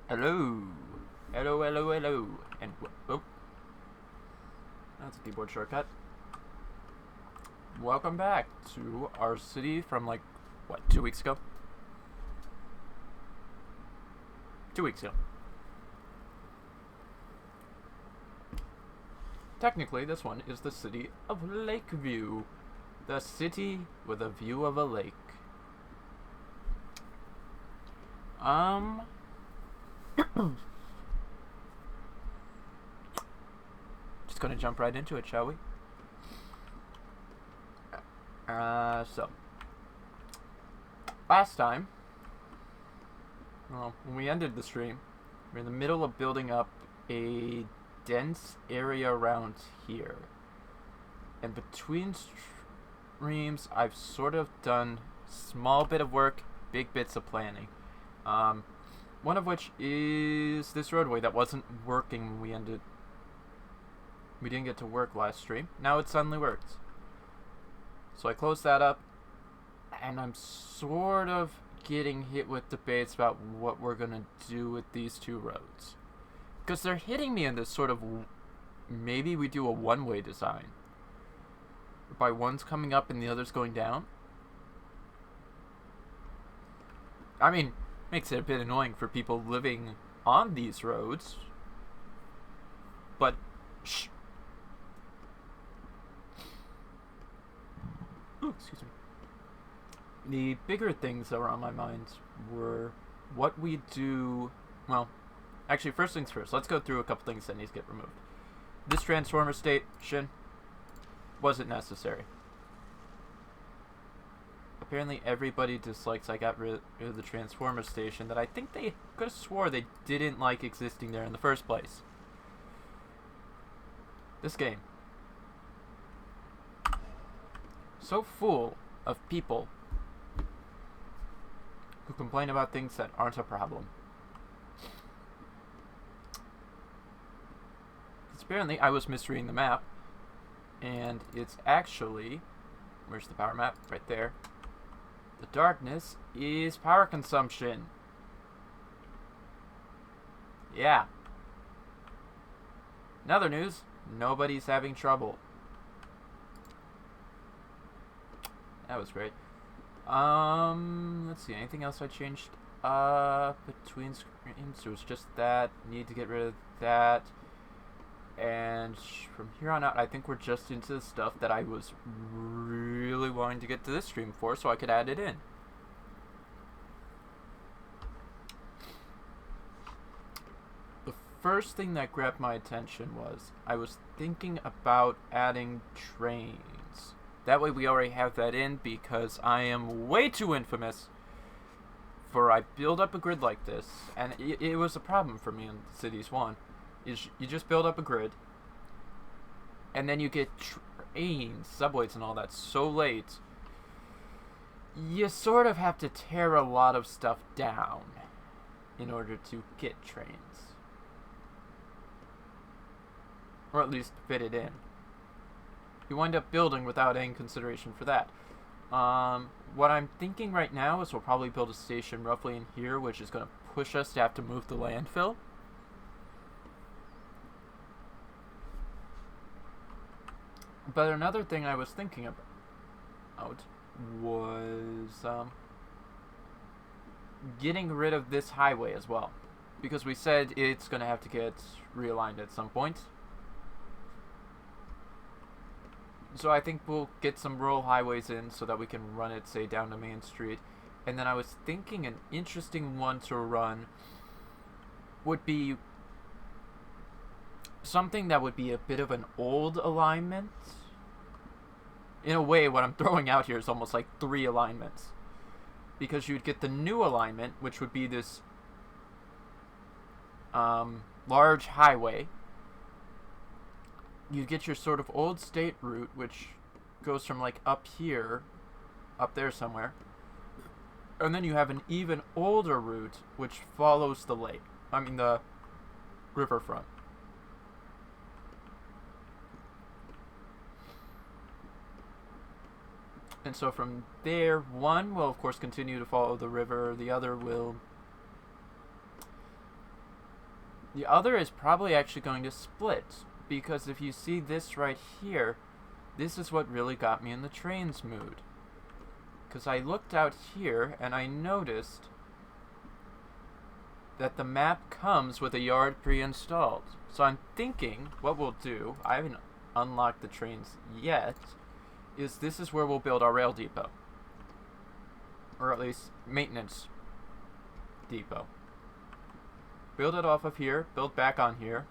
Hello. Hello, hello, hello. And, oh, that's a keyboard shortcut. Welcome back to our city from, like, what, 2 weeks ago? 2 weeks ago. Technically, this one is the City of Lakeview. The city with a view of a lake. Just gonna jump right into it, shall we? So last time, well, when we ended the stream, we're in the middle of building up a dense area around here. And between streams, I've sort of done small bit of work, big bits of planning. One of which is this roadway that wasn't working when we ended. We didn't get to work last stream. Now it suddenly works. So I closed that up, and I'm sort of getting hit with debates about what we're gonna do with these two roads. Because they're hitting me in this sort of, maybe we do a one-way design. By one's coming up and the other's going down. I mean, makes it a bit annoying for people living on these roads. But, shh. Ooh, excuse me. The bigger things that were on my mind were what we do. Well, actually, first things first. Let's go through a couple things that need to get removed. This transformer station wasn't necessary. Apparently, everybody dislikes I got rid of the transformer station that I think they could have swore they didn't like existing there in the first place. This game. So full of people who complain about things that aren't a problem. Because apparently I was misreading the map, and it's actually, where's the power map? Right there. The darkness is power consumption. Yeah. In other news, nobody's having trouble. That was great. Let's see, anything else I changed between screens? It was just that. Need to get rid of that. And from here on out, I think we're just into the stuff that I was really wanting to get to this stream for, so I could add it in. The first thing that grabbed my attention was I was thinking about adding trains. That way we already have that in, because I am way too infamous for I build up a grid like this, and it was a problem for me in Cities 1, is you just build up a grid, and then you get trains, subways and all that so late, you sort of have to tear a lot of stuff down in order to get trains. Or at least fit it in. You wind up building without any consideration for that. What I'm thinking right now is we'll probably build a station roughly in here, which is going to push us to have to move the landfill. But another thing I was thinking about was getting rid of this highway as well. Because we said it's going to have to get realigned at some point. So I think we'll get some rural highways in so that we can run it, say, down to Main Street. And then I was thinking an interesting one to run would be something that would be a bit of an old alignment. In a way, what I'm throwing out here is almost like 3 alignments. Because you'd get the new alignment, which would be this large highway. You get your sort of old state route, which goes from like up here, up there somewhere. And then you have an even older route, which follows the lake. I mean the riverfront. And so from there, one will of course continue to follow the river, the other will The other is probably actually going to split, because if you see this right here, this is what really got me in the trains mood. Because I looked out here and I noticed that the map comes with a yard pre-installed. So I'm thinking what we'll do, I haven't unlocked the trains yet, is this is where we'll build our rail depot. Or at least maintenance depot. Build it off of here, build back on here.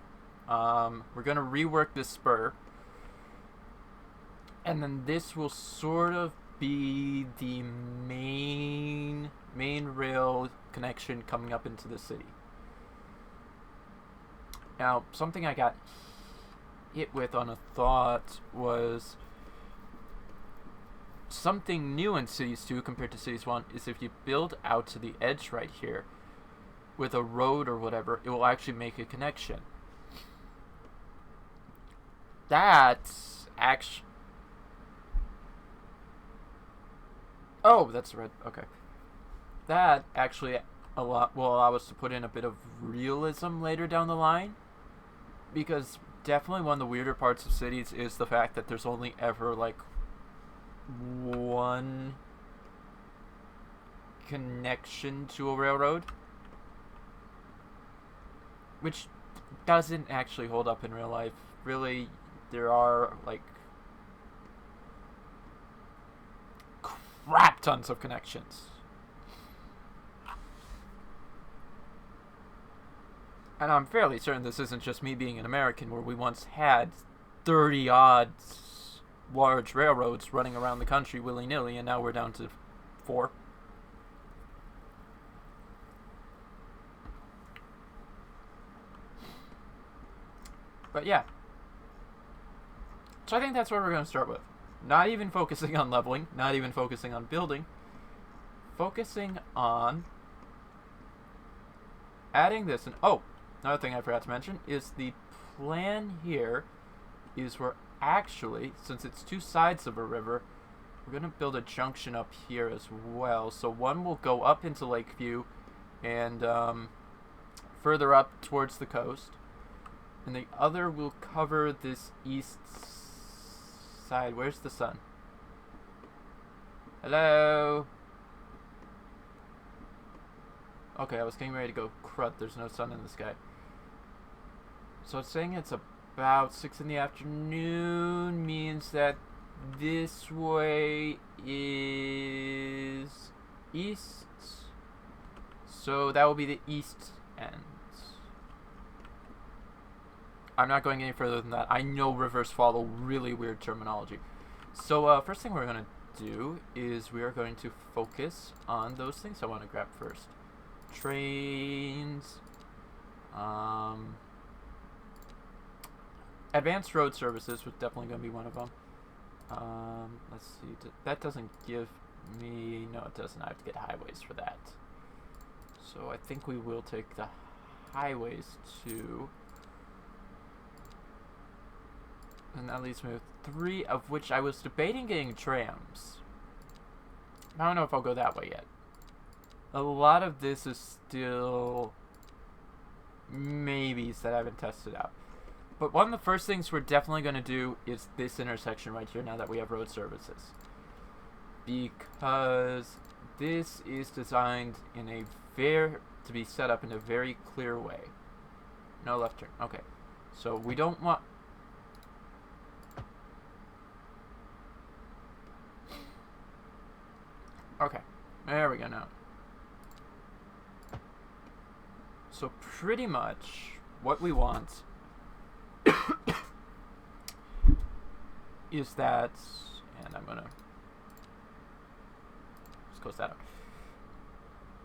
We're going to rework this spur. And then this will sort of be the main rail connection coming up into the city. Now, something I got hit with on a thought was something new in Cities 2 compared to Cities 1 is if you build out to the edge right here with a road or whatever, it will actually make a connection. That's actually... Oh, that's red. Okay. That actually will allow us to put in a bit of realism later down the line. Because definitely one of the weirder parts of cities is the fact that there's only ever like one connection to a railroad. Which doesn't actually hold up in real life. Really, there are like crap tons of connections. And I'm fairly certain this isn't just me being an American, where we once had 30-odd large railroads running around the country willy-nilly, and now we're down to 4. But yeah. So I think that's what we're going to start with. Not even focusing on leveling, not even focusing on building, focusing on adding this. And oh, another thing I forgot to mention is the plan here is we're actually, since it's 2 sides of a river, we're going to build a junction up here as well. So one will go up into Lakeview and further up towards the coast. And the other will cover this east side. Where's the sun? Hello? Okay, I was getting ready to go crud. There's no sun in the sky. So it's saying it's about 6 in the afternoon means that this way is east. So that will be the east end. I'm not going any further than that. I know rivers follow really weird terminology. So first thing we're going to do is we are going to focus on those things I want to grab first. Trains. Advanced road services was definitely going to be one of them. Let's see. That doesn't give me... No, it doesn't. I have to get highways for that. So I think we will take the highways too. And that leaves me with 3, of which I was debating getting trams. I don't know if I'll go that way yet. A lot of this is still maybes that I haven't tested out. But one of the first things we're definitely going to do is this intersection right here now that we have road services. Because this is designed in a to be set up in a very clear way. No left turn. Okay. So we don't want... Okay, there we go now. So pretty much what we want is that, and I'm gonna just close that out.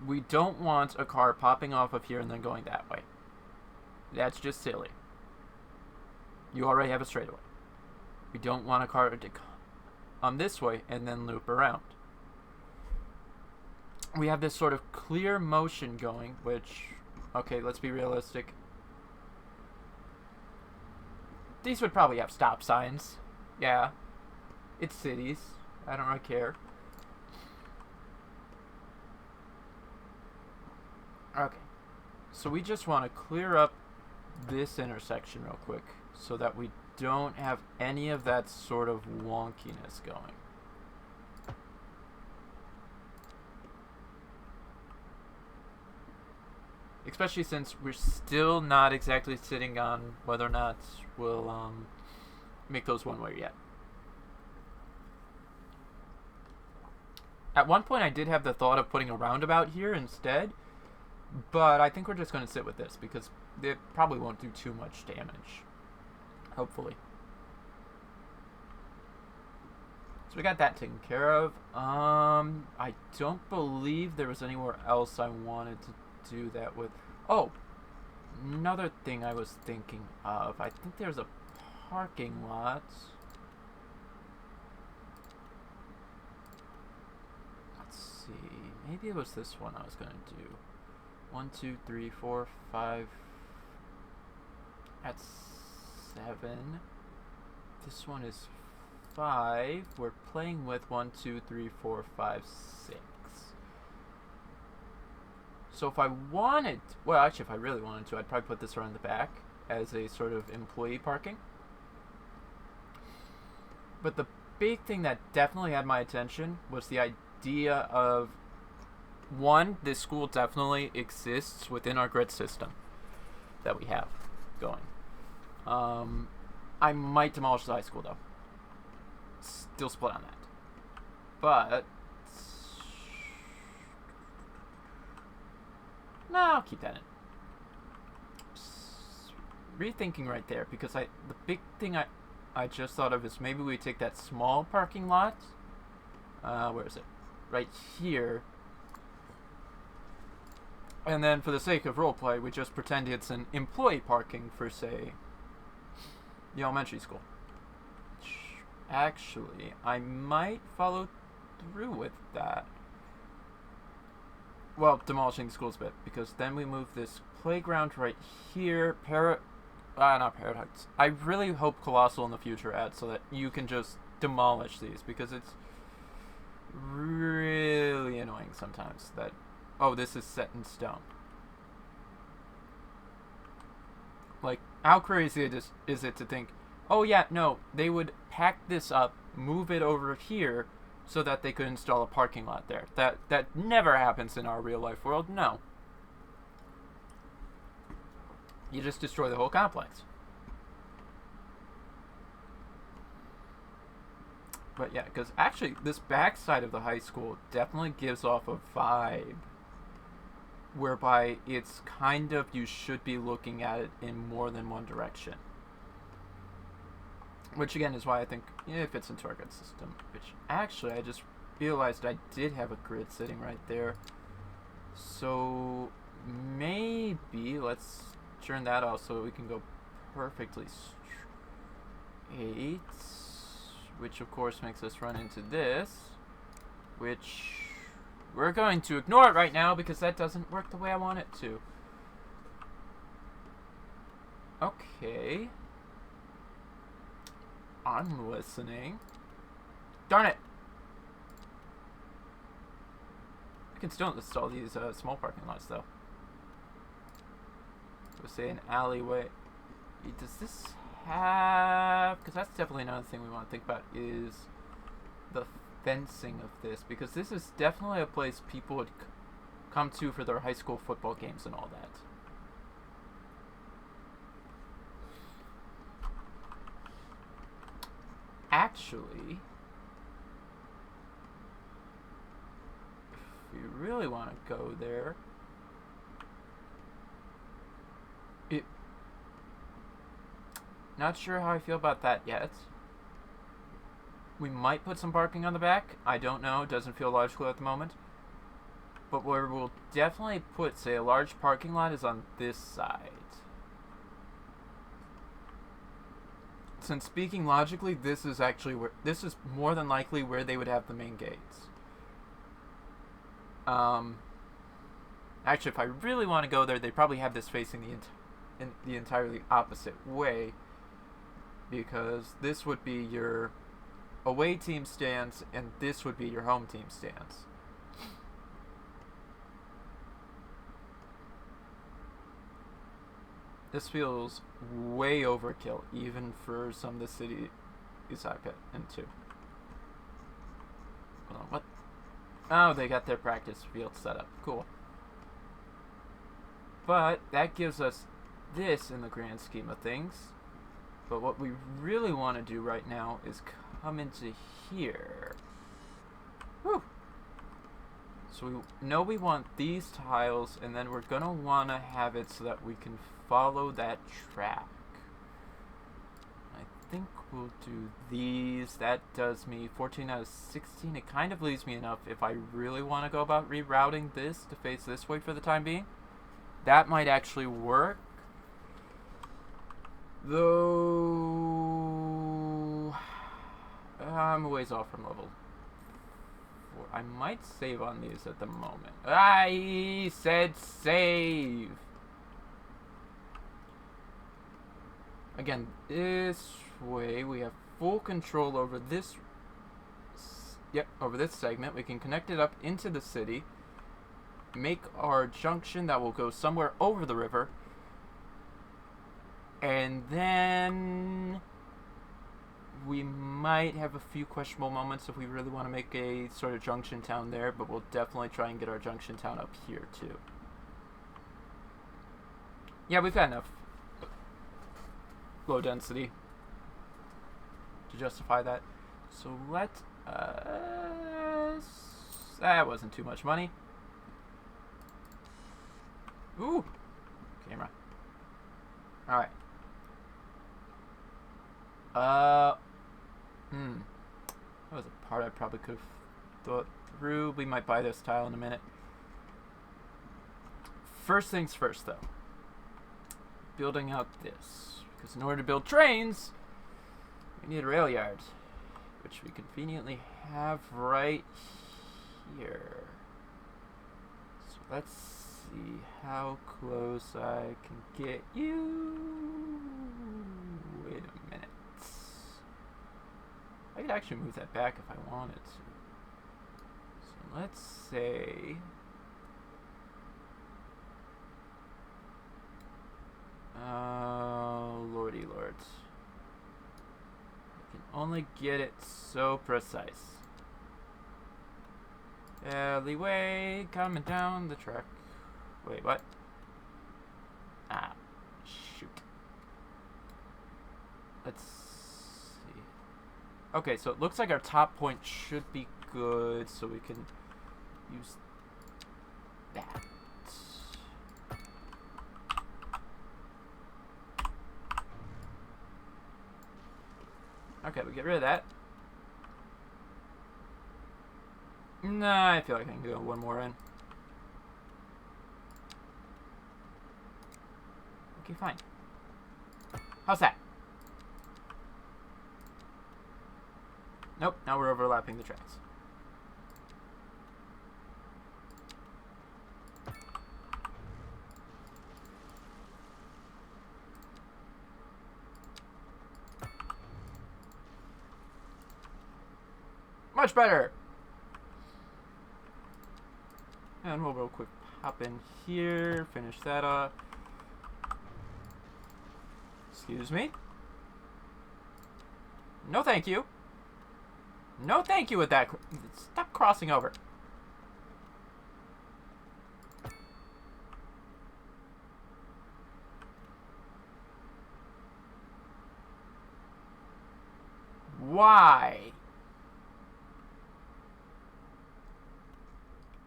We don't want a car popping off of here and then going that way. That's just silly. You already have a straightaway. We don't want a car to come this way and then loop around. We have this sort of clear motion going, which, okay, let's be realistic. These would probably have stop signs. Yeah. It's cities. I don't really care. Okay. So we just want to clear up this intersection real quick so that we don't have any of that sort of wonkiness going. Especially since we're still not exactly sitting on whether or not we'll make those one way yet. At one point I did have the thought of putting a roundabout here instead, but I think we're just going to sit with this because it probably won't do too much damage. Hopefully. So we got that taken care of. I don't believe there was anywhere else I wanted to do that with. Oh, another thing I was thinking of. I think there's a parking lot. Let's see. Maybe it was this one I was going to do. 1, 2, 3, 4, 5. That's 7. This one is 5. We're playing with 1, 2, 3, 4, 5, 6. So if I wanted, well, actually, if I really wanted to, I'd probably put this around the back as a sort of employee parking. But the big thing that definitely had my attention was the idea of, one, this school definitely exists within our grid system that we have going. I might demolish the high school, though. Still split on that. But no, I'll keep that in. Rethinking right there, because the big thing I just thought of is maybe we take that small parking lot. Where is it? Right here. And then for the sake of roleplay, we just pretend it's an employee parking for, say, the elementary school. Actually, I might follow through with that. Well, demolishing the school's bit, because then we move this playground right here. Not Paradox. I really hope Colossal in the future adds so that you can just demolish these, because it's really annoying sometimes that, oh, this is set in stone. Like, how crazy is it to think, oh yeah, no, they would pack this up, move it over here, so that they could install a parking lot there. That never happens in our real life world, no. You just destroy the whole complex. But yeah, because actually this backside of the high school definitely gives off a vibe whereby it's kind of, you should be looking at it in more than one direction. Which again is why I think it fits into our grid system. Which actually I just realized I did have a grid sitting right there. So maybe let's turn that off so we can go perfectly straight. Which of course makes us run into this. Which we're going to ignore it right now because that doesn't work the way I want it to. Okay. I'm listening. Darn it! I can still install these small parking lots though. So say an alleyway. Does this have... because that's definitely another thing we want to think about is the fencing of this. Because this is definitely a place people would come to for their high school football games and all that. Actually, if you really want to go there, not sure how I feel about that yet. We might put some parking on the back. I don't know. It doesn't feel logical at the moment. But where we'll definitely put, say, a large parking lot is on this side. Since speaking logically, this is actually where, this is more than likely where they would have the main gates. Actually, if I really want to go there, they probably have this facing the entirely opposite way, because this would be your away team stance, and this would be your home team stance. This feels way overkill, even for some of the cities I've been into. Hold on, what? Oh, they got their practice field set up. Cool. But that gives us this in the grand scheme of things. But what we really want to do right now is come into here. Whew. So we know we want these tiles, and then we're going to want to have it so that we can follow that track. I think we'll do these. That does me 14 out of 16. It kind of leaves me enough if I really want to go about rerouting this to face this way for the time being. That might actually work. Though I'm a ways off from level 4. I might save on these at the moment. I said save. Again, this way we have full control over this. Yep, over this segment. We can connect it up into the city. Make our junction that will go somewhere over the river. And then we might have a few questionable moments if we really want to make a sort of junction town there, but we'll definitely try and get our junction town up here too. Yeah, we've got enough low density to justify that. So let us... That wasn't too much money. Ooh! Camera. Alright. That was a part I probably could have thought through. We might buy this tile in a minute. First things first, though. Building out this. Because in order to build trains, we need a rail yard. Which we conveniently have right here. So let's see how close I can get you. Wait a minute. I could actually move that back if I wanted to. So let's say... Oh, lordy lords. I can only get it so precise. Alleyway coming down the track. Wait, what? Ah, shoot. Let's see. Okay, so it looks like our top point should be good, so we can use that. Okay, we get rid of that. Nah, I feel like I can go one more in. Okay, fine. How's that? Nope, now we're overlapping the tracks. Much better! And we'll real quick hop in here, finish that up. Excuse me? No thank you. No thank you with that. Stop crossing over. Why?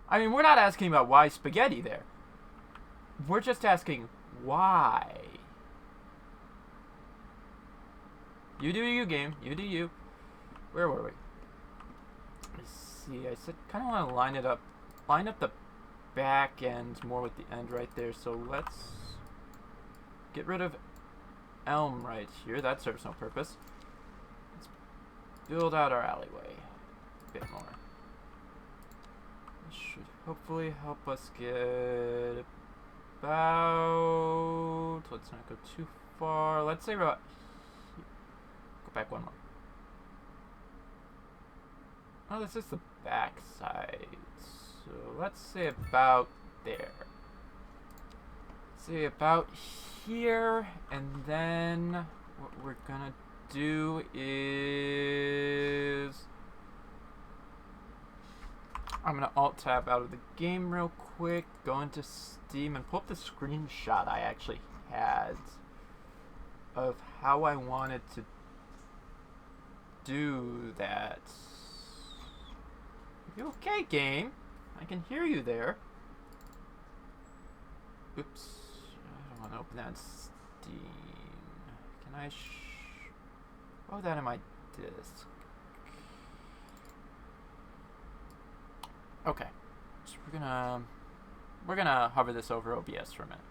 I mean, we're not asking about why spaghetti there. We're just asking why. You do you, game. You do you. Where were we? Let's see. I said kind of want to line it up. Line up the back end more with the end right there. So let's get rid of elm right here. That serves no purpose. Let's build out our alleyway a bit more. This should hopefully help us get about... Let's not go too far. Let's say about... Go back one more. Oh, this is the back side. So let's say about there. say about here, and then what we're gonna do is I'm gonna alt tab out of the game real quick, go into Steam and pull up the screenshot I actually had of how I wanted to do that. You okay, game? I can hear you there. Oops. I don't want to open that in Steam. Can I oh, that in my disk. Okay. So we're gonna hover this over OBS for a minute.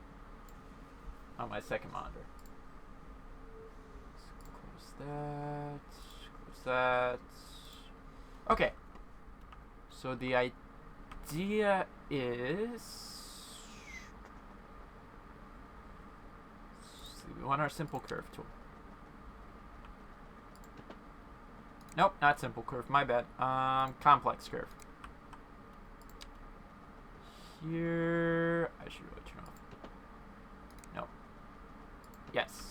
On my second monitor. Let's close that. Close that. Okay. So the idea is we want our simple curve tool. Nope, not simple curve, my bad. Complex curve. Here, I should really turn off. Nope. Yes.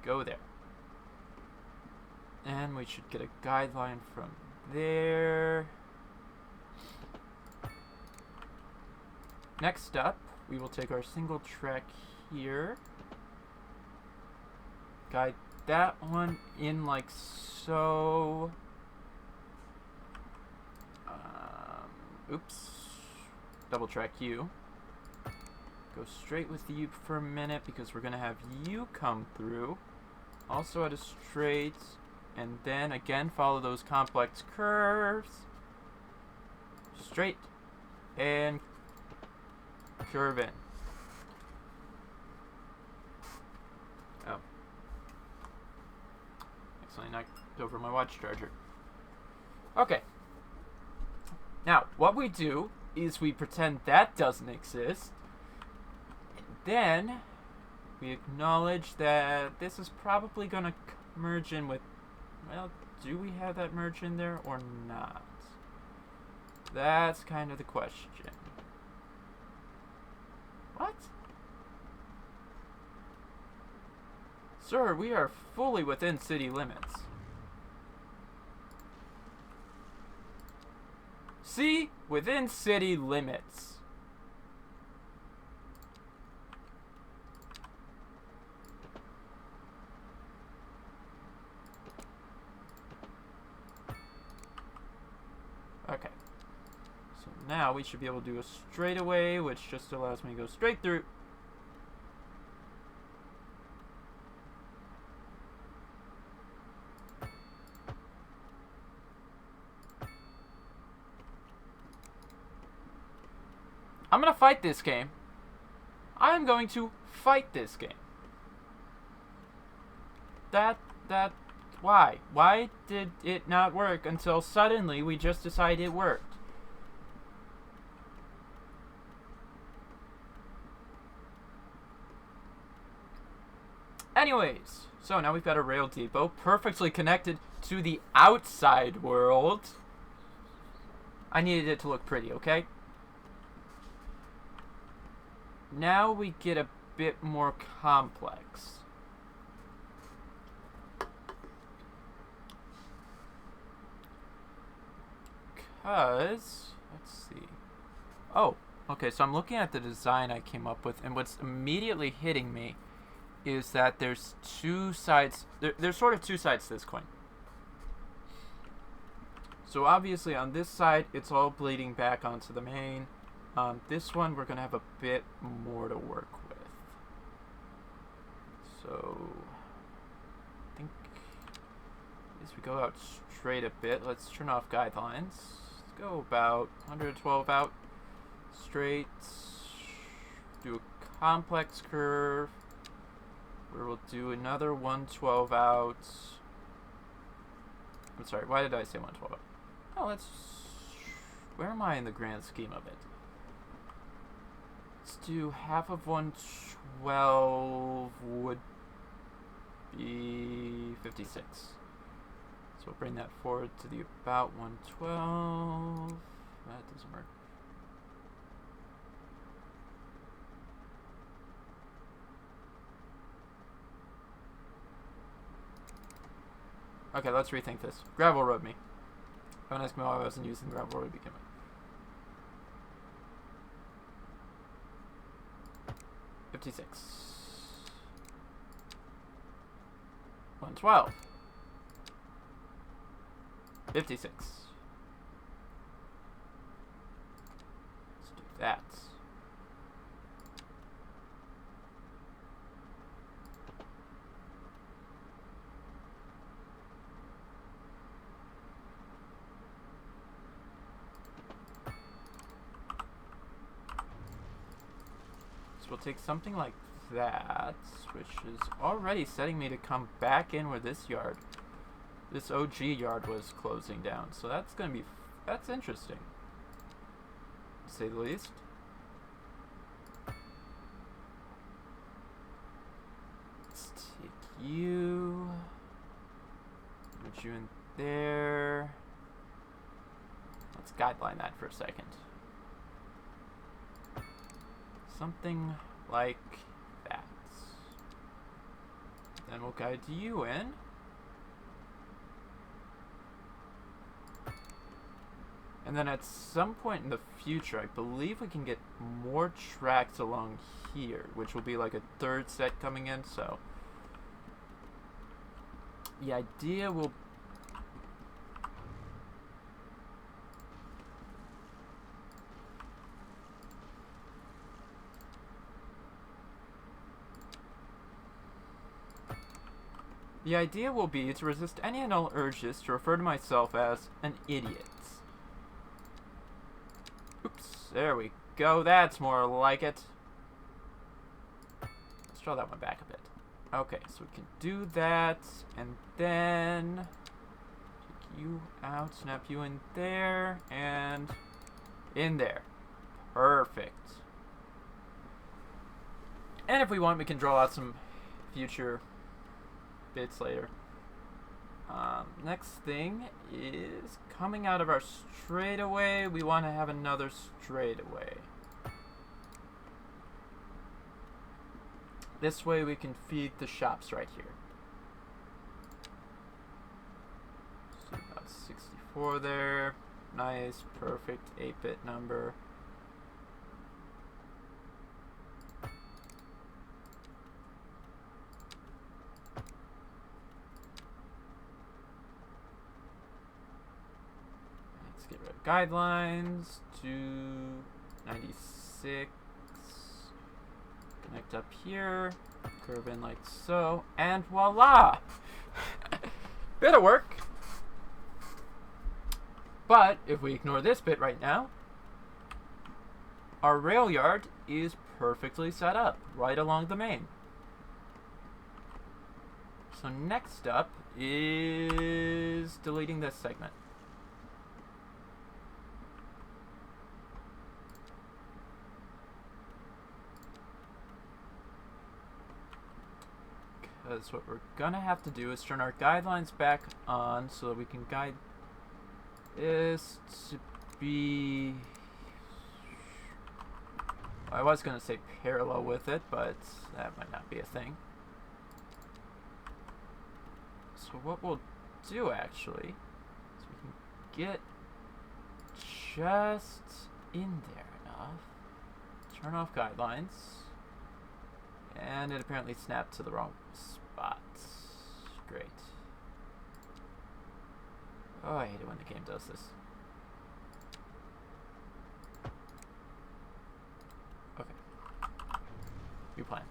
Go there. And we should get a guideline from there. Next up, we will take our single track here. Guide that one in like so. Oops. Double track you. Go straight with you for a minute because we're gonna have you come through. Also at a straight, and then again follow those complex curves. Straight and curve in. Oh. Accidentally knocked over my watch charger. Okay. Now, what we do is we pretend that doesn't exist. And then we acknowledge that this is probably going to merge in with, well, do we have that merge in there or not? That's kind of the question. What? Sir, we are fully within city limits. See? Within city limits. Okay. So now we should be able to do a straightaway, which just allows me to go straight through. I'm gonna fight this game. I'm going to fight this game. Why? Why did it not work until suddenly we just decided it worked? Anyways, so now we've got a rail depot perfectly connected to the outside world. I needed it to look pretty, okay? Now we get a bit more complex. Because, let's see. Oh, okay, so I'm looking at the design I came up with, and what's immediately hitting me is that there's two sides. There's sort of two sides to this coin. So obviously on this side, it's all bleeding back onto the main. This one, we're going to have a bit more to work with. So, I think as we go out straight a bit, let's turn off guidelines. Let's go about 112 out straight. Do a complex curve, where we'll do another 112 out. I'm sorry, why did I say 112 out? Oh, let's... Where am I in the grand scheme of it? Let's do half of 112 would be 56. So we'll bring that forward to the about 112. That doesn't work. Okay, let's rethink this. Gravel road me. Don't ask me why I wasn't using the gravel road to begin with. 56. 112. 56. Let's do that. So we'll take something like that, which is already setting me to come back in where this OG yard was closing down. So that's gonna be, that's interesting, to say the least. Let's take you, put you in there. Let's guideline that for a second. Something like that. Then we'll guide you in. And then at some point in the future, I believe we can get more tracks along here, which will be like a third set coming in, so the idea will be to resist any and all urges to refer to myself as an idiot. Oops, there we go. That's more like it. Let's draw that one back a bit. Okay, so we can do that, and then take you out, snap you in there, and in there. Perfect. And if we want, we can draw out some future bits later. Next thing is coming out of our straightaway. We want to have another straightaway. This way we can feed the shops right here. So about 64 there. Nice, perfect 8-bit number. Get rid of guidelines to 96. Connect up here, curve in like so, and voila! Bit of work. But if we ignore this bit right now, our rail yard is perfectly set up right along the main. So next up is deleting this segment. Because what we're gonna have to do is turn our guidelines back on so that we can guide this to be, I was gonna say parallel with it, but that might not be a thing. So what we'll do actually is we can get just in there enough, turn off guidelines, and it apparently snapped to the wrong spot. Great. Oh, I hate it when the game does this. Okay. New plan.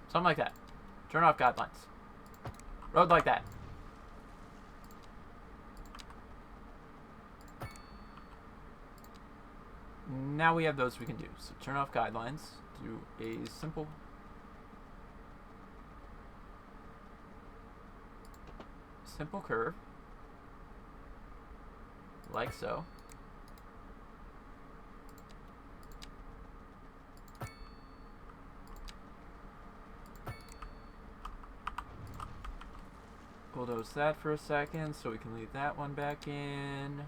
Something like that. Turn off guidelines. Road like that. Now we have those we can do. So turn off guidelines. Do a simple curve. Like so. We'll bulldoze that for a second so we can leave that one back in.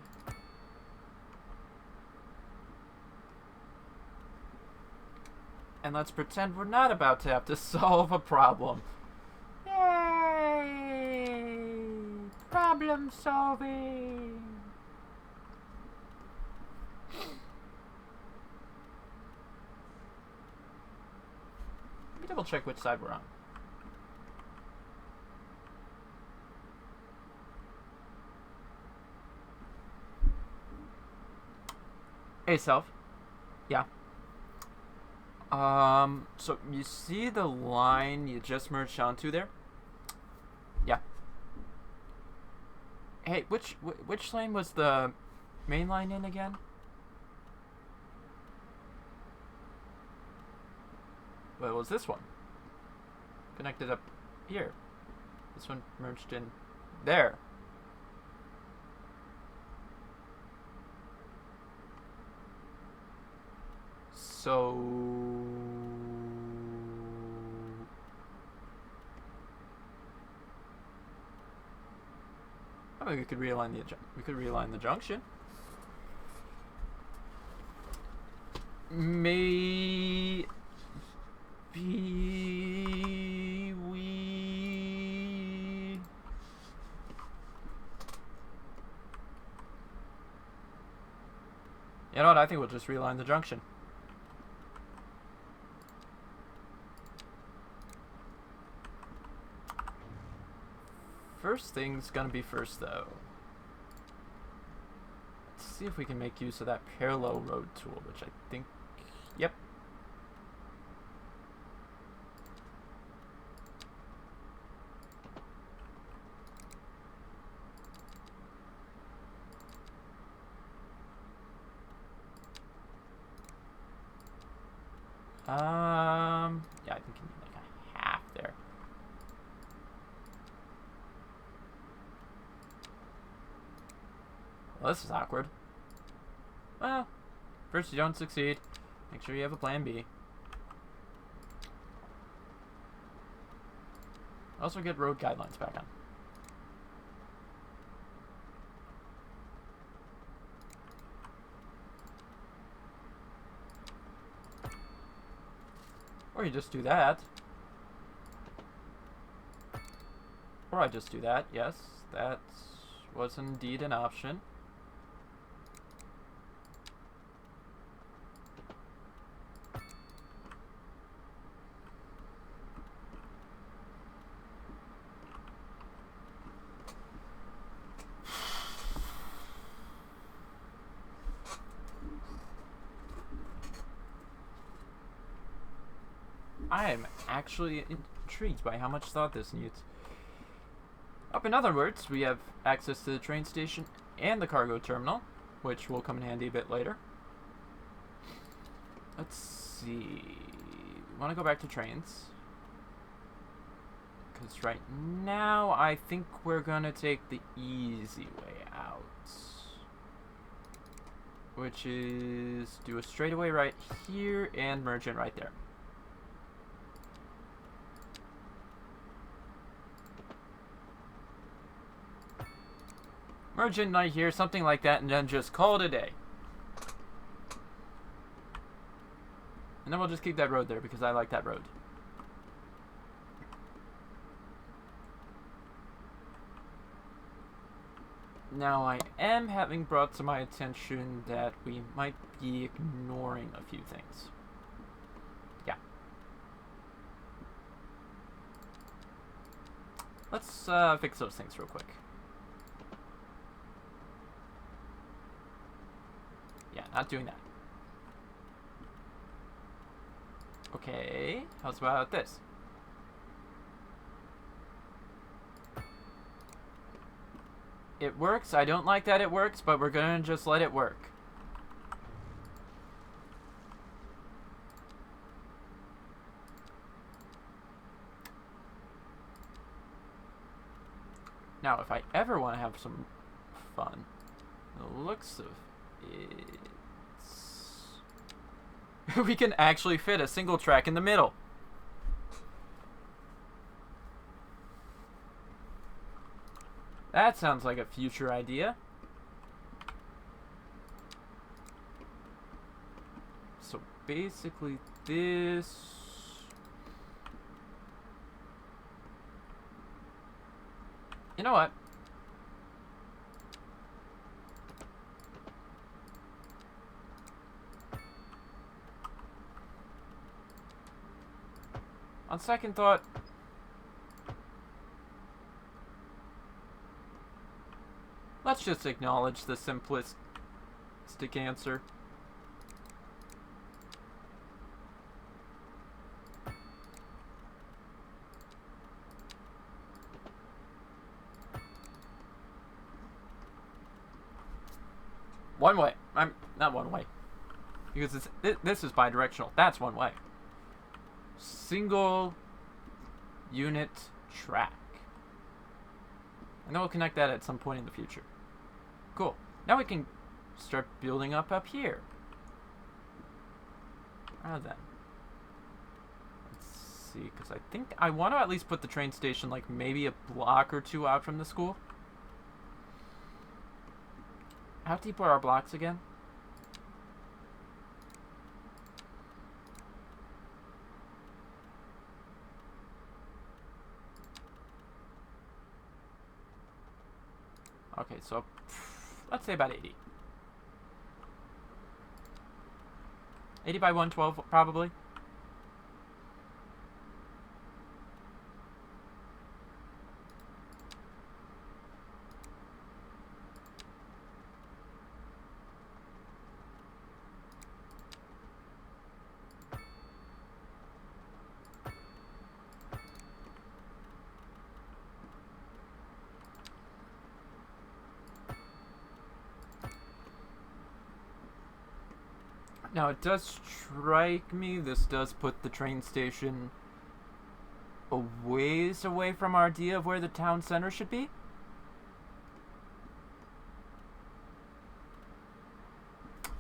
And let's pretend we're not about to have to solve a problem. Yay! Problem solving! Let me double check which side we're on. Hey, self. Yeah. So you see the line you just merged onto there? Yeah. Hey, which lane was the main line in again? Well, it was this one. Connected up here. This one merged in there. So I mean, we could realign the junction. Maybe we. You know what? I think we'll just realign the junction. First thing's gonna be first, though. Let's see if we can make use of that parallel road tool, which I think... Yep. Yeah, I think you need like a half there. Well, this is awkward. Well, first you don't succeed. Make sure you have a plan B. Also get road guidelines back on. Or you just do that. Or I just do that, yes. That was indeed an option. I am actually intrigued by how much thought this needs. In other words, we have access to the train station and the cargo terminal, which will come in handy a bit later. Let's see. We want to go back to trains. Because right now, I think we're going to take the easy way out. Which is do a straightaway right here and merge in right there. Merge in right here, something like that, and then just call it a day. And then we'll just keep that road there because I like that road. Now I am having brought to my attention that we might be ignoring a few things. Yeah. Let's fix those things real quick. Yeah, not doing that. Okay, how's about this? It works. I don't like that it works, but we're gonna just let it work. Now, if I ever want to have some fun, the looks of it... we can actually fit a single track in the middle. That sounds like a future idea. So basically this... You know what? On second thought, let's just acknowledge the simplistic answer. One way. I'm not one way. Because this is bidirectional. That's one way. Single unit track. And then we'll connect that at some point in the future. Cool. Now we can start building up here. Then. Let's see, because I think I want to at least put the train station like maybe a block or two out from the school. How deep are our blocks again? Okay, so let's say about 80. 80 by 112, probably. Now, it does strike me this does put the train station a ways away from our idea of where the town center should be.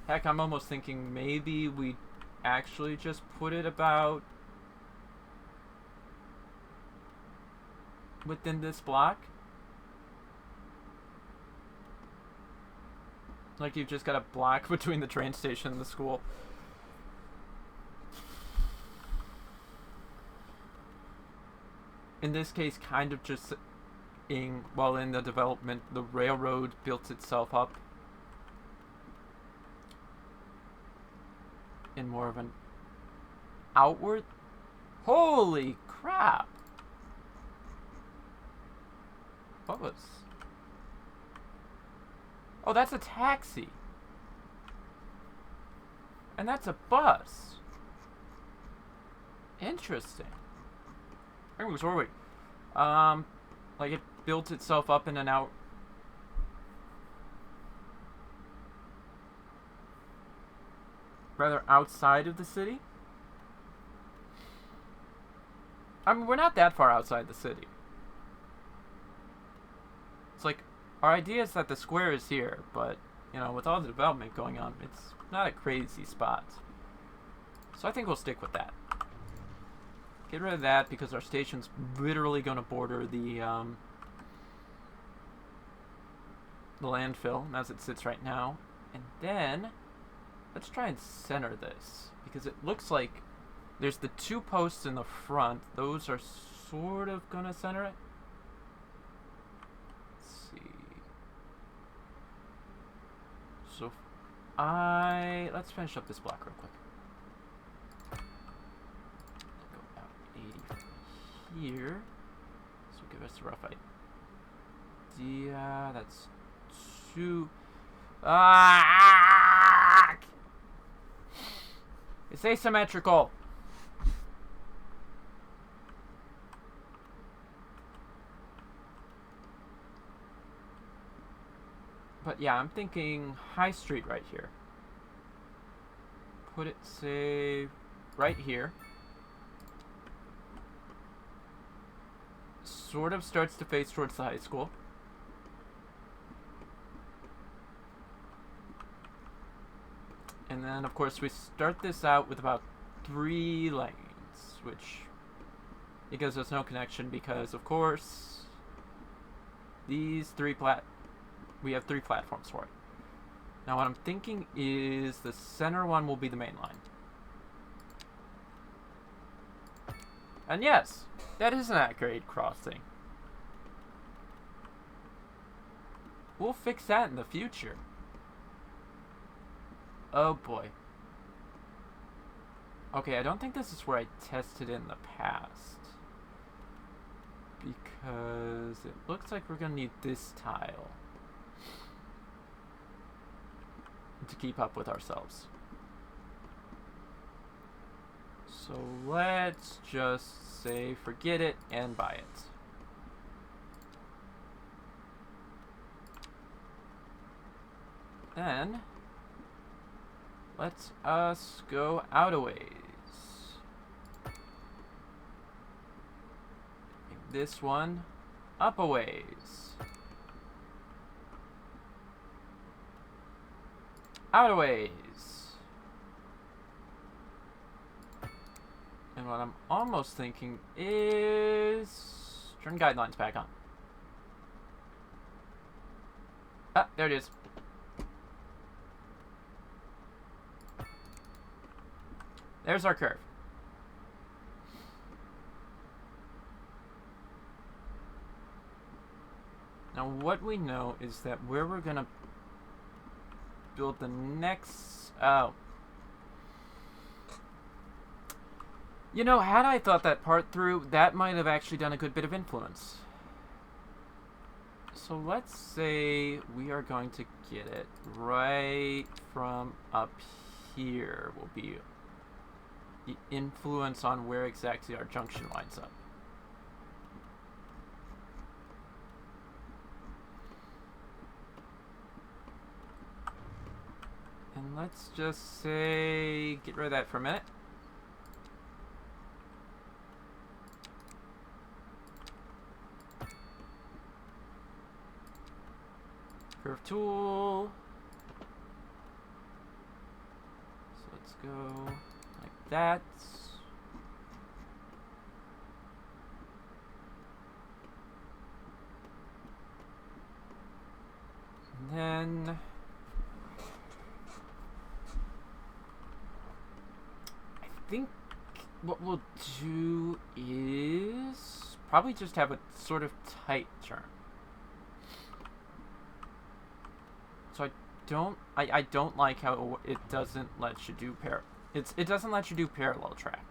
Heck, I'm almost thinking maybe we actually just put it about within this block. Like you've just got a block between the train station and the school. In this case, kind of just while in the development, the railroad built itself up in more of an outward... Holy crap! What was... Oh, that's a taxi. And that's a bus. Interesting. Like it built itself up in an out... rather outside of the city? I mean, we're not that far outside the city. It's like, our idea is that the square is here, but, you know, with all the development going on, it's not a crazy spot. So I think we'll stick with that. Get rid of that because our station's literally going to border the landfill as it sits right now. And then, let's try and center this, because it looks like there's the two posts in the front. Those are sort of going to center it. So let's finish up this block real quick. Go about 80 from here. So give us a rough idea. That's 2. It's asymmetrical. But yeah, I'm thinking High Street right here. Put it, say, right here. Sort of starts to face towards the high school. And then, of course, we start this out with about 3 lanes, which it gives us no connection because, of course, these we have 3 platforms for it. Now what I'm thinking is the center one will be the main line. And yes, that is an accurate crossing. We'll fix that in the future. Oh boy. Okay, I don't think this is where I tested in the past. Because it looks like we're gonna need this tile to keep up with ourselves. So let's just say forget it and buy it. Then let's us go out a ways. Make this one up a ways. Out a ways. And what I'm almost thinking is turn guidelines back on. Ah, there it is. There's our curve. Now what we know is that where we're gonna build the next... Oh. You know, had I thought that part through, that might have actually done a good bit of influence. So let's say we are going to get it right from up here will be the influence on where exactly our junction lines up. And let's just say, get rid of that for a minute. Curve tool. So let's go like that. And then I think what we'll do is probably just have a sort of tight turn. So I don't like how it doesn't let you do it doesn't let you do parallel track.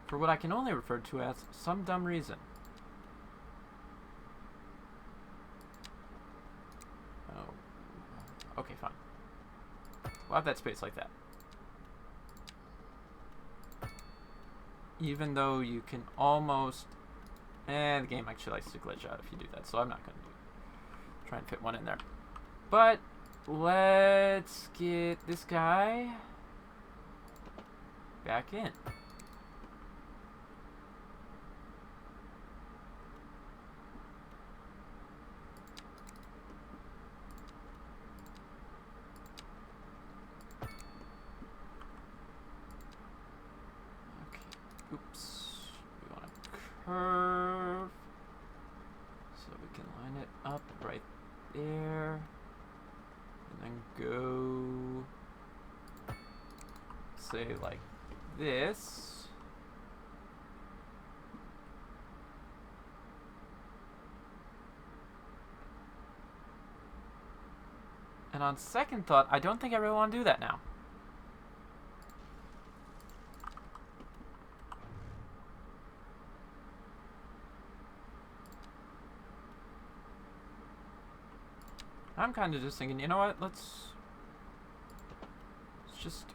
For what I can only refer to as some dumb reason. Oh. Okay, fine. We'll have that space like that. Even though you can almost... the game actually likes to glitch out if you do that, so I'm not going to do it. Try and fit one in there. But let's get this guy back in. Oops, we want to curve, so we can line it up right there, and then go, say like this, and on second thought, I don't think I really want to do that now. I'm kind of just thinking, you know what, let's just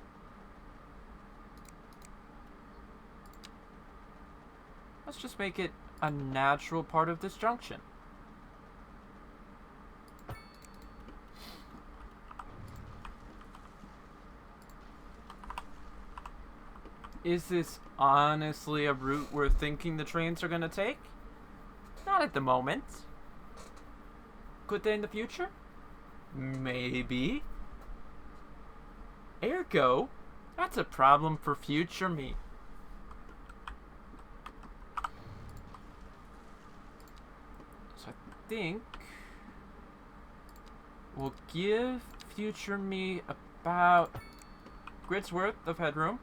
make it a natural part of this junction. Is this honestly a route we're thinking the trains are going to take? Not at the moment. Could they in the future? Maybe. Ergo, that's a problem for future me. think we'll give future me about grid's worth of headroom.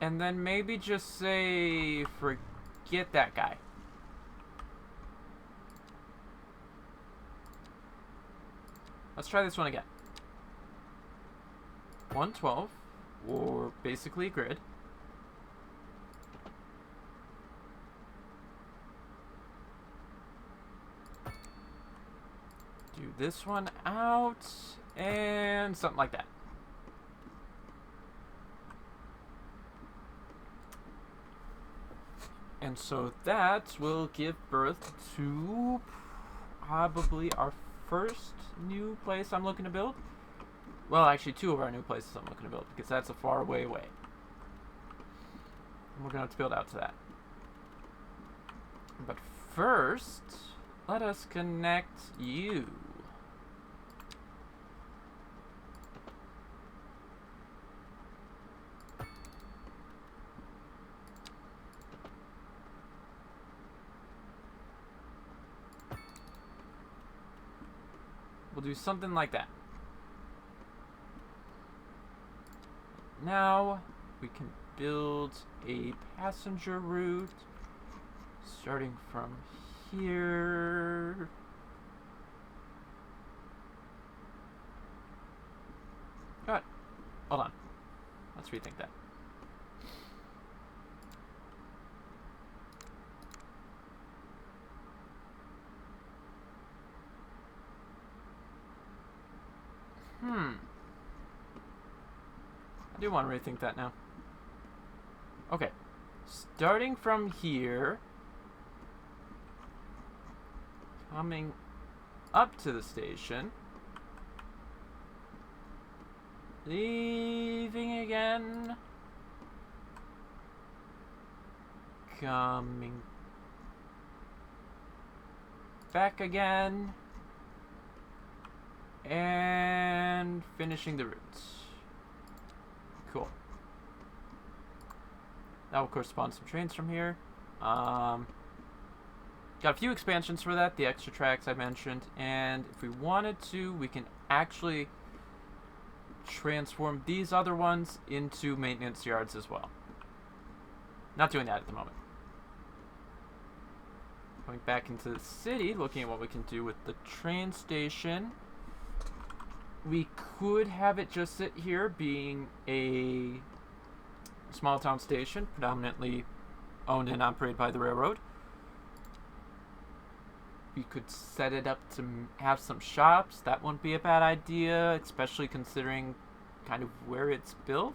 And then maybe just say, forget that guy. Let's try this one again. 112, or basically a grid. Do this one out, and something like that. And so that will give birth to probably our first new place I'm looking to build. Well, actually, two of our new places I'm looking to build, because that's a far way away. And we're going to have to build out to that. But first, let us connect you. We'll do something like that. Now we can build a passenger route starting from here. Alright, hold on. Let's rethink that. I do want to rethink that now. Okay. Starting from here, coming up to the station, leaving again, coming back again, and finishing the route. Cool. That will correspond some trains from here. Got a few expansions for that, the extra tracks I mentioned, and if we wanted to, we can actually transform these other ones into maintenance yards as well. Not doing that at the moment. Going back into the city, looking at what we can do with the train station. We could have it just sit here, being a small town station, predominantly owned and operated by the railroad. We could set it up to have some shops. That wouldn't be a bad idea, especially considering kind of where it's built.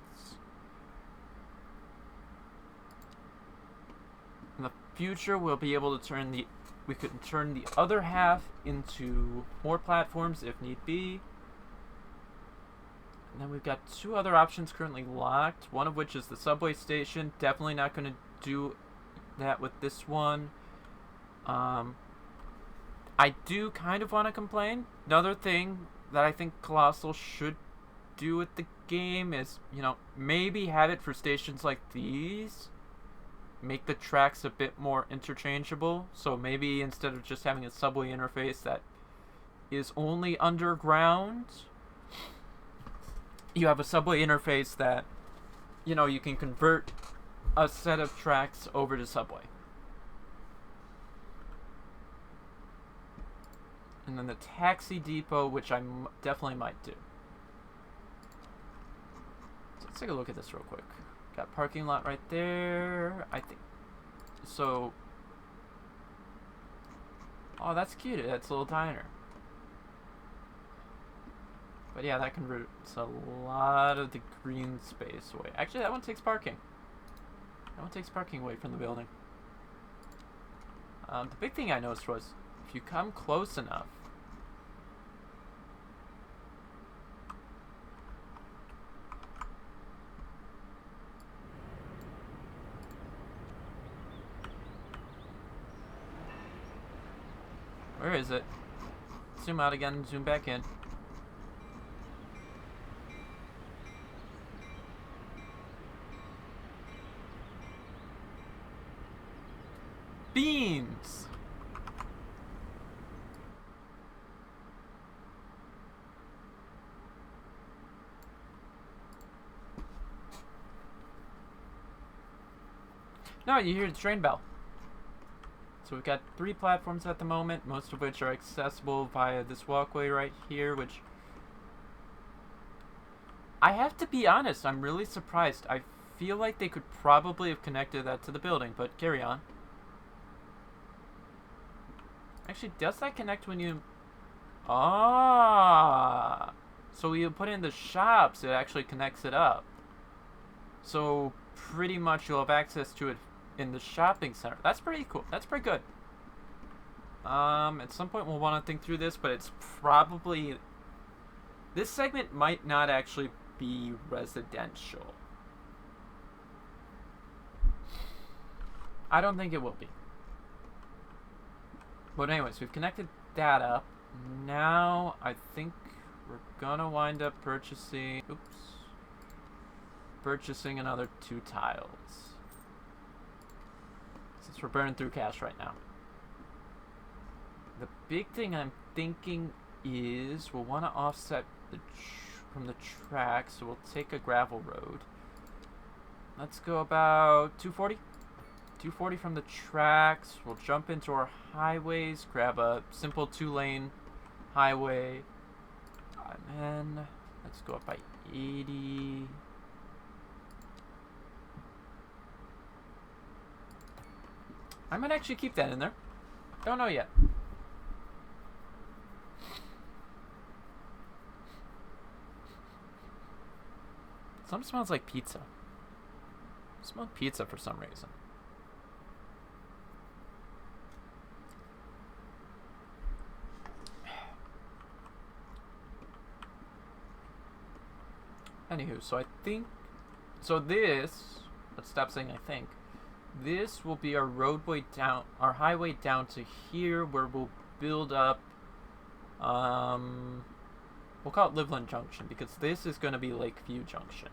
In the future, we'll be able to we could turn the other half into more platforms if need be. And then we've got two other options currently locked, one of which is the subway station. Definitely not going to do that with this one. I do kind of want to complain. Another thing that I think Colossal should do with the game is, maybe have it for stations like these. Make the tracks a bit more interchangeable. So maybe instead of just having a subway interface that is only underground, you have a subway interface that, you can convert a set of tracks over to subway. And then the taxi depot, which I definitely might do. So let's take a look at this real quick. Got parking lot right there, I think. So, oh, that's cute. That's a little diner. But yeah, that converts a lot of the green space away. Actually, that one takes parking. That one takes parking away from the building. The big thing I noticed was, if you come close enough, where is it? Zoom out again, zoom back in. beams! No, you hear the train bell. So we've got 3 platforms at the moment, most of which are accessible via this walkway right here, which... I have to be honest, I'm really surprised. I feel like they could probably have connected that to the building, but carry on. Actually, does that connect when you... Ah! So when you put in the shops, it actually connects it up. So pretty much you'll have access to it in the shopping center. That's pretty cool. That's pretty good. At some point we'll want to think through this, but it's probably... This segment might not actually be residential. I don't think it will be. But anyways, we've connected that up. Now I think we're gonna wind up purchasing... Oops. Purchasing another 2 tiles. Since we're burning through cash right now. The big thing I'm thinking is we'll want to offset from the track, so we'll take a gravel road. Let's go about 240. 240 from the tracks. We'll jump into our highways, grab a simple 2-lane highway, and then let's go up by 80. I might actually keep that in there. Don't know yet. Something smells like pizza. I smell pizza for some reason. Anywho, so I think... So this... Let's stop saying I think. This will be our roadway down... Our highway down to here, where we'll build up... We'll call it Livland Junction, because this is going to be Lakeview Junction.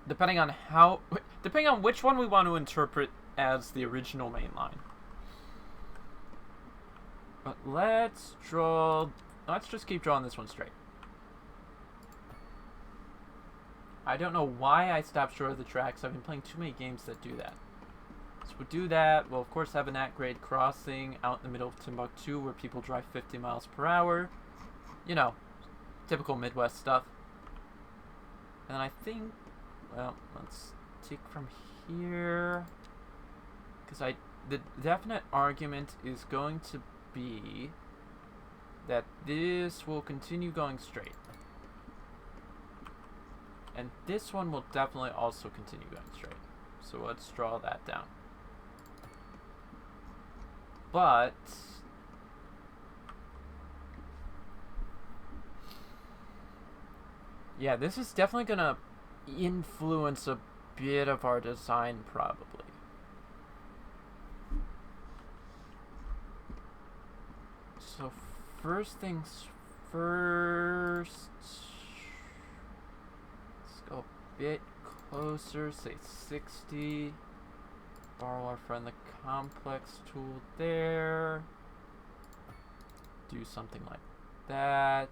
Depending on which one we want to interpret as the original main line. But let's just keep drawing this one straight. I don't know why I stopped short of the tracks. I've been playing too many games that do that. So we'll do that. We'll of course have an at-grade crossing out in the middle of Timbuktu where people drive 50 miles per hour. You know, typical Midwest stuff. And I think, well, let's take from here. Because the definite argument is going to be that this will continue going straight. And this one will definitely also continue going straight. So let's draw that down. But yeah, this is definitely gonna influence a bit of our design, probably. So first things first, let's go a bit closer, say 60. Borrow our friend the complex tool there. Do something like that.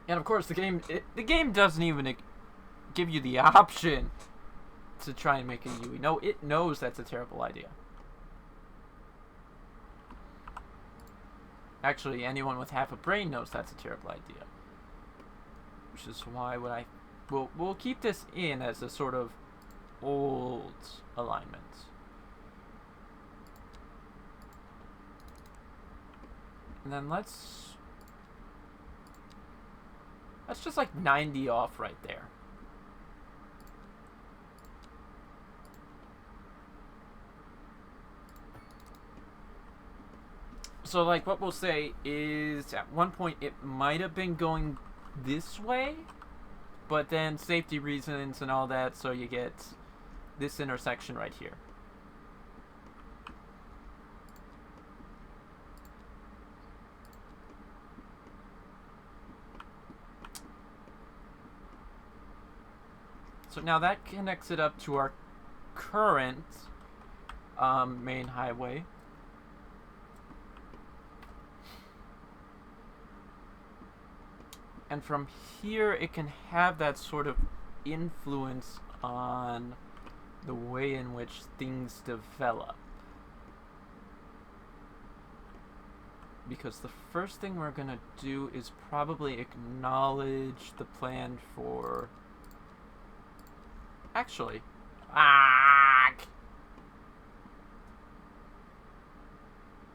And of course the game doesn't even give you the option to try and make a UE. No, it knows that's a terrible idea. Actually, anyone with half a brain knows that's a terrible idea. Which is why we'll keep this in as a sort of old alignment. And then let's just like 90 off right there. So like what we'll say is at one point it might have been going this way, but then safety reasons and all that, so you get this intersection right here. So now that connects it up to our current main highway. And from here, it can have that sort of influence on the way in which things develop. Because the first thing we're going to do is probably acknowledge the plan for... Actually...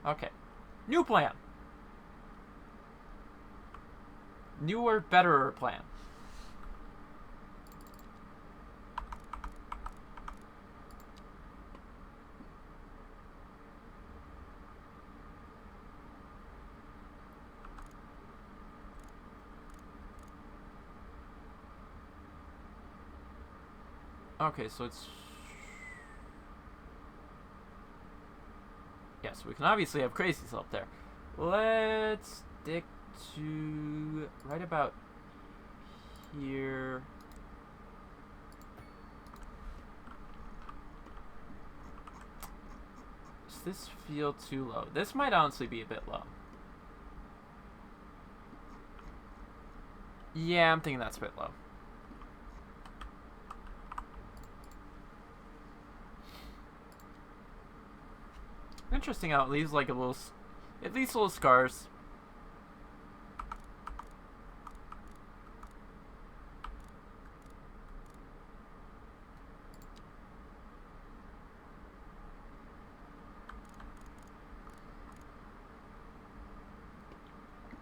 Okay. New plan. Newer, betterer plan. Okay, so it's... Yes, we can obviously have crazies up there. Let's stick to right about here. Does this feel too low? This might honestly be a bit low. Yeah, I'm thinking that's a bit low. Interesting how it leaves like a little, at least little scars.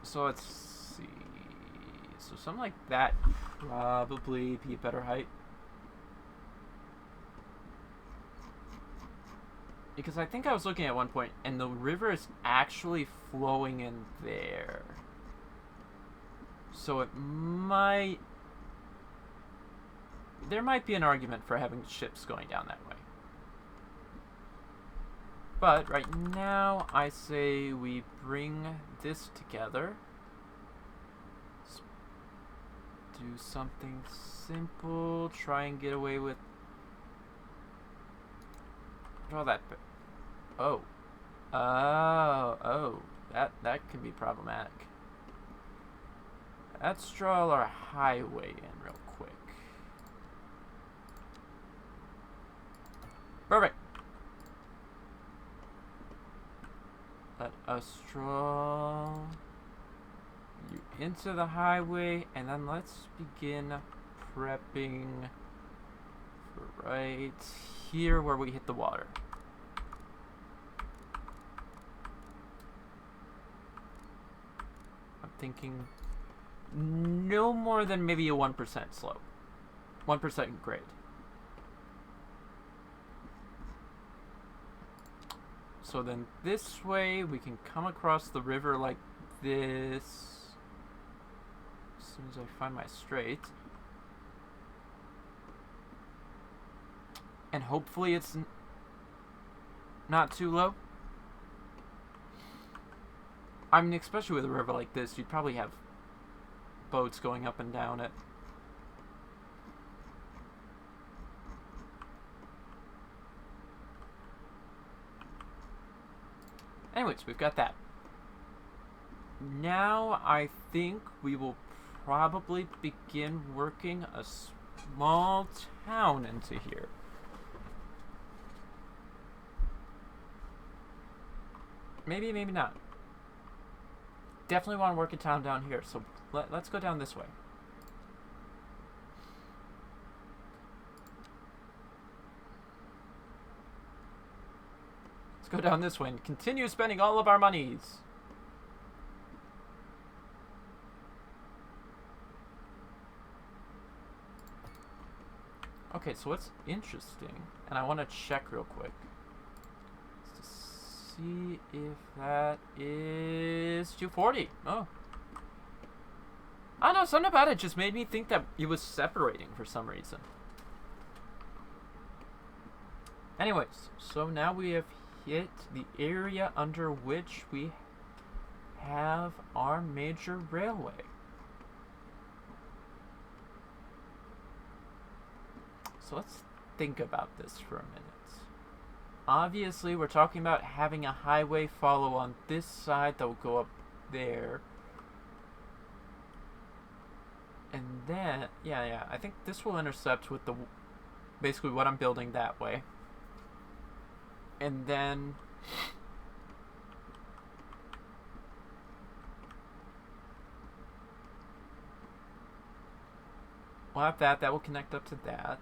So let's see. So something like that probably be a better height. Because I think I was looking at one point, and the river is actually flowing in there. So it might... There might be an argument for having ships going down that way. But right now, I say we bring this together. Let's do something simple. Try and get away with... Draw that bit. Oh. Oh. That could be problematic. Let's draw our highway in real quick. Perfect. Let us draw you into the highway, and then let's begin prepping for right here where we hit the water. I'm thinking no more than maybe a 1% slope. 1% grade. So then this way we can come across the river like this. As soon as I find my straight. And hopefully it's not too low. I mean, especially with a river like this, you'd probably have boats going up and down it. Anyways, we've got that. Now I think we will probably begin working a small town into here. Maybe, maybe not. Definitely want to work a town down here, so let's go down this way. Let's go down this way and continue spending all of our monies. Okay, so what's interesting, and I want to check real quick, is to see if that is 240. Oh. I don't know, something about it just made me think that it was separating for some reason. Anyways, so now we have hit the area under which we have our major railway. So let's think about this for a minute. Obviously, we're talking about having a highway follow on this side that will go up there. And then, yeah, I think this will intercept with basically what I'm building that way. And then we'll have that will connect up to that.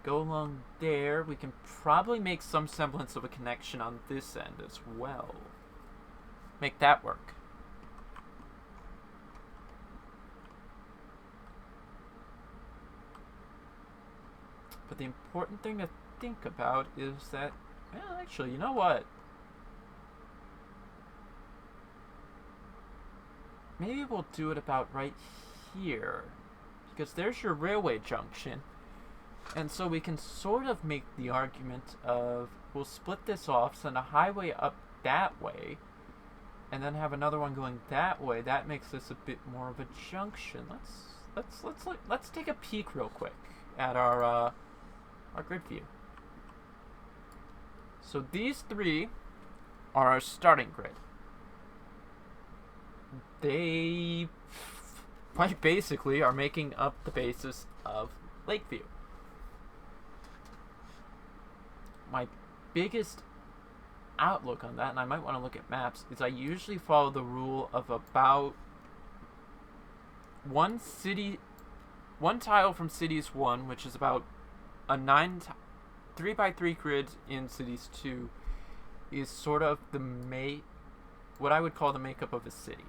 Go along there. We can probably make some semblance of a connection on this end as well. Make that work. But the important thing to think about is that, well, actually, you know what? Maybe we'll do it about right here. Because there's your railway junction. And so we can sort of make the argument of, we'll split this off, send a highway up that way, and then have another one going that way. That makes this a bit more of a junction. Let's take a peek real quick at our grid view. So these three are our starting grid. They quite basically are making up the basis of Lakeview. My biggest outlook on that, and I might want to look at maps, is I usually follow the rule of about one tile from Cities 1, which is about a 3x3 grid in Cities 2, is sort of what I would call the makeup of a city.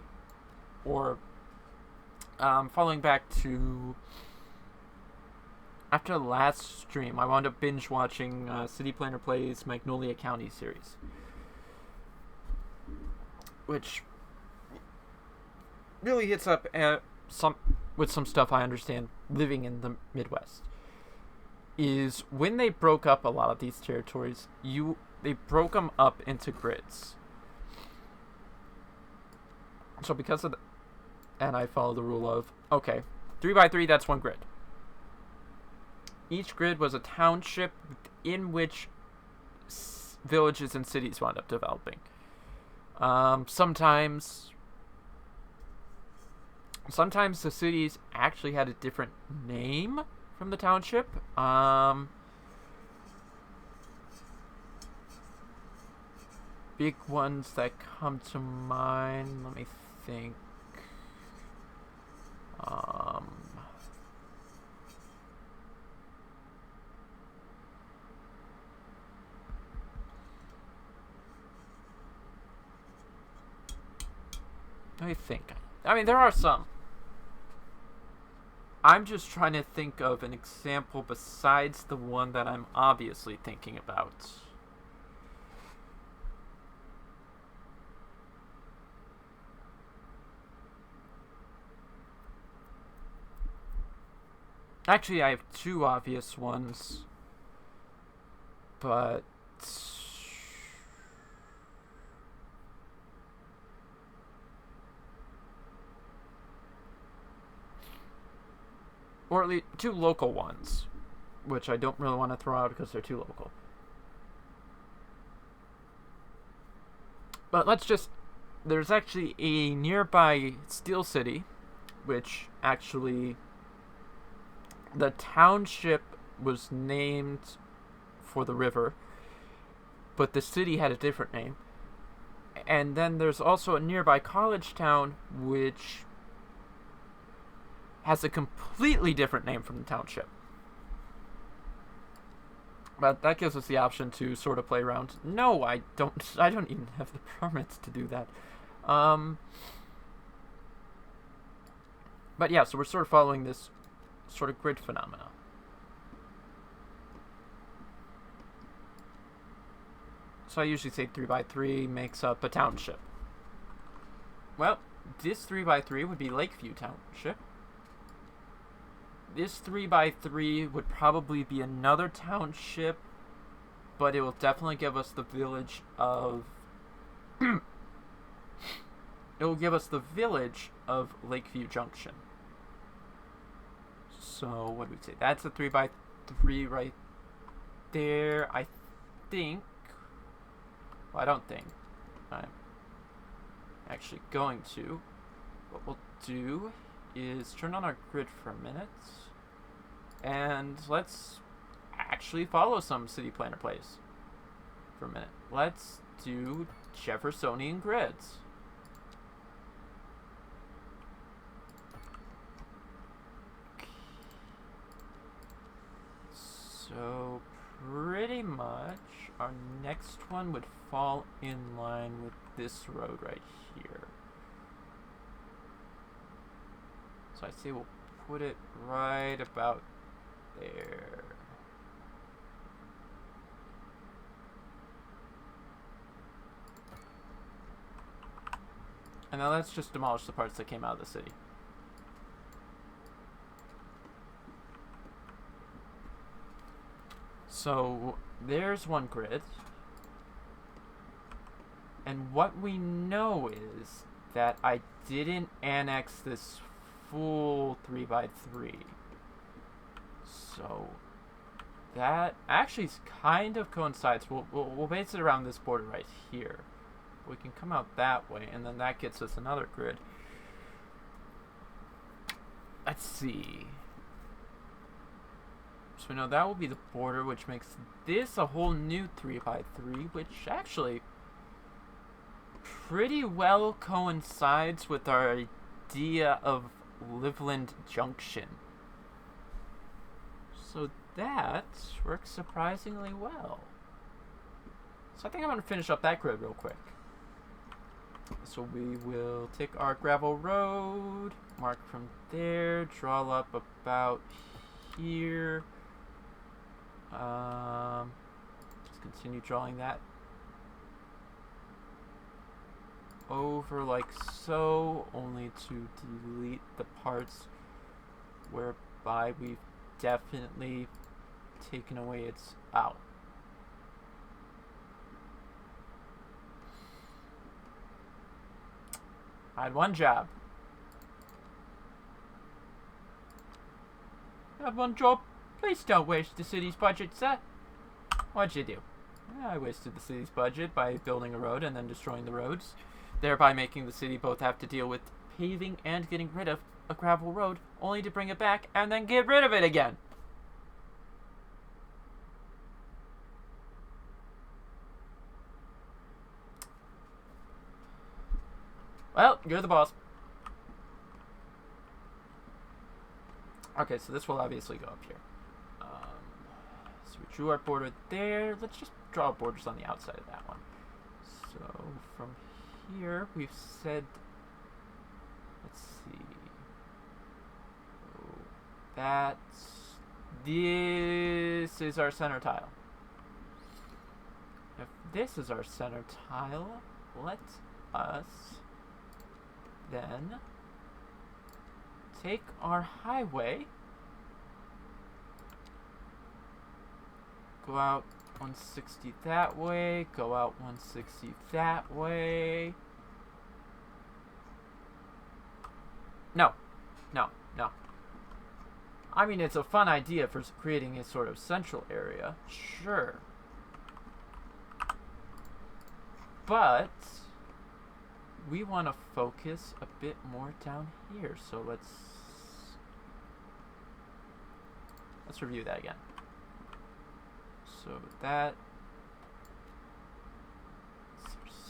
Or, following back to after the last stream, I wound up binge watching City Planner Plays Magnolia County series, which really hits up with some stuff I understand living in the Midwest. Is when they broke up a lot of these territories, they broke them up into grids. So because of and I follow the rule of, okay, 3x3, that's one grid. Each grid was a township in which villages and cities wound up developing. Sometimes the cities actually had a different name from the township. Big ones that come to mind, let me think. Let me think. I mean, there are some. I'm just trying to think of an example besides the one that I'm obviously thinking about. Actually, I have two obvious ones, but or at least two local ones, which I don't really want to throw out because they're too local. But there's actually a nearby Steel City, which actually, the township was named for the river, but the city had a different name. And then there's also a nearby college town, which has a completely different name from the township. But that gives us the option to sort of play around. No, I don't even have the permits to do that. But yeah, so we're sort of following this sort of grid phenomena. So I usually say 3x3 makes up a township. Well, this 3x3 would be Lakeview Township. This 3x3 would probably be another township, but it will definitely give us the village of it will give us the village of Lakeview Junction. So what do we say? That's a 3x3. 3 right there. I think... Well, I don't think. I'm actually going to. What we'll do is turn on our grid for a minute. And let's actually follow some city planner plays for a minute. Let's do Jeffersonian grids. So pretty much our next one would fall in line with this road right here. So I say we'll put it right about there. And now let's just demolish the parts that came out of the city. So there's one grid. And what we know is that I didn't annex this full 3x3. So that actually kind of coincides. We'll base it around this border right here. We can come out that way, and then that gets us another grid. Let's see. So we know that will be the border, which makes this a whole new 3x3, which actually pretty well coincides with our idea of Livland Junction. So that works surprisingly well. So I think I'm going to finish up that grid real quick. So we will take our gravel road, mark from there, draw up about here. Just continue drawing that over like so, only to delete the parts whereby we've definitely taken away its out. I had one job. I had one job. Please don't waste the city's budget, sir. What'd you do? I wasted the city's budget by building a road and then destroying the roads, thereby making the city both have to deal with paving and getting rid of a gravel road, only to bring it back and then get rid of it again. Well, you're the boss. Okay, so this will obviously go up here. So we drew our border there. Let's just draw borders on the outside of that one. So from here, we've said, let's see. So this is our center tile. If this is our center tile, let us then take our highway, go out 160 that way, go out 160 that way. No. I mean, it's a fun idea for creating a sort of central area, sure. But we want to focus a bit more down here, so let's review that again. So that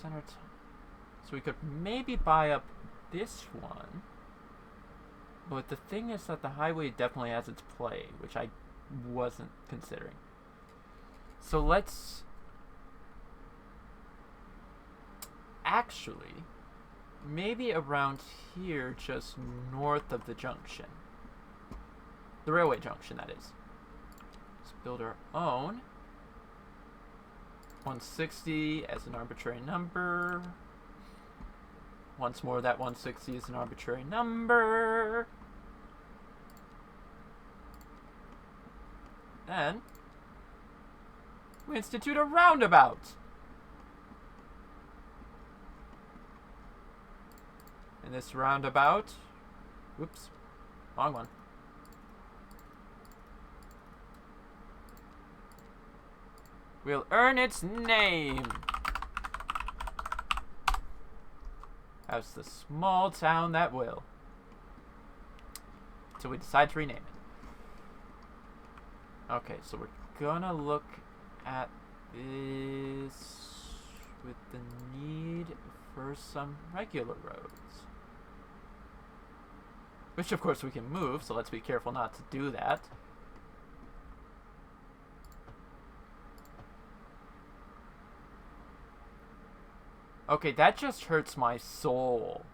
center so we could maybe buy up this one, but the thing is that the highway definitely has its play, which I wasn't considering. So let's actually maybe around here, just north of the junction. The railway junction, that is. Let's build our own. 160 as an arbitrary number. Once more, that 160 is an arbitrary number. Then we institute a roundabout. And this roundabout, whoops, wrong one. will earn its name as the small town that will. Until we decide to rename it. Okay, so we're gonna look at this with the need for some regular roads. Which of course we can move, so let's be careful not to do that. Okay, that just hurts my soul.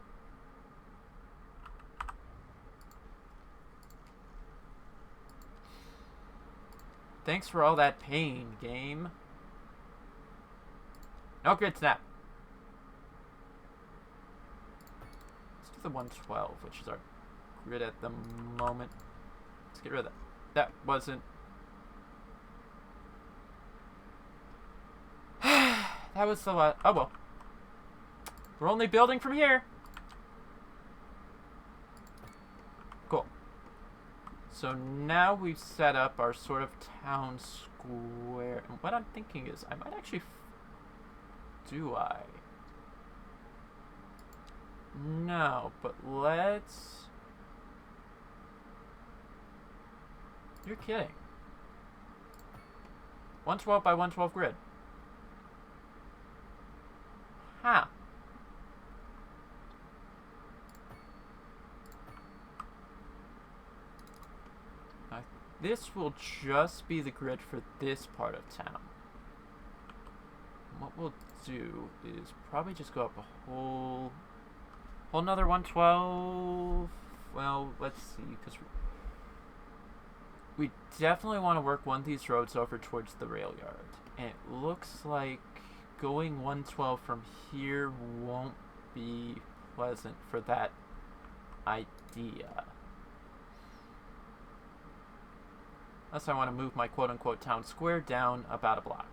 Thanks for all that pain, game. No grid snap. Let's do the 112, which is our grid at the moment. Let's get rid of that. That wasn't... that was the lot. Oh well. We're only building from here. Cool. So now we've set up our sort of town square. And what I'm thinking is I might actually... do I? No, but let's... You're kidding. 112 by 112 grid. Huh. This will just be the grid for this part of town. What we'll do is probably just go up a whole nother 112. Well, let's see, because we definitely want to work one of these roads over towards the rail yard. And it looks like going 112 from here won't be pleasant for that idea. Unless I want to move my quote-unquote town square down about a block.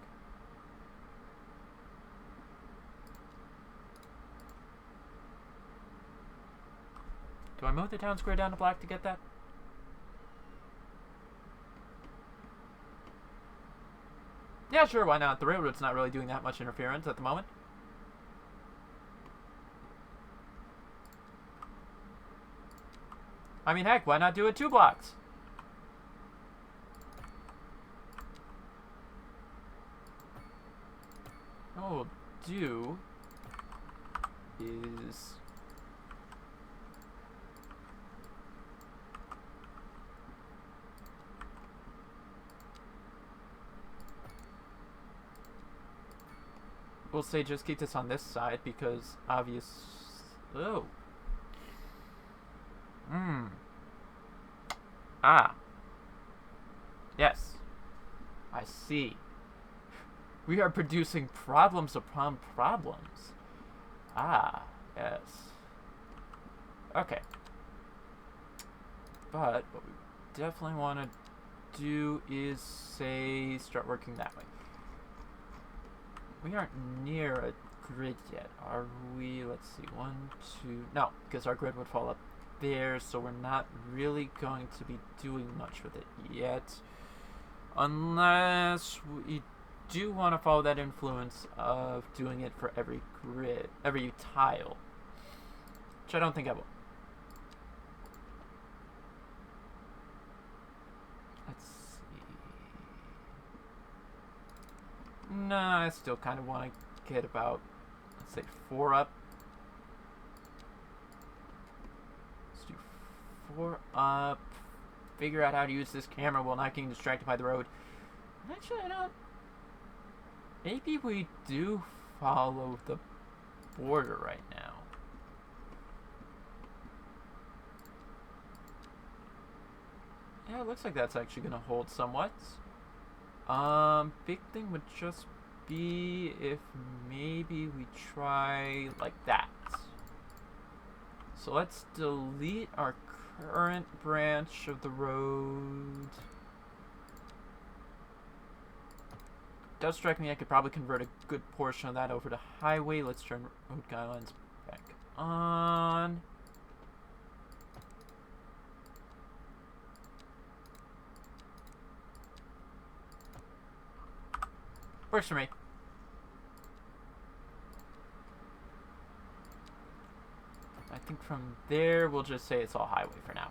Do I move the town square down a block to get that? Yeah, sure, why not? The railroad's not really doing that much interference at the moment. I mean, heck, why not do it 2 blocks? What we'll do is... we'll say just keep this on this side because obvious... Oh. Ah. Yes. I see. We are producing problems upon problems. Ah, yes. Okay. But what we definitely want to do is, say, start working that way. We aren't near a grid yet, are we? Let's see, 1, 2... No, because our grid would fall up there, so we're not really going to be doing much with it yet. Unless we do want to follow that influence of doing it for every grid, every tile. Which I don't think I will. Let's see. Nah, I still kind of want to get about, let's say, 4 up. Let's do 4 up. Figure out how to use this camera while not getting distracted by the road. Actually, I don't... Maybe we do follow the border right now. Yeah, it looks like that's actually going to hold somewhat. Big thing would just be if maybe we try like that. So let's delete our current branch of the road. Does strike me I could probably convert a good portion of that over to highway. Let's turn road guidelines back on. Works for me. I think from there, we'll just say it's all highway for now.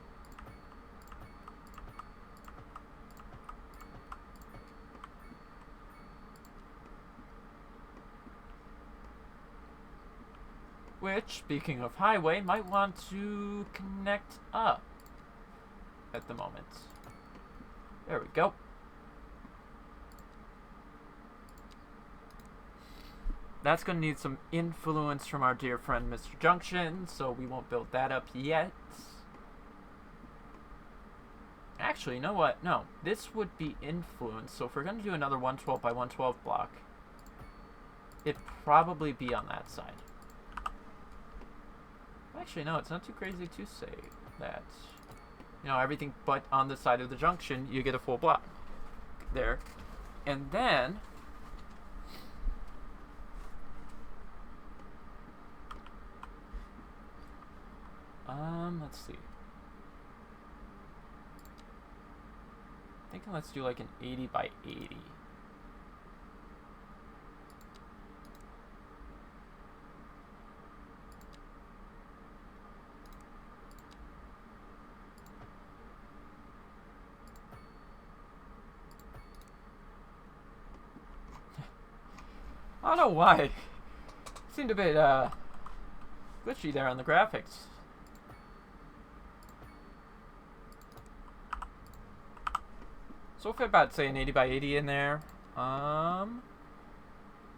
Which, speaking of highway, might want to connect up at the moment. There we go. That's going to need some influence from our dear friend Mr. Junction, so we won't build that up yet. Actually, you know what? No, this would be influence, so if we're going to do another 112 by 112 block, it'd probably be on that side. Actually, no, it's not too crazy to say that. You know, everything but on the side of the junction, you get a full block there. And then let's see. Thinking let's do like an 80 by 80. I don't know why. It seemed a bit glitchy there on the graphics. So if I about say an 80 by 80 in there, and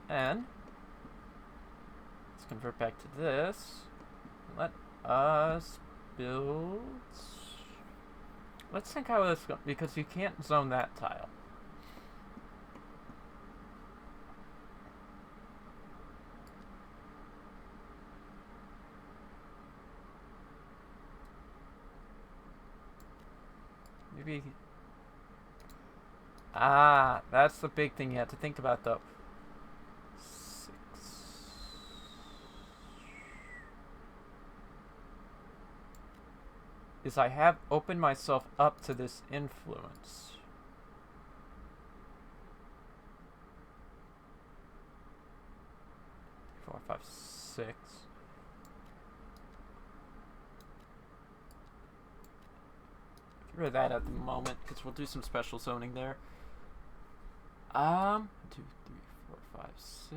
let's convert back to this. Let us build. Let's think how this goes, because you can't zone that tile. Maybe. Ah, that's the big thing you have to think about, though. 6. Is I have opened myself up to this influence. Four, 5, 6. Get rid of that at the moment, because we'll do some special zoning there. 2, 3, 4, 5, 6.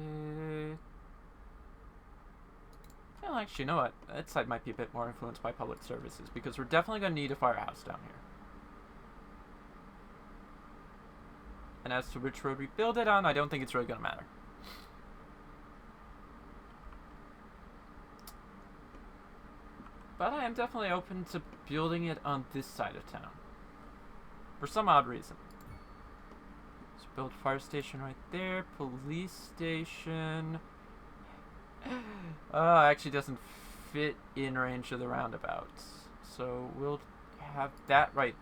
Well, actually, you know what? That side might be a bit more influenced by public services, because we're definitely going to need a firehouse down here. And as to which road we build it on, I don't think it's really going to matter. But I am definitely open to building it on this side of town. For some odd reason. Let's build fire station right there. Police station. Actually doesn't fit in range of the roundabouts. So we'll have that right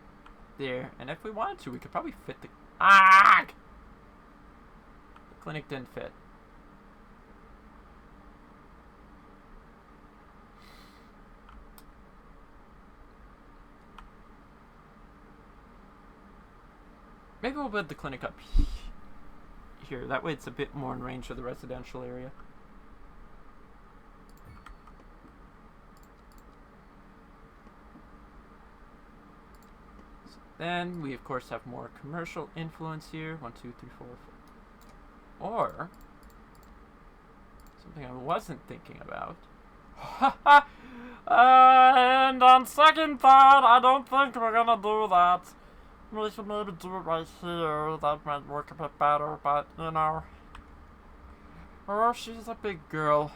there. And if we wanted to, we could probably fit the... Ah! The clinic didn't fit. Maybe we'll build the clinic up here. That way it's a bit more in range of the residential area. So then we, of course, have more commercial influence here. 1, 2, 3, 4, 4. Or something I wasn't thinking about. And on second thought, I don't think we're gonna do that. We should maybe do it right here. That might work a bit better, but you know. Oh, she's a big girl.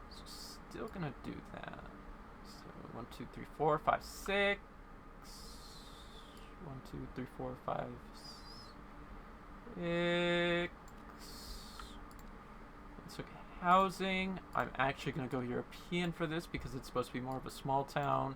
So still gonna do that. So 1, 2, 3, 4, 5, 6. 1, 2, 3, 4, 5, 6. Let's look at housing. I'm actually going to go European for this because it's supposed to be more of a small town.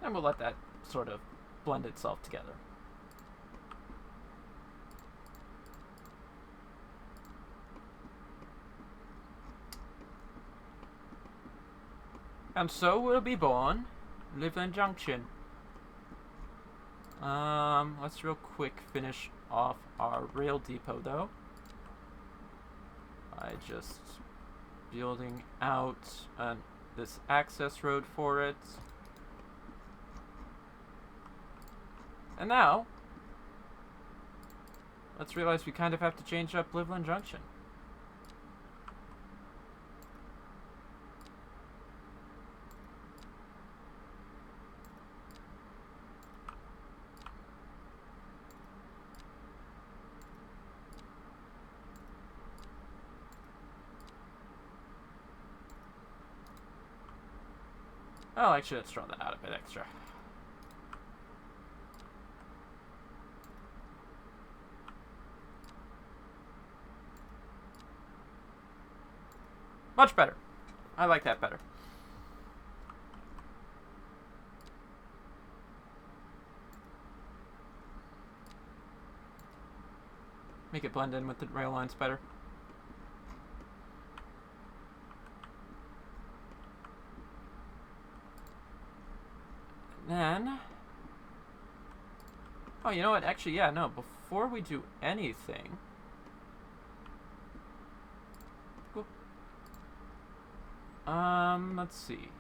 And we'll let that sort of blend itself together. And so will be born Livland Junction. Let's real quick finish off our rail depot though. By just building out this access road for it. And now, let's realize we kind of have to change up Livland Junction. Oh, actually, let's draw that out a bit extra. Much better. I like that better. Make it blend in with the rail lines better. Then, oh, you know what? Actually, yeah, no. Before we do anything, let's see.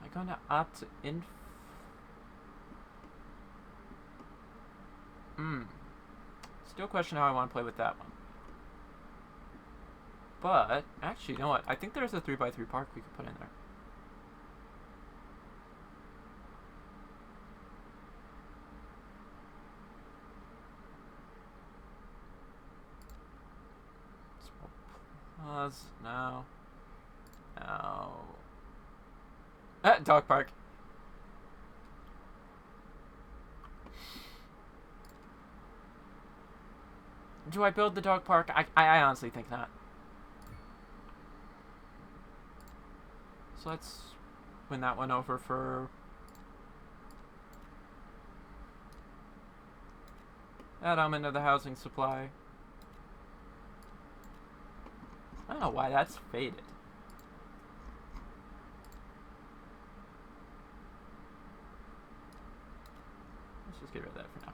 Am I going to opt to Still question how I want to play with that one. But actually, you know what? I think there's a 3x3 park we could put in there. Pause. No. No. Dog park. Do I build the dog park? I honestly think not. So let's win that one over for... That element of the housing supply. I don't know why that's faded. Let's just get rid of that for now.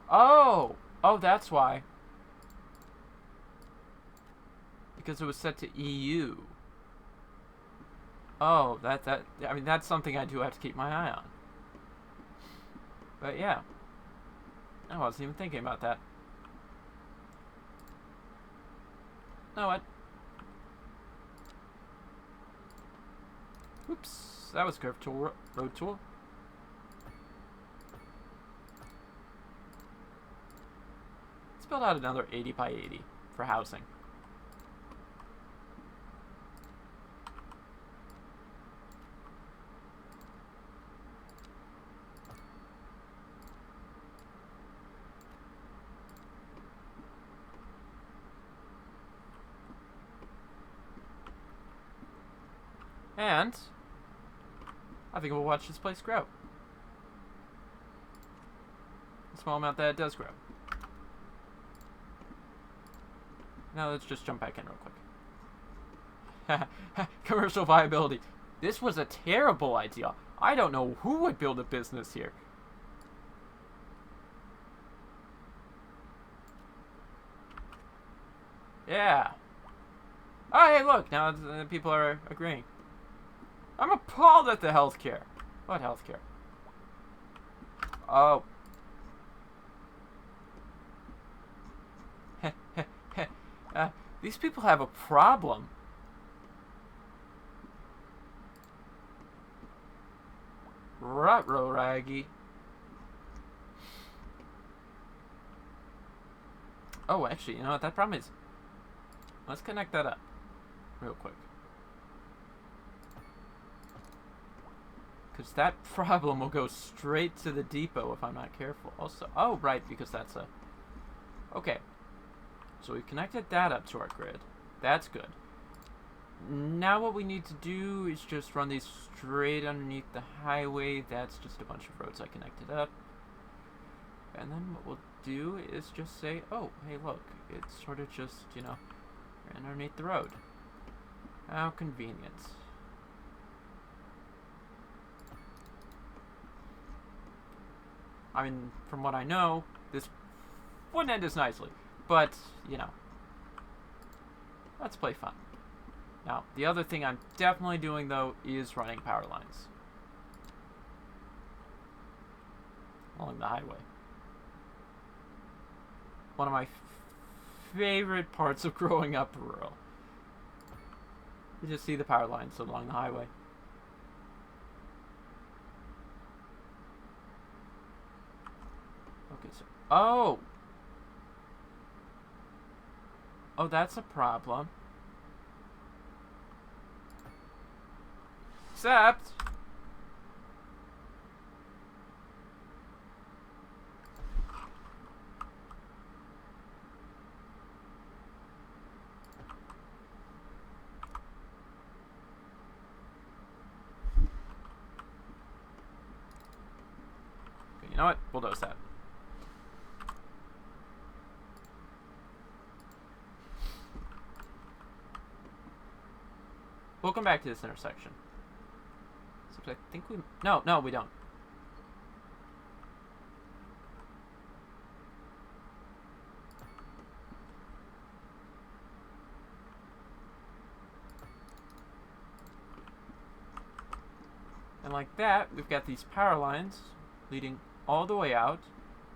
Oh! Oh, that's why. Because it was set to EU. Oh, I mean, that's something I do have to keep my eye on. But yeah. I wasn't even thinking about that. Know what? Oops, that was curved tool, road tool. Let's build out another 80 by 80 for housing. And I think we'll watch this place grow. The small amount that it does grow. Now let's just jump back in real quick. Commercial viability. This was a terrible idea. I don't know who would build a business here. Yeah. Oh, hey, look. Now people are agreeing. I'm appalled at the healthcare. What healthcare? Oh. These people have a problem. Ruh-roh, Raggy. Oh, actually, you know what that problem is? Let's connect that up real quick. Because that problem will go straight to the depot if I'm not careful. Also, oh, right, because that's a... Okay. So we've connected that up to our grid. That's good. Now what we need to do is just run these straight underneath the highway. That's just a bunch of roads I connected up. And then what we'll do is just say, oh, hey, look. It's sort of just, you know, underneath the road. How convenient. I mean, from what I know, this wouldn't end as nicely. But, you know, let's play fun. Now, the other thing I'm definitely doing, though, is running power lines along the highway. One of my favorite parts of growing up rural. You just see the power lines along the highway. Okay, so... Oh! Oh, that's a problem. Except... Okay, you know what? Bulldoze that. We'll come back to this intersection. Except I think we... No, we don't. And like that, we've got these power lines leading all the way out,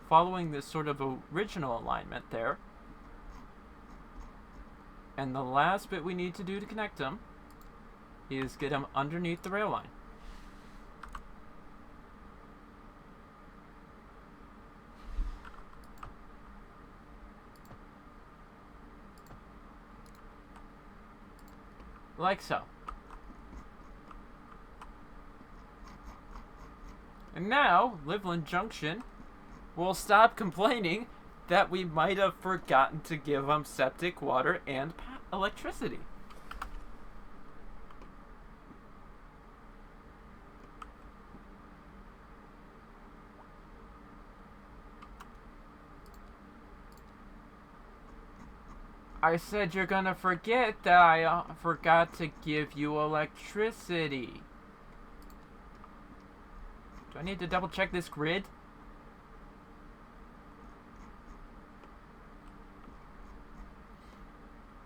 following this sort of original alignment there. And the last bit we need to do to connect them is get them underneath the rail line. Like so. And now, Livland Junction will stop complaining that we might have forgotten to give them septic water and electricity. I said you're gonna forget that I forgot to give you electricity. Do I need to double check this grid?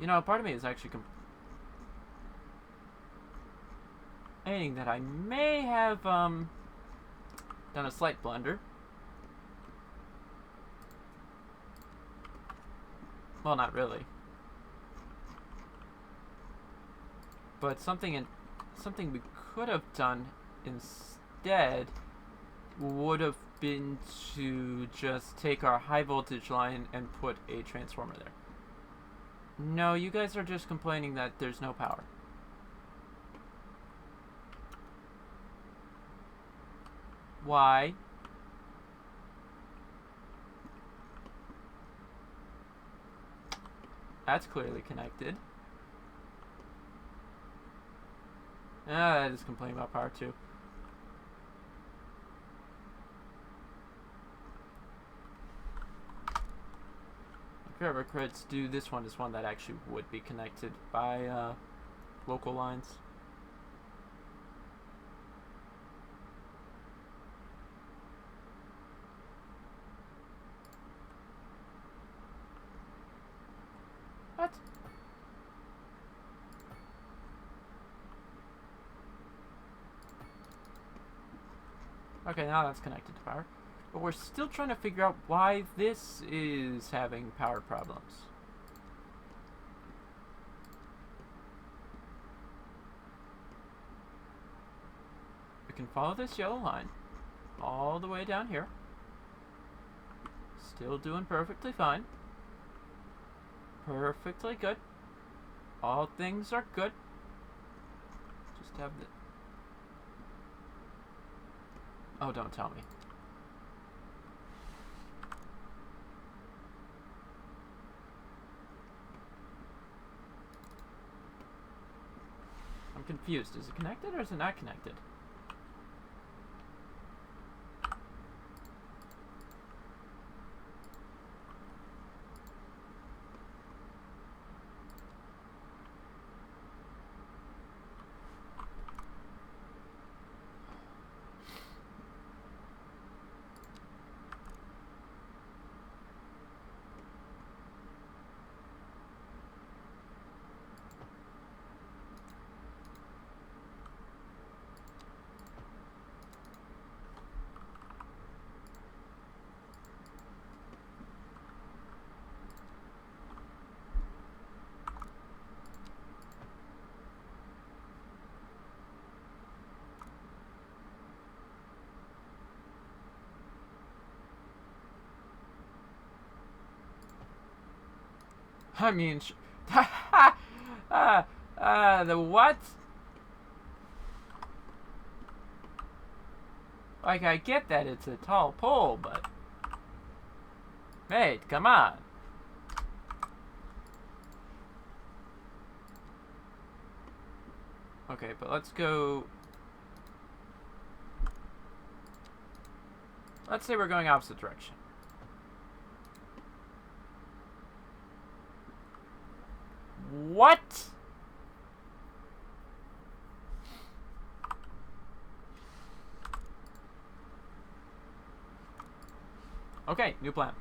You know, part of me is actually complaining that I may have done a slight blunder. Well, not really. But something we could have done instead would have been to just take our high voltage line and put a transformer there. No, you guys are just complaining that there's no power. Why? That's clearly connected. Ah, that is complaining about power too. If I ever creds do, this one is one that actually would be connected by local lines. What? Okay, now that's connected to power. But we're still trying to figure out why this is having power problems. We can follow this yellow line all the way down here. Still doing perfectly fine. Perfectly good. All things are good. Just have the... Oh, don't tell me. I'm confused. Is it connected or is it not connected? I mean, the what? Like, I get that it's a tall pole, but... Hey, come on. Okay, but let's go... Let's say we're going opposite direction. What? Okay, new plan.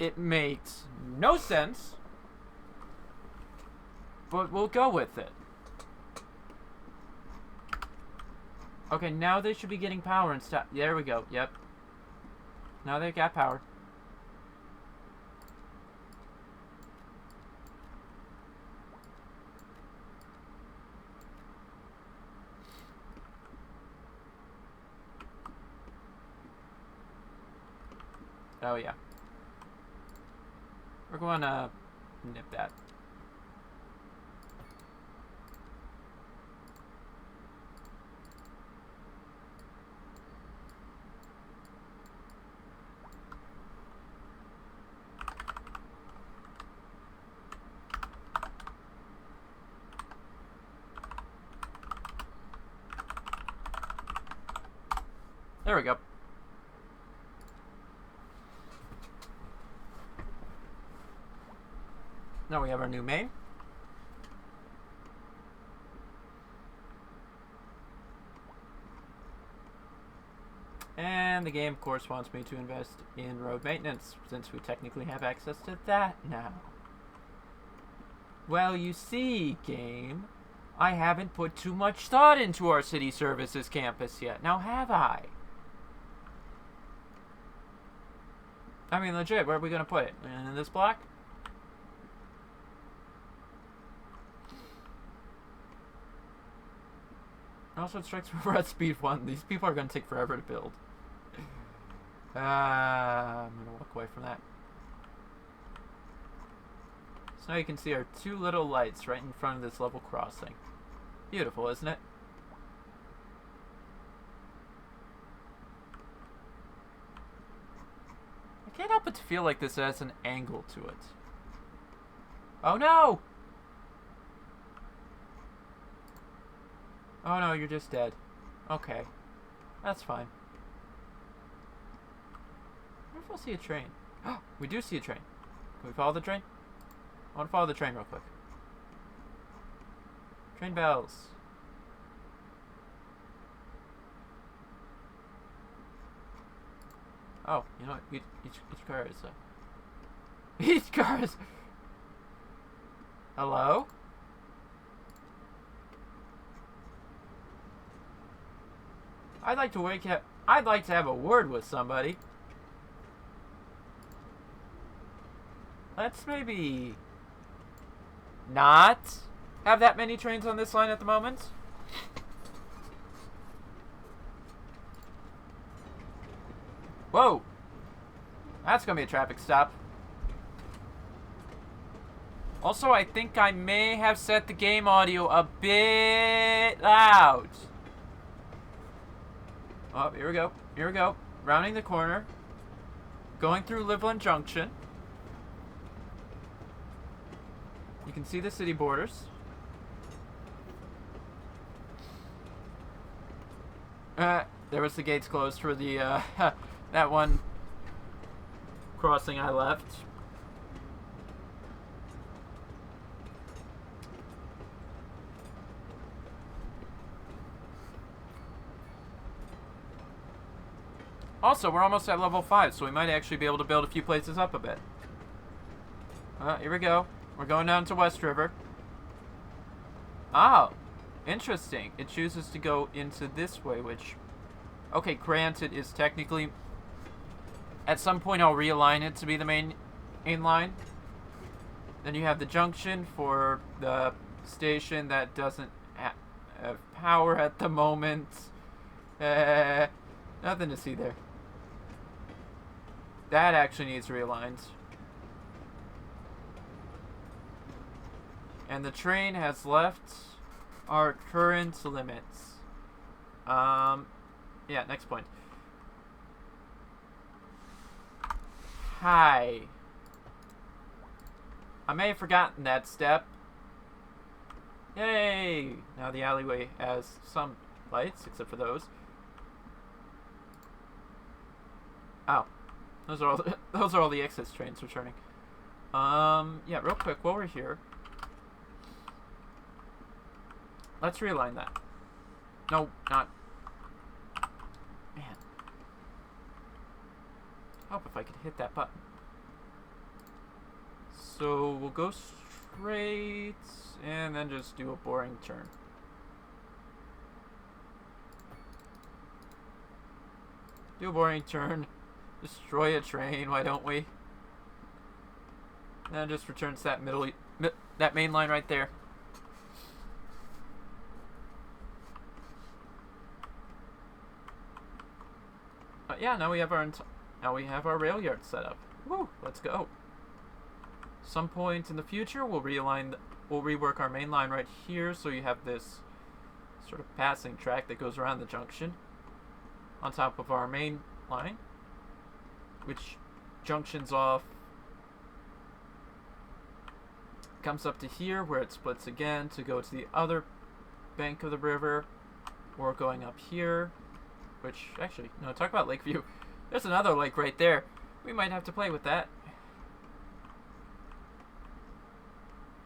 It makes no sense, but we'll go with it. Okay, now they should be getting power and stuff. There we go. Yep. Now they got power. Oh, yeah. We're going to nip that. There we go. Now we have our new main. And the game, of course, wants me to invest in road maintenance, since we technically have access to that now. Well, you see, game, I haven't put too much thought into our city services campus yet. Now, have I? I mean, legit, where are we going to put it? In this block? Also, it strikes me we're at speed 1. These people are going to take forever to build. I'm going to walk away from that. So now you can see our two little lights right in front of this level crossing. Beautiful, isn't it? I can't help but to feel like this has an angle to it. Oh no! Oh no, you're just dead. Okay. That's fine. I wonder if we'll see a train. We do see a train. Can we follow the train? I want to follow the train real quick. Train bells. Oh, you know what? Each car is... Each car is... Hello? I'd like to have a word with somebody. Let's maybe not have that many trains on this line at the moment. Whoa! That's gonna be a traffic stop. Also, I think I may have set the game audio a bit loud. Oh, here we go. Here we go. Rounding the corner. Going through Livland Junction. You can see the city borders. There was the gates closed for the, that one crossing I left. Also, we're almost at level 5, so we might actually be able to build a few places up a bit. Here we go. We're going down to West River. Oh, interesting. It chooses to go into this way, which, okay, granted, is technically, at some point I'll realign it to be the main line. Then you have the junction for the station that doesn't have power at the moment. Nothing to see there. That actually needs realigned. And the train has left our current limits. Yeah, next point. Hi. I may have forgotten that step. Yay! Now the alleyway has some lights, except for those. Oh. Those are all the excess trains returning. Yeah, real quick, while we're here, let's realign that. No, not. Man. I hope if I could hit that button. So we'll go straight and then just do a boring turn. Do a boring turn. Destroy a train, why don't we? And then just returns that that main line right there. Yeah, now we have our rail yard set up. Woo, let's go. Some point in the future, we'll rework our main line right here, so you have this sort of passing track that goes around the junction on top of our main line, which junctions off, comes up to here where it splits again to go to the other bank of the river, or going up here, which actually, no, talk about Lakeview. There's another lake right there. We might have to play with that.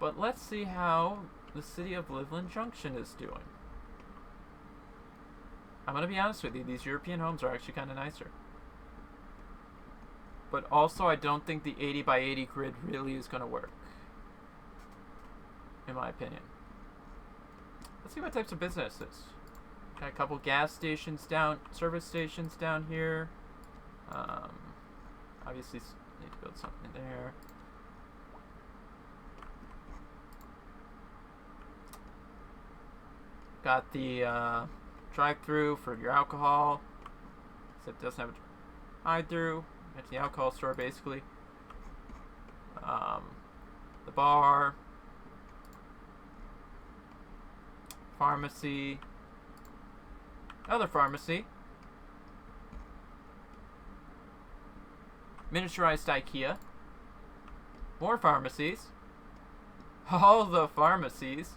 But let's see how the City of Livland Junction is doing. I'm going to be honest with you, these European homes are actually kind of nicer. But also, I don't think the 80 by 80 grid really is going to work, in my opinion. Let's see what types of businesses. Got a couple gas stations down, service stations down here. Obviously, need to build something there. Got the drive-through for your alcohol, except it doesn't have a drive-through. It's the alcohol store, basically. The bar, pharmacy, another pharmacy, miniaturized IKEA, more pharmacies, all the pharmacies.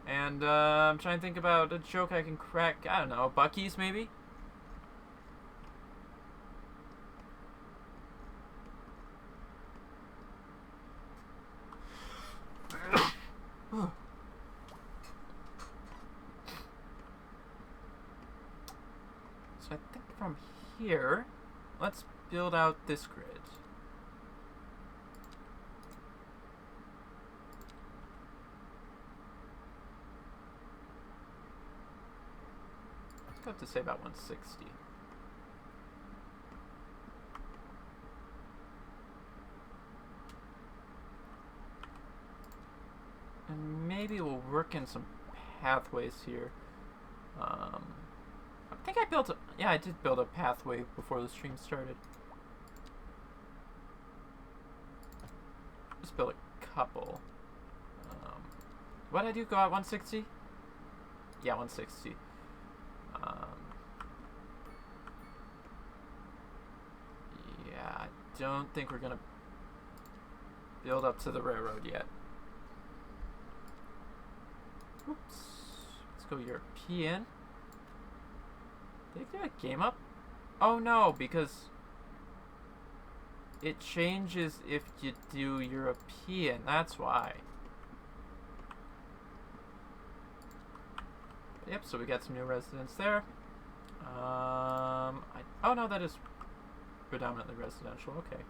And I'm trying to think about a joke I can crack. I don't know, Buc-ee's maybe? So I think from here, let's build out this grid. I have to say about 160. And maybe we'll work in some pathways here. I think I built yeah, I did build a pathway before the stream started. Just build a couple. What did I do? Go out 160? Yeah, 160. Yeah, I don't think we're gonna build up to the railroad yet. Oops. Let's go European. Did they do a game up? Oh no, because it changes if you do European. That's why. Yep, so we got some new residents there. Oh no, that is predominantly residential. Okay.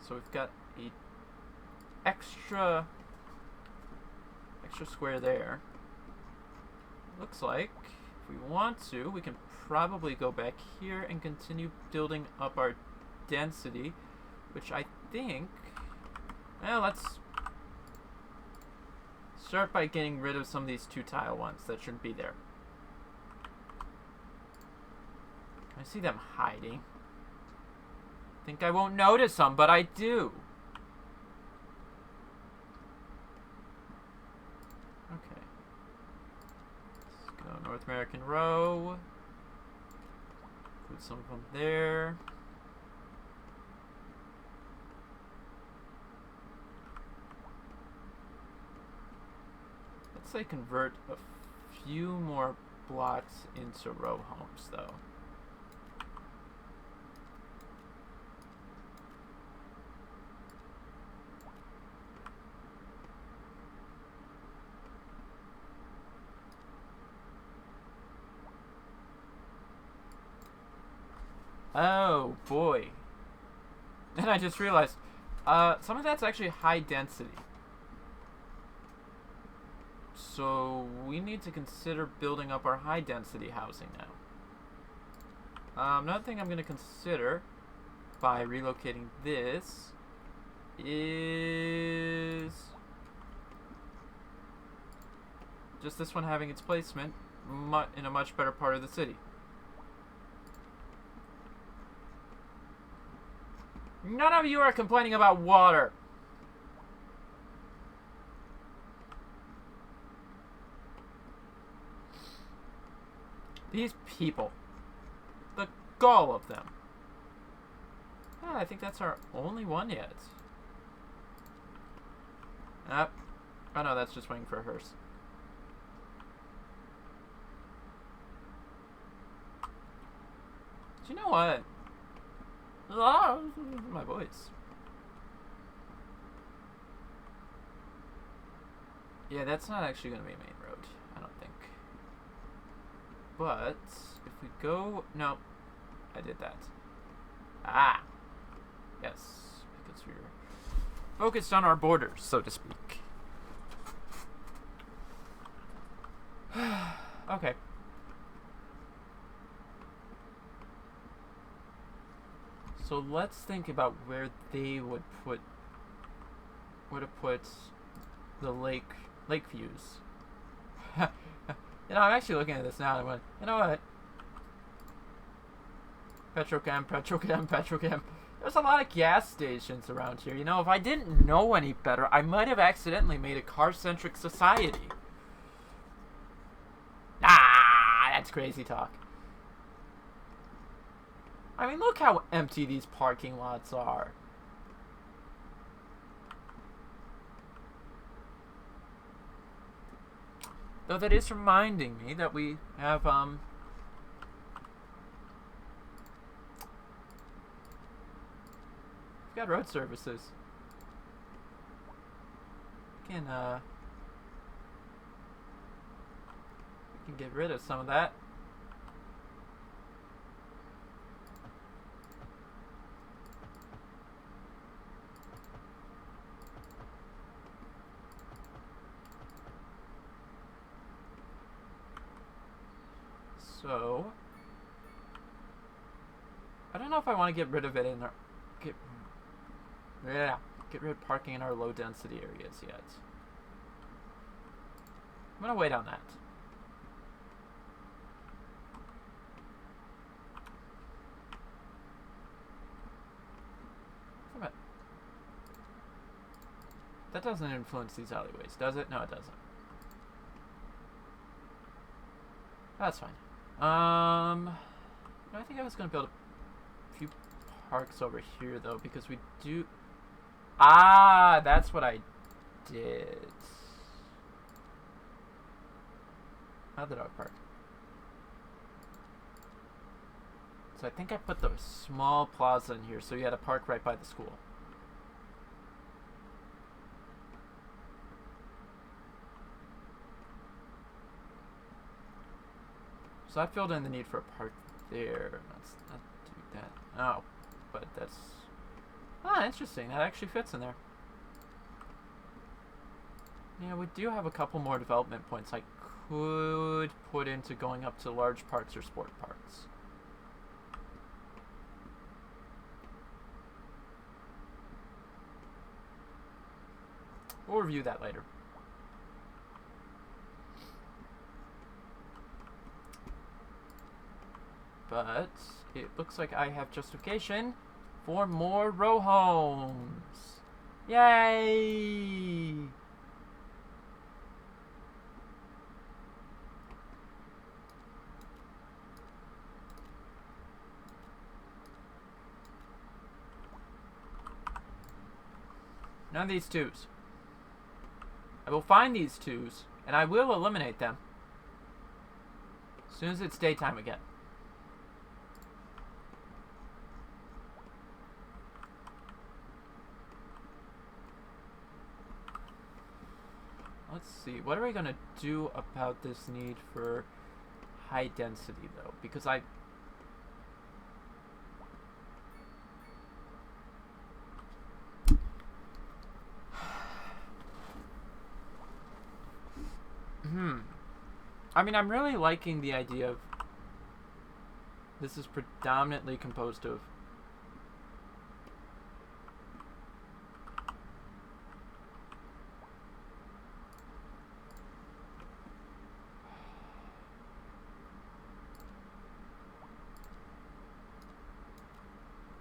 So we've got a extra square there. Looks like if we want to, we can probably go back here and continue building up our density, which I think, well, let's start by getting rid of some of these 2-tile ones that shouldn't be there. I see them hiding. Think I won't notice them, but I do. Okay. Let's go North American Row. Put some of them there. Let's say convert a few more blocks into row homes, though. Oh boy. And I just realized, some of that's actually high density. So we need to consider building up our high density housing now. Another thing I'm going to consider by relocating this is just this one having its placement in a much better part of the city. None of you are complaining about water. These people. The gall of them. Ah, I think that's our only one yet. Oh no, that's just waiting for a hearse. Do you know what? My voice. Yeah, that's not actually going to be a main road, I don't think. But if we go... No, I did that. Ah! Yes, because we're focused on our borders, so to speak. Okay. So let's think about where they would put... Where to put the lake views. You know, I'm actually looking at this now and I went, you know what? Petrochem. There's a lot of gas stations around here. You know, if I didn't know any better, I might have accidentally made a car-centric society. Ah, that's crazy talk. I mean, look how empty these parking lots are. Though that is reminding me that we have, we've got road services. We can get rid of some of that. So, I don't know if I want to get rid of it in our get rid of parking in our low density areas yet. I'm gonna wait on that. That doesn't influence these alleyways, does it? No, it doesn't. That's fine. I think I was going to build a few parks over here, though, because we do... Ah, that's what I did. Not the dog park. So I think I put the small plaza in here, so you had a park right by the school. So that filled in the need for a park there. Let's not do that. Oh, but that's... Ah, interesting. That actually fits in there. Yeah, we do have a couple more development points I could put into going up to large parks or sport parks. We'll review that later. But it looks like I have justification for more row homes. Yay! None of these twos. I will find these twos, and I will eliminate them as soon as it's daytime again. Let's see, what are we gonna do about this need for high density, though? Because I mean, I'm really liking the idea of this is predominantly composed of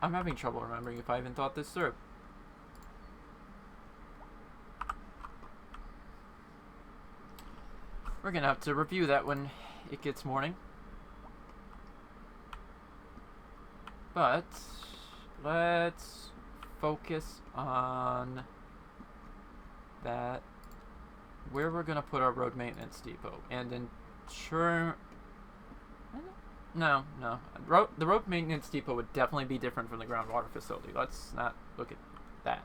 I'm having trouble remembering if I even thought this through. We're gonna have to review that when it gets morning. But let's focus on that, where we're gonna put our road maintenance depot, and ensure. No. The road maintenance depot would definitely be different from the groundwater facility. Let's not look at that.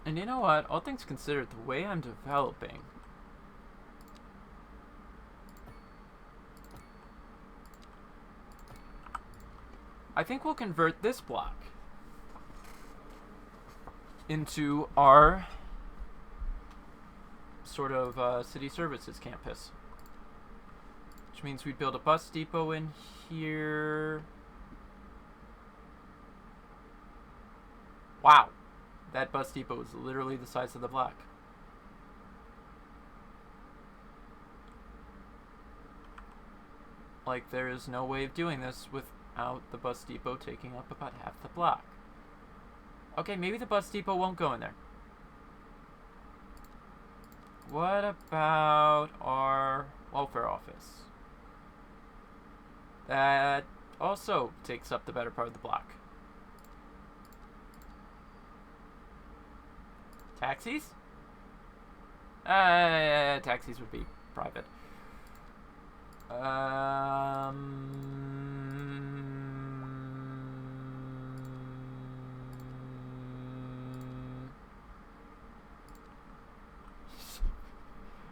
And you know what? All things considered, the way I'm developing, I think we'll convert this block into our sort of city services campus. Which means we'd build a bus depot in here. Wow. That bus depot is literally the size of the block. Like, there is no way of doing this without the bus depot taking up about half the block. Okay, maybe the bus depot won't go in there. What about our welfare office? That also takes up the better part of the block. Taxis? Taxis would be private.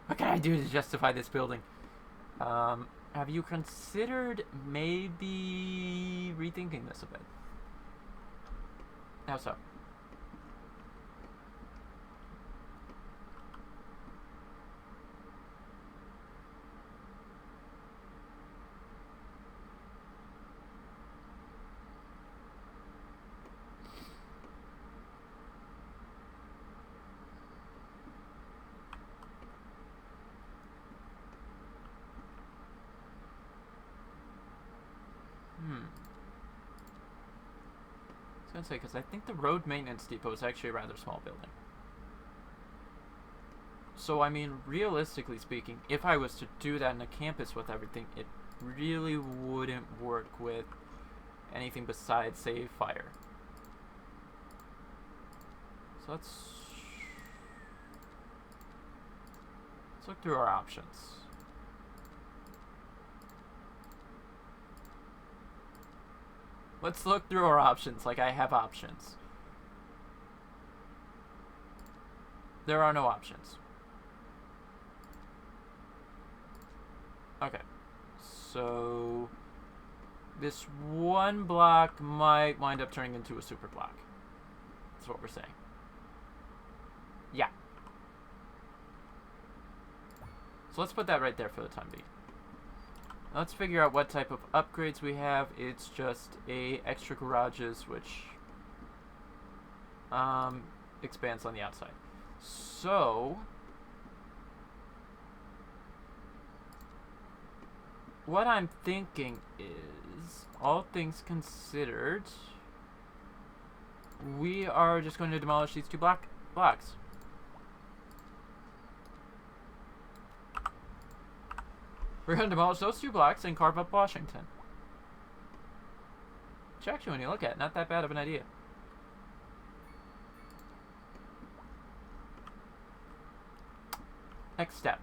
What can I do to justify this building? Have you considered maybe rethinking this a bit? How so? I was gonna say, because I think the road maintenance depot is actually a rather small building. So, I mean, realistically speaking, if I was to do that in a campus with everything, it really wouldn't work with anything besides, say, fire. So let's look through our options. Let's look through our options like I have options. There are no options. Okay. So this one block might wind up turning into a super block. That's what we're saying. Yeah. So let's put that right there for the time being. Let's figure out what type of upgrades we have. It's just extra garages, which expands on the outside. So what I'm thinking is, all things considered, we are just going to demolish these two blocks. We're going to demolish those two blocks and carve up Washington. Which actually, when you look at it, not that bad of an idea. Next step.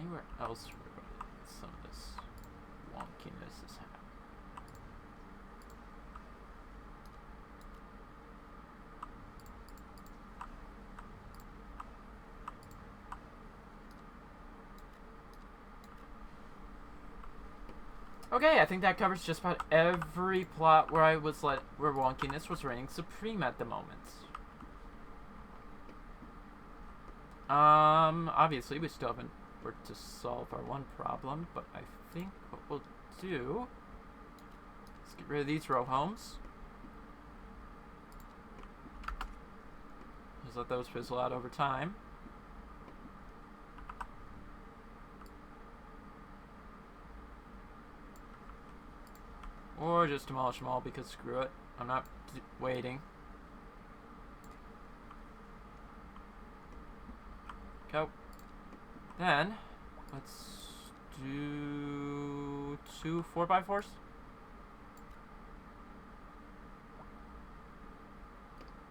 Anywhere else where some of this wonkiness is happening? Okay, I think that covers just about every plot where where wonkiness was reigning supreme at the moment. Obviously we still haven't worked to solve our one problem, but I think what we'll do is get rid of these row homes. Just let those fizzle out over time. Or just demolish them all because screw it. I'm not waiting. Go. Then, let's do 2 4x4s.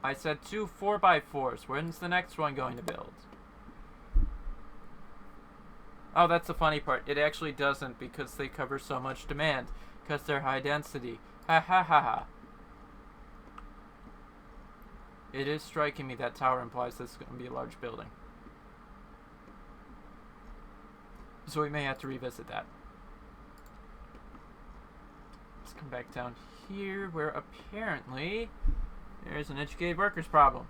I said 2 4x4s. When's the next one going to build? Oh, that's the funny part. It actually doesn't because they cover so much demand. Because they're high density. Ha ha ha ha. It is striking me that tower implies this is going to be a large building. So we may have to revisit that. Let's come back down here where apparently there's an educated workers problem.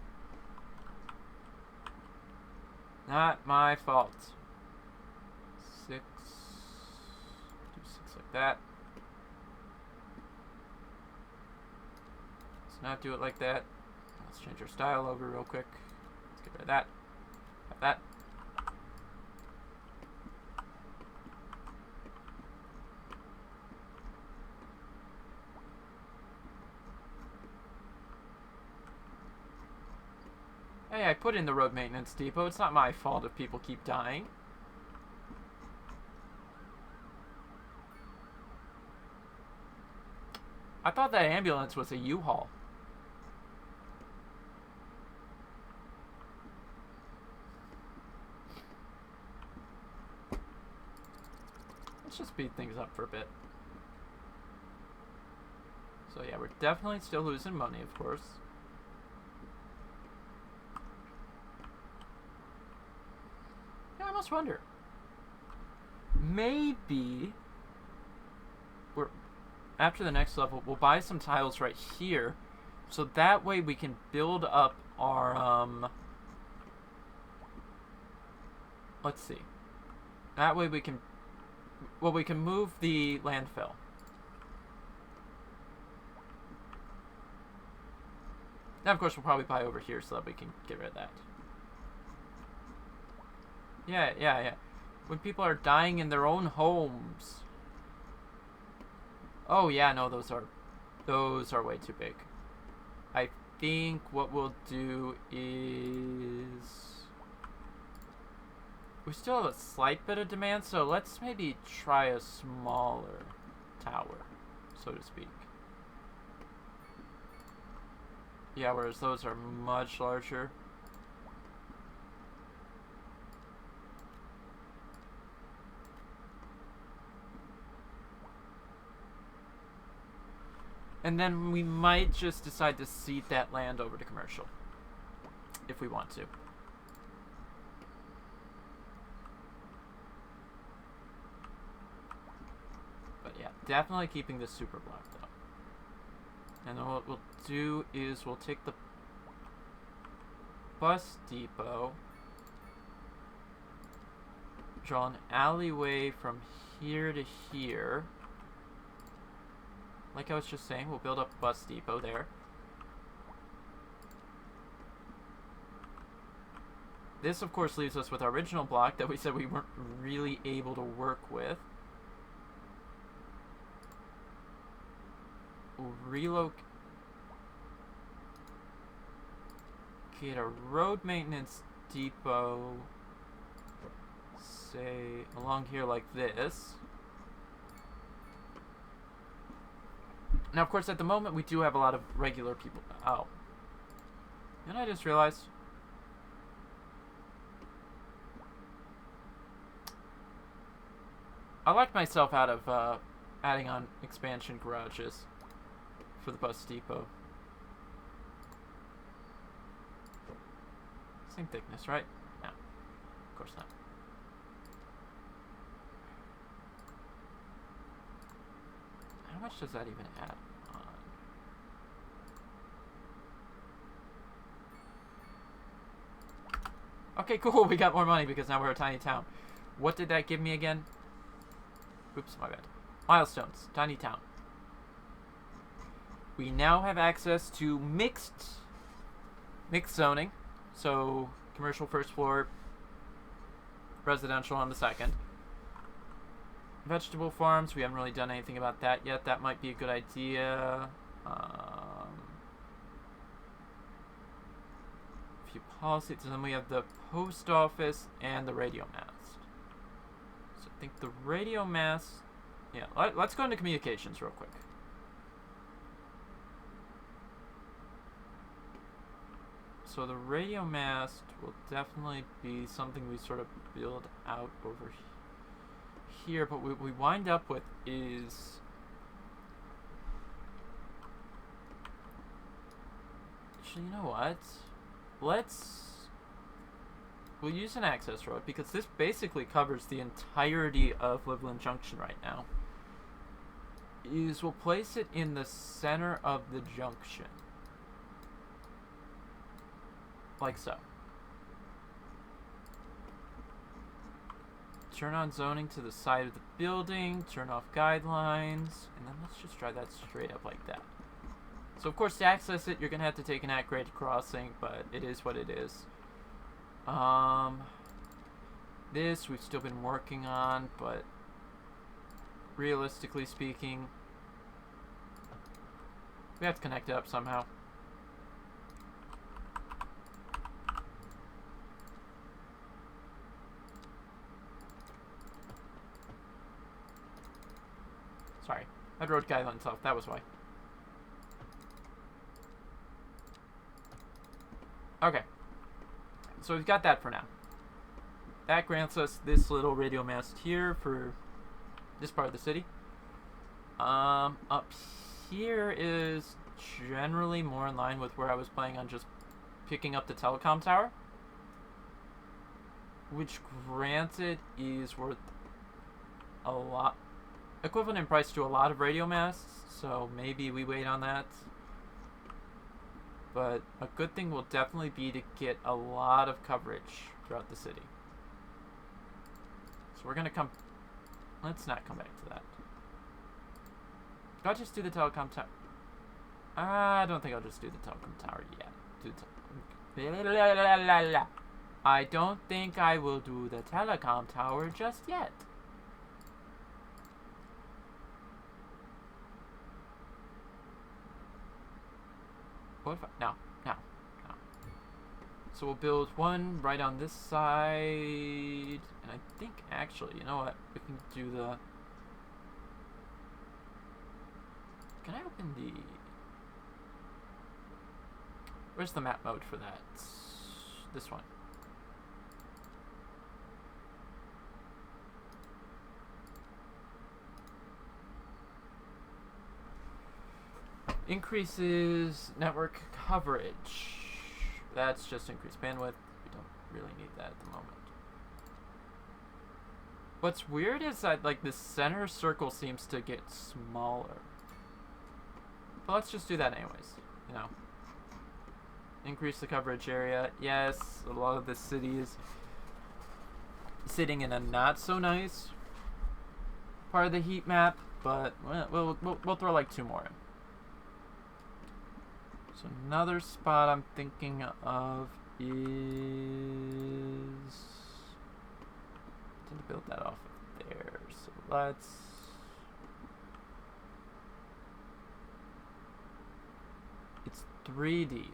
Not my fault. 6. Do 6 like that. Let's not do it like that. Let's change our style over real quick. Let's get rid of that. Have that. Hey, I put in the road maintenance depot. It's not my fault if people keep dying. I thought that ambulance was a U-Haul. Let's just speed things up for a bit. So yeah, we're definitely still losing money, of course. Yeah, I must wonder. Maybe after the next level, we'll buy some tiles right here, so that way we can build up our, let's see. That way we can, well, we can move the landfill. Now, of course, we'll probably buy over here so that we can get rid of that. Yeah. When people are dying in their own homes. Oh, yeah, no, those are way too big. I think what we'll do is... we still have a slight bit of demand, so let's maybe try a smaller tower, so to speak. Yeah, whereas those are much larger. And then we might just decide to cede that land over to commercial, if we want to. But yeah, definitely keeping this super block though. And then what we'll do is we'll take the bus depot, draw an alleyway from here to here. Like I was just saying, we'll build up a bus depot there. This, of course, leaves us with our original block that we said we weren't really able to work with. We'll relocate a road maintenance depot, say, along here like this. Now, of course, at the moment, we do have a lot of regular people. Oh. And I just realized... I locked myself out of adding on expansion garages for the bus depot. Same thickness, right? No. Of course not. How much does that even add on? Okay, cool. We got more money because now we're a tiny town. What did that give me again? Oops, my bad. Milestones. Tiny town. We now have access to mixed zoning. So, commercial first floor, residential on the second. Vegetable farms, we haven't really done anything about that yet. That might be a good idea. A few policies, and then we have the post office and the radio mast. So I think the radio mast... yeah, let's go into communications real quick. So the radio mast will definitely be something we sort of build out over here, but what we wind up with is... actually, you know what? We'll use an access road because this basically covers the entirety of Livland Junction right now. We'll place it in the center of the junction. Like so. Turn on zoning to the side of the building, turn off guidelines, and then let's just try that straight up like that. So of course to access it, you're going to have to take an at-grade crossing, but it is what it is. This we've still been working on, but realistically speaking, we have to connect it up somehow. Sorry, I wrote guidelines off, that was why. Okay, so we've got that for now. That grants us this little radio mast here for this part of the city. Up here is generally more in line with where I was planning on just picking up the telecom tower, which granted is worth a lot, equivalent in price to a lot of radio masts, so maybe we wait on that. But a good thing will definitely be to get a lot of coverage throughout the city. So we're gonna come, let's not come back to that. Do I just do the telecom tower? I don't think I'll just do the telecom tower yet. I don't think I will do the telecom tower just yet. What if no. So we'll build one right on this side, and I think actually, you know what? We can do the. Can I open the? Where's the map mode for that? This one. Increases network coverage. That's just increased bandwidth. We don't really need that at the moment. What's weird is that like the center circle seems to get smaller. But let's just do that anyways. You know. Increase the coverage area. Yes, a lot of the city is sitting in a not so nice part of the heat map, but we'll throw like 2 more in. So another spot I'm thinking of is to build that off of there. So let's it's 3 deep.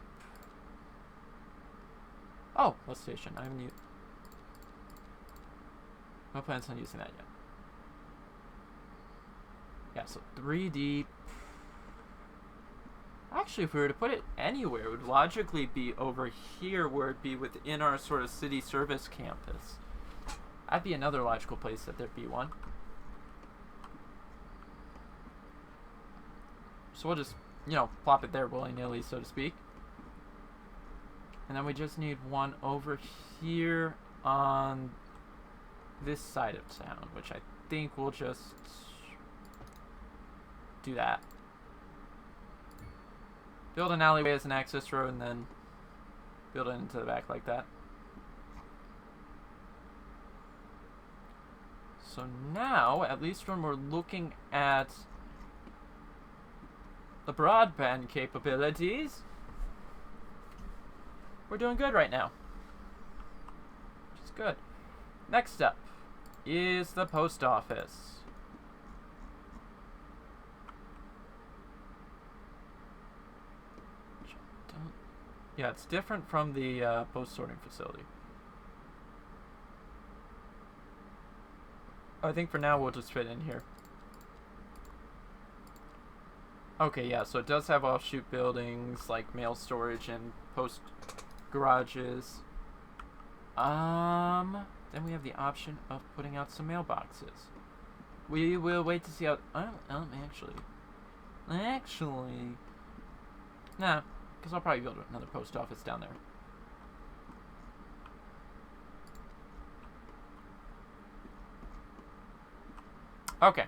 Oh, bus station. I haven't used. No plans on using that yet. Yeah, so 3 deep. Actually, if we were to put it anywhere, it would logically be over here where it'd be within our sort of city service campus. That'd be another logical place that there'd be one. So we'll just, you know, plop it there willy-nilly, so to speak. And then we just need one over here on this side of town, which I think we'll just do that. Build an alleyway as an access road and then build it into the back like that. So now, at least when we're looking at the broadband capabilities, we're doing good right now. Which is good. Next up is the post office. Yeah, it's different from the post sorting facility. I think for now we'll just fit in here. Okay, yeah, so it does have offshoot buildings like mail storage and post garages. Then we have the option of putting out some mailboxes. We will wait to see how. Actually, nah. Because I'll probably build another post office down there. Okay.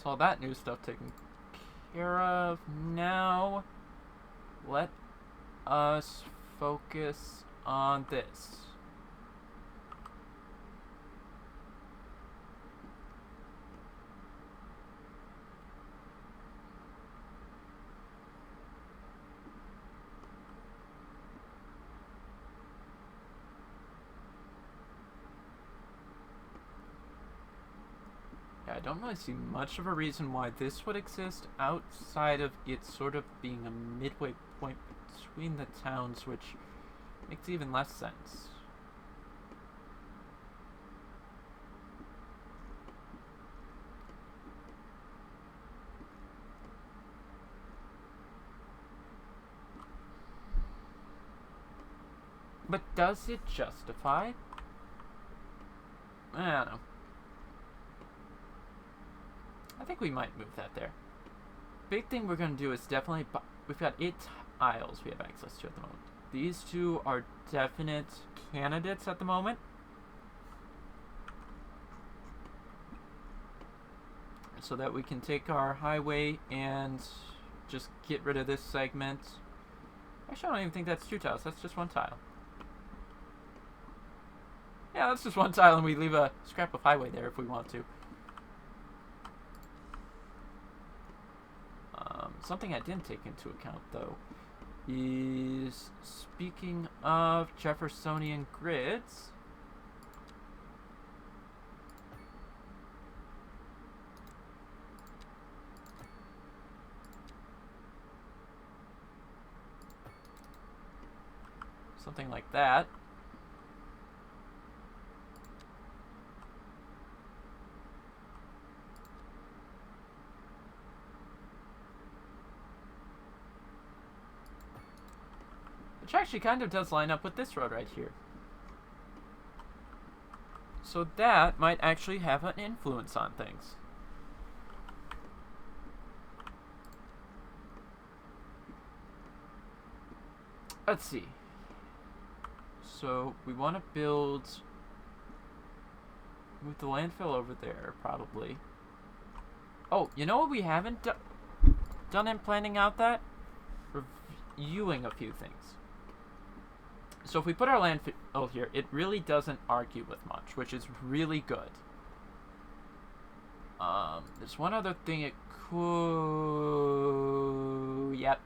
So all that new stuff taken care of. Now, let us focus on this. I don't really see much of a reason why this would exist outside of it sort of being a midway point between the towns, which makes even less sense. But does it justify? I don't know. I think we might move that there. Big thing we're going to do is definitely... We've got 8 aisles we have access to at the moment. These 2 are definite candidates at the moment. So that we can take our highway and just get rid of this segment. Actually, I don't even think that's 2 tiles. That's just 1 tile. Yeah, that's just 1 tile and we leave a scrap of highway there if we want to. something I didn't take into account, though, is, speaking of Jeffersonian grids, something like that. Which actually kind of does line up with this road right here. So that might actually have an influence on things. Let's see. So we want to move the landfill over there, probably. Oh, you know what we haven't done in planning out that? Reviewing a few things. So if we put our landfill here, it really doesn't argue with much, which is really good. There's one other thing it could... Yep.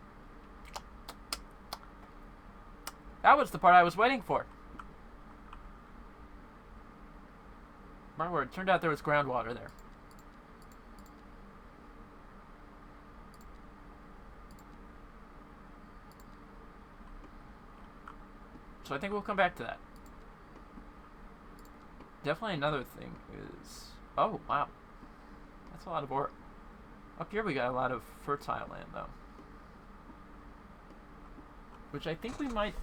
That was the part I was waiting for. My word, turned out there was groundwater there. So I think we'll come back to that. Definitely another thing is... Oh, wow. That's a lot of ore. Up here we got a lot of fertile land, though. Which I think we might...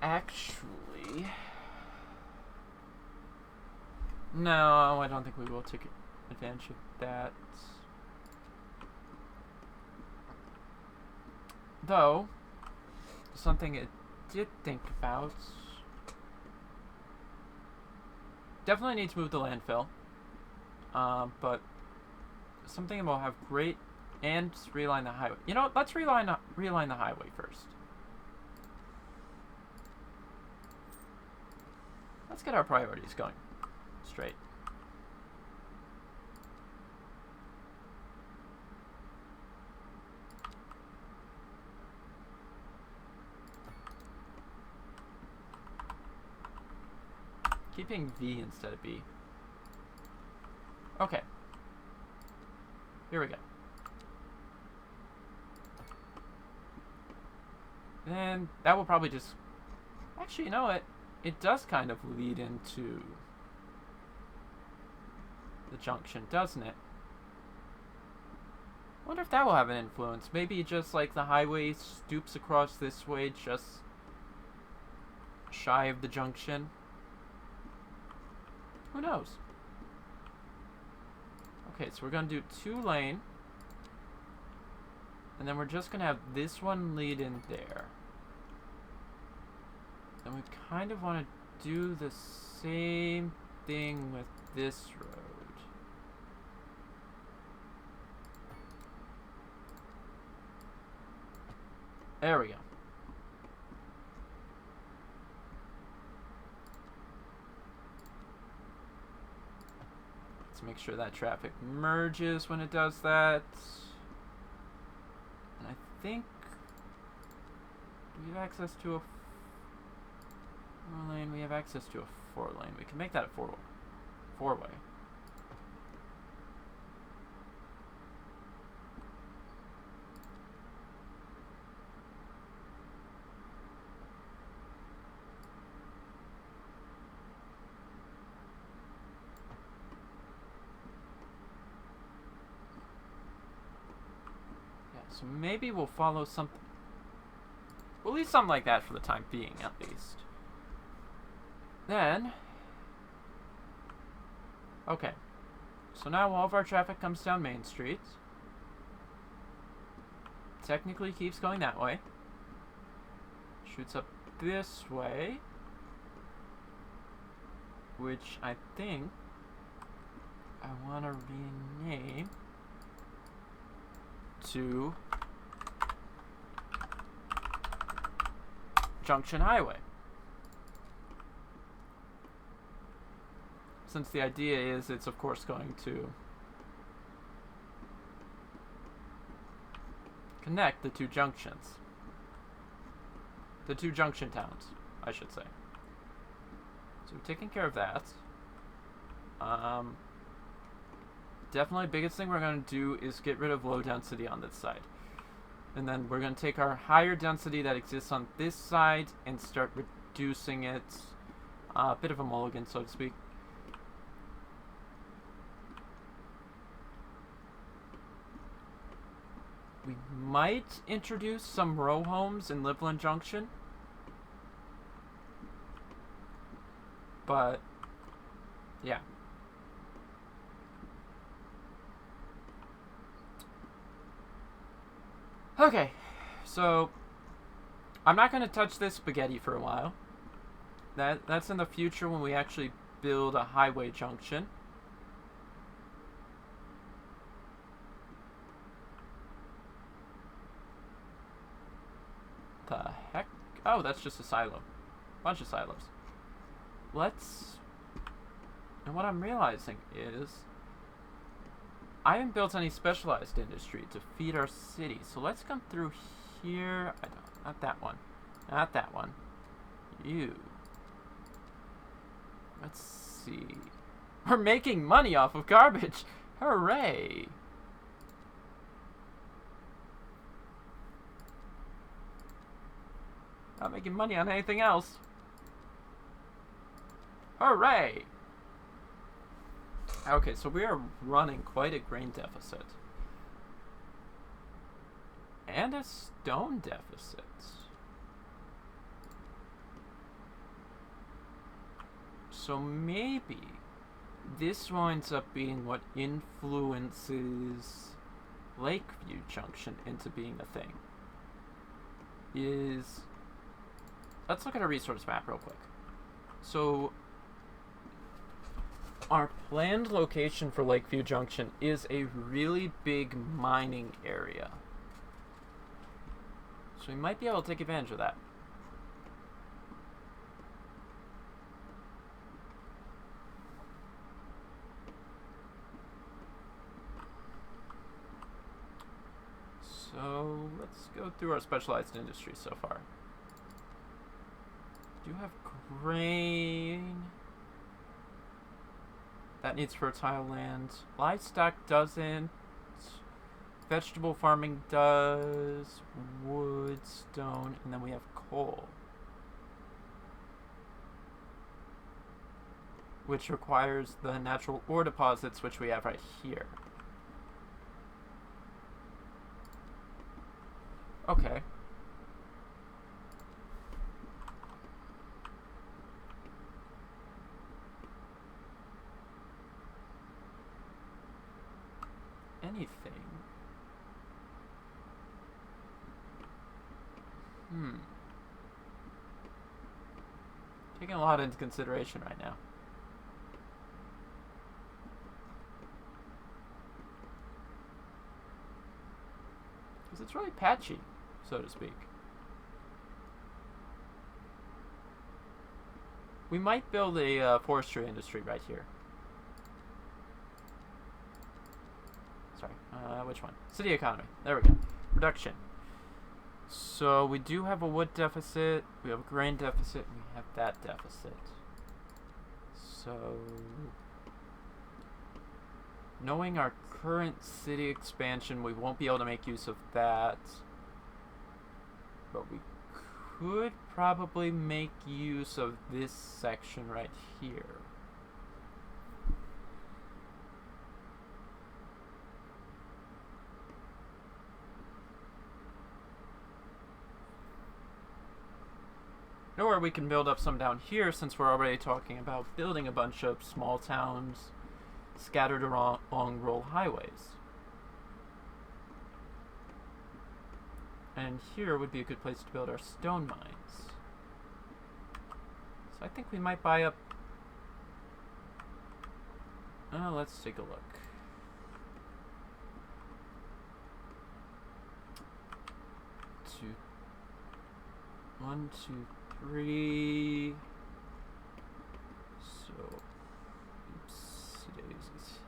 Actually... No, I don't think we will take advantage of that. Though... Something I did think about. Definitely need to move the landfill. But something will have great and realign the highway. You know what? Let's realign the highway first. Let's get our priorities going straight. Keeping V instead of B. Okay. Here we go. And that will probably just... Actually, you know what? It does kind of lead into the junction, doesn't it? I wonder if that will have an influence. Maybe just like the highway stoops across this way, just shy of the junction. Who knows? Okay, so we're going to do 2-lane. And then we're just going to have this one lead in there. And we kind of want to do the same thing with this road. There we go. Make sure that traffic merges when it does that. And I think... Do we have access to a 4-lane? We have access to a 4-lane. We can make that a four-way. So maybe we'll follow something. We'll leave something like that for the time being, at least. Then... Okay. So now all of our traffic comes down Main Street. Technically keeps going that way. Shoots up this way. Which I think I want to rename to Junction Highway. Since the idea is it's of course going to connect the two junctions. The two junction towns, I should say. So we're taking care of that. Definitely biggest thing we're going to do is get rid of low density on this side. And then we're going to take our higher density that exists on this side and start reducing it. A bit of a mulligan, so to speak. We might introduce some row homes in Livland Junction. But, yeah. Okay, so I'm not going to touch this spaghetti for a while. That's in the future when we actually build a highway junction. The heck? Oh, that's just a silo. Bunch of silos. And what I'm realizing is I haven't built any specialized industry to feed our city. So let's come through here. Not that one. Not that one. You. Let's see. We're making money off of garbage. Hooray. Not making money on anything else. Hooray! Okay, so we are running quite a grain deficit. And a stone deficit. So maybe this winds up being what influences Lakeview Junction into being a thing. Let's look at a resource map real quick. So our planned location for Lakeview Junction is a really big mining area. So we might be able to take advantage of that. So let's go through our specialized industries so far. Do have grain. That needs fertile land. Livestock doesn't. Vegetable farming does. Wood, stone, and then we have coal. Which requires the natural ore deposits, which we have right here. Okay. Anything. Taking a lot into consideration right now. Because it's really patchy, so to speak. We might build a forestry industry right here. Sorry, which one? City economy. There we go. Production. So we do have a wood deficit, we have a grain deficit, and we have that deficit. So, knowing our current city expansion, we won't be able to make use of that. But we could probably make use of this section right here. Or we can build up some down here since we're already talking about building a bunch of small towns scattered along rural highways. And here would be a good place to build our stone mines. So I think we might buy up... let's take a look. One, two, 3. So, oops, daisies.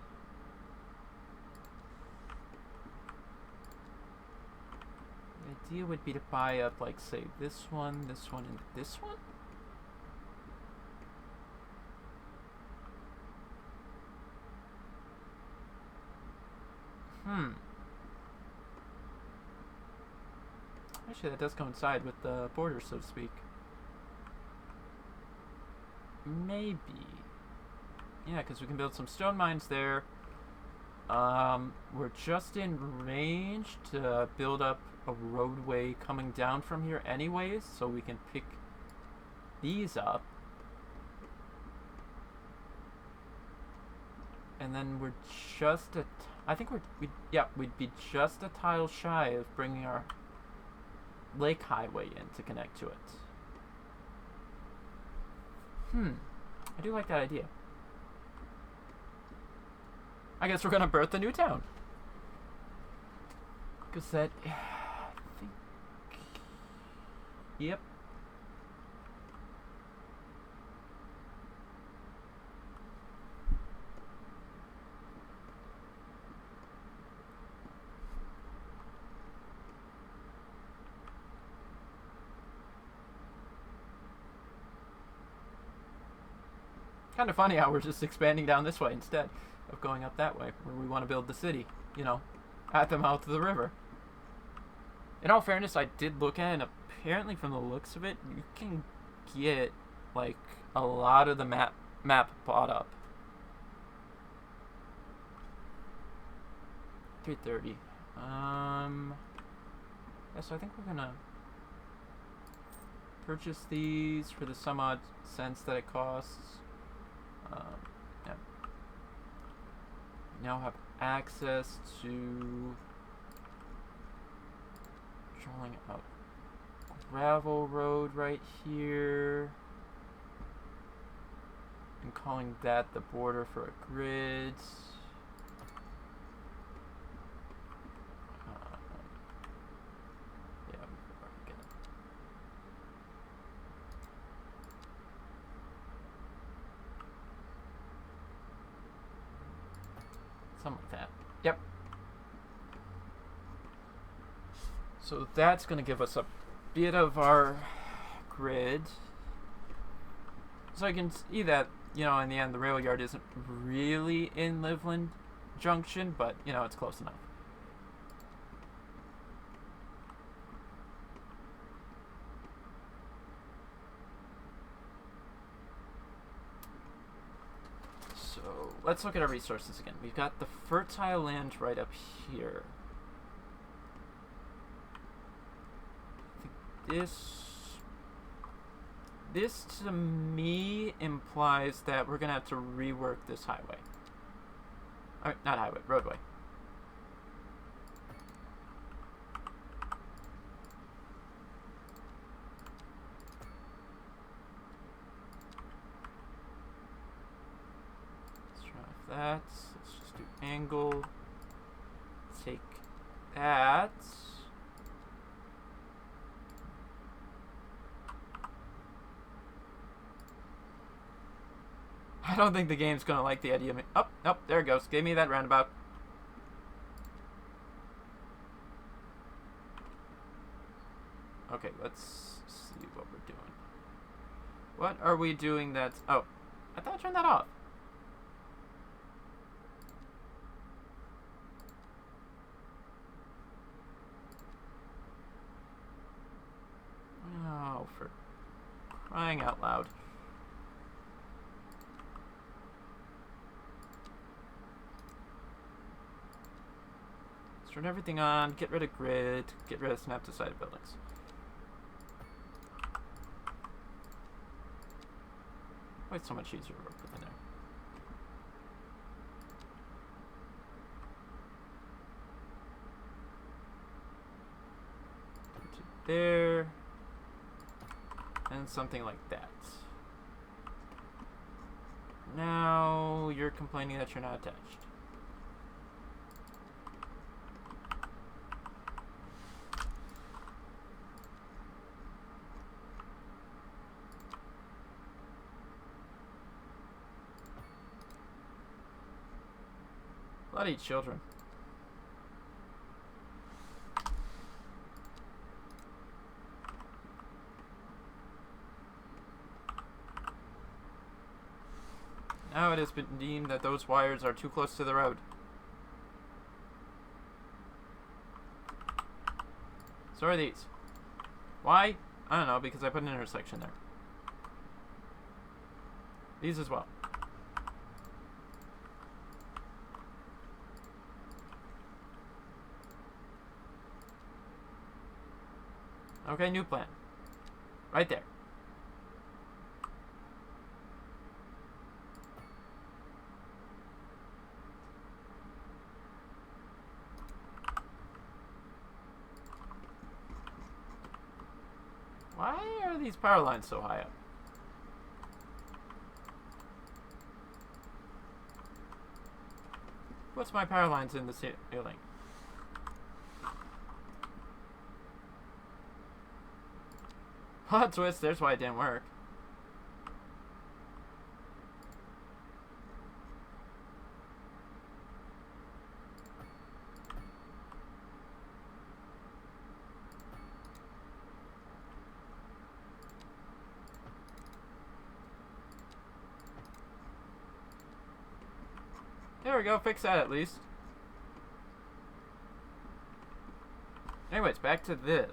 idea would be to buy up, like, say, this one, and this one. Actually, that does coincide with the border, so to speak. Maybe. Yeah, because we can build some stone mines there. We're just in range to build up a roadway coming down from here anyways, so we can pick these up. And then we're just we'd be just a tile shy of bringing our lake highway in to connect to it. I do like that idea. I guess we're gonna birth a new town. Cause that, yep. Kind of funny how we're just expanding down this way instead of going up that way, where we want to build the city, you know, at the mouth of the river. In all fairness, I did look at it, and apparently from the looks of it, you can get, like, a lot of the map bought up. 330. Yeah, so I think we're gonna purchase these for the some odd cents that it costs. Yeah. Now have access to drawing out gravel road right here and calling that the border for a grid. Something like that. Yep. So that's going to give us a bit of our grid. So I can see that, you know, in the end, the rail yard isn't really in Livland Junction, but, you know, it's close enough. Let's look at our resources again. We've got the fertile land right up here. I think this to me implies that we're gonna have to rework this highway. Not highway, roadway. That. Let's just do angle. Take that. I don't think the game's gonna like the idea of me. Oh, nope, there it goes. Gave me that roundabout. Okay, let's see what we're doing. What are we doing that's... Oh, I thought I turned that off. Oh, for crying out loud. Let's turn everything on, get rid of grid, get rid of snap-to-sided buildings. Oh, it's so much easier to work with in there. There. And something like that. Now you're complaining that you're not attached. Bloody children. Now it has been deemed that those wires are too close to the road. So are these. Why? I don't know, because I put an intersection there. These as well. Okay, new plan. Right there. Why are these power lines so high up? What's my power lines in the ceiling? Plot twist, there's why it didn't work. There we go, fix that at least. Anyways, back to this.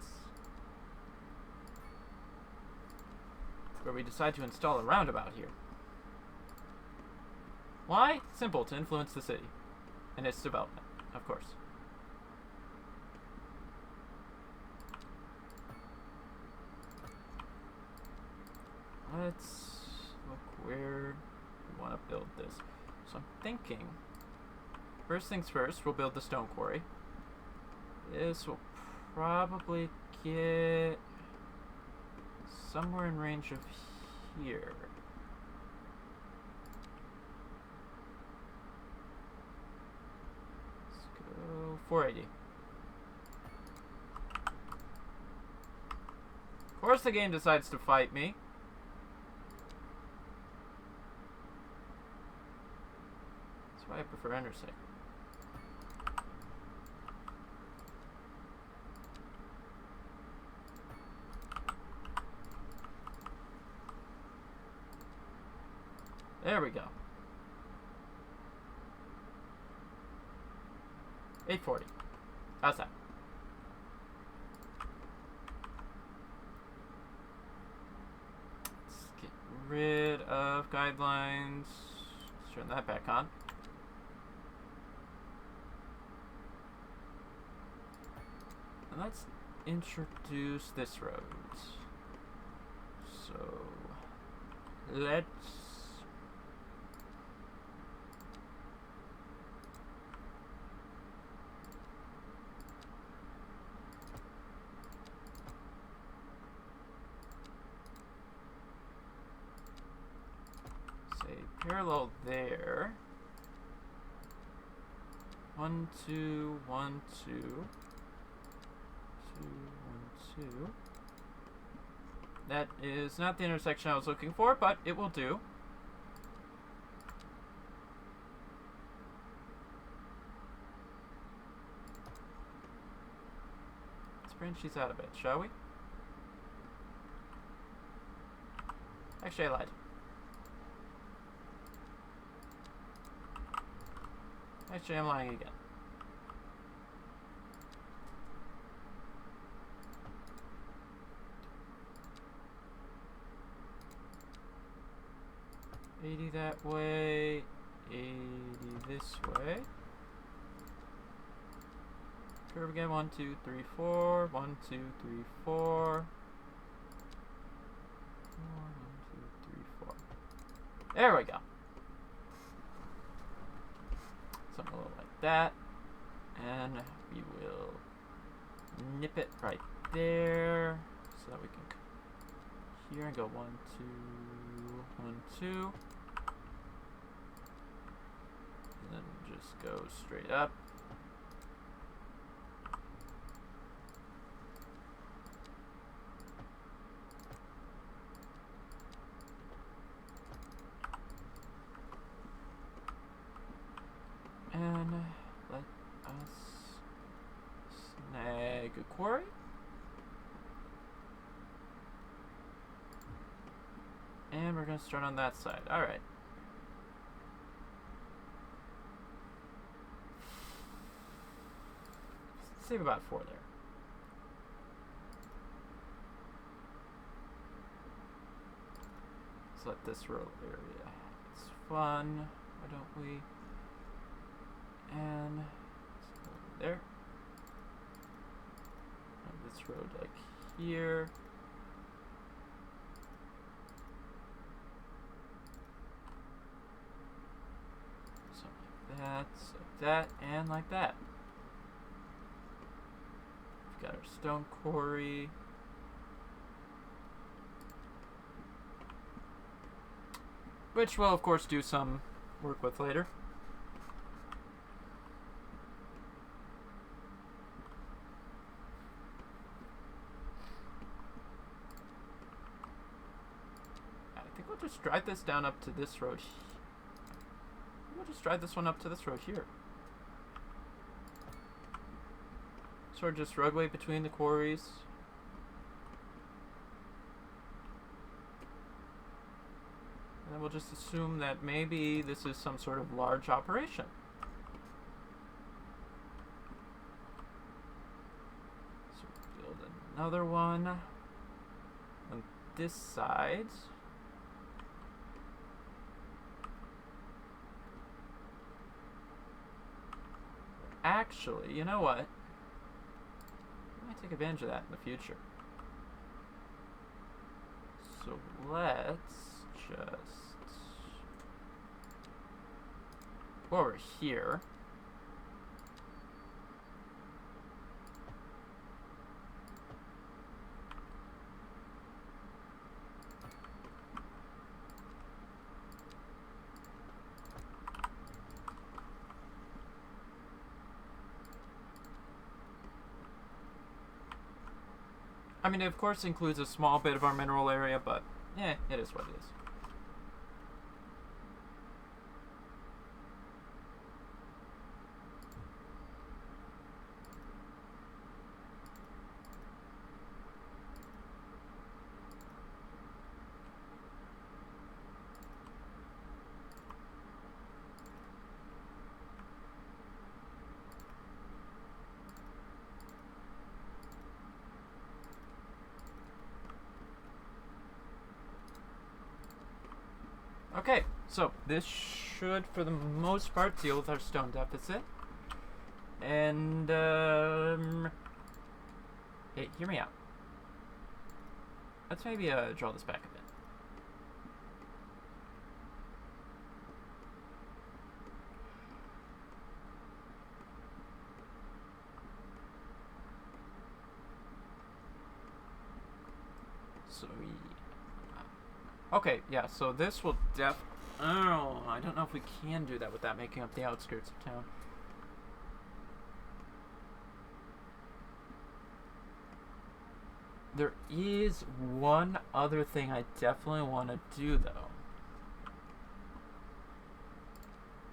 Where we decide to install a roundabout here. Why? Simple, to influence the city. And its development, of course. Let's look where we want to build this. So I'm thinking, first things first, we'll build the stone quarry. This will probably get somewhere in range of here. Let's go 480. Of course the game decides to fight me. That's why I prefer intersect. There we go. 840. How's that? Let's get rid of guidelines. Let's turn that back on. And let's introduce this road. So let's say parallel there. 1 2 1 2 2 1 2. That is not the intersection I was looking for, but it will do. Let's branch these out a bit, shall we? Actually, I lied. Actually, I'm lying again. $80 that way, 80 this way. Curve again, 1 2 3 4, 1 2 3 4. 1 2 3 4. There we go. Something a little like that. And we will nip it right there so that we can come here and go 1 2 1 2. And then just go straight up. And let us snag a quarry. And we're going to start on that side. Alright. save about 4 there. Let's let this road area. It's fun. Why don't we? And let's go over there. And this road like here. Like that, and like that. We've got our stone quarry. Which we'll, of course, do some work with later. I think we'll just drive this down up to this road. We'll just drive this one up to this road here. Sort of just roadway between the quarries. And then we'll just assume that maybe this is some sort of large operation. So build another one on this side. Actually, you know what? I might take advantage of that in the future. So let's just go over here. I mean, it of course includes a small bit of our mineral area, but yeah, it is what it is. Okay, so this should, for the most part, deal with our stone deficit. And, hey, hear me out. Let's maybe draw this back a bit. So, okay, yeah, so this will oh, I don't know if we can do that without making up the outskirts of town. There is one other thing I definitely want to do, though.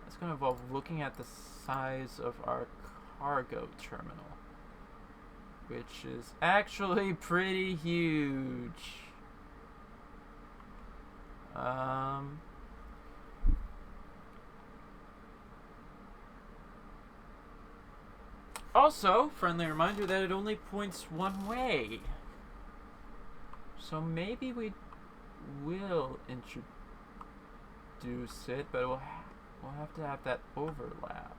It's going to involve looking at the size of our cargo terminal, which is actually pretty huge. Also, friendly reminder that it only points one way. So maybe we will introduce it, but we'll have to have that overlap.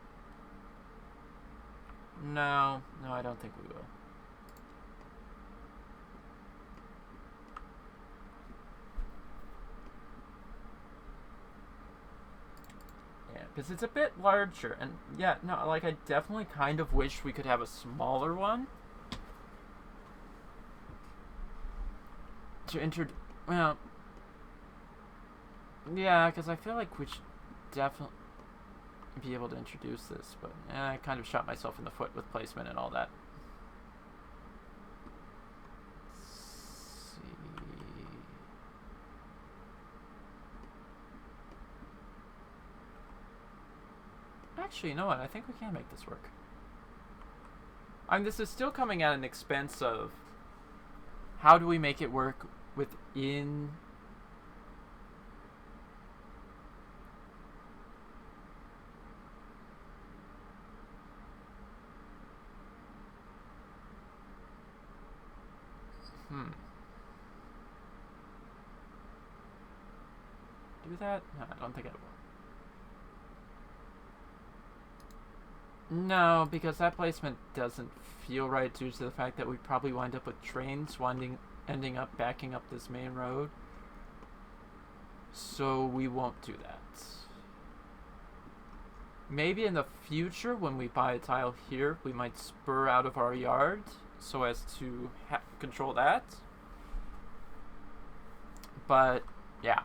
No, I don't think we will. Because it's a bit larger, and yeah, no, like I definitely kind of wish we could have a smaller one to well, yeah, because I feel like we should definitely be able to introduce this, but I kind of shot myself in the foot with placement and all that. Actually, you know what? I think we can make this work. I mean, this is still coming at an expense of how do we make it work within Hmm. Do that? No, I don't think I will. No, because that placement doesn't feel right due to the fact that we probably wind up with trains ending up backing up this main road. So we won't do that. Maybe in the future, when we buy a tile here, we might spur out of our yard so as to control that. But, yeah.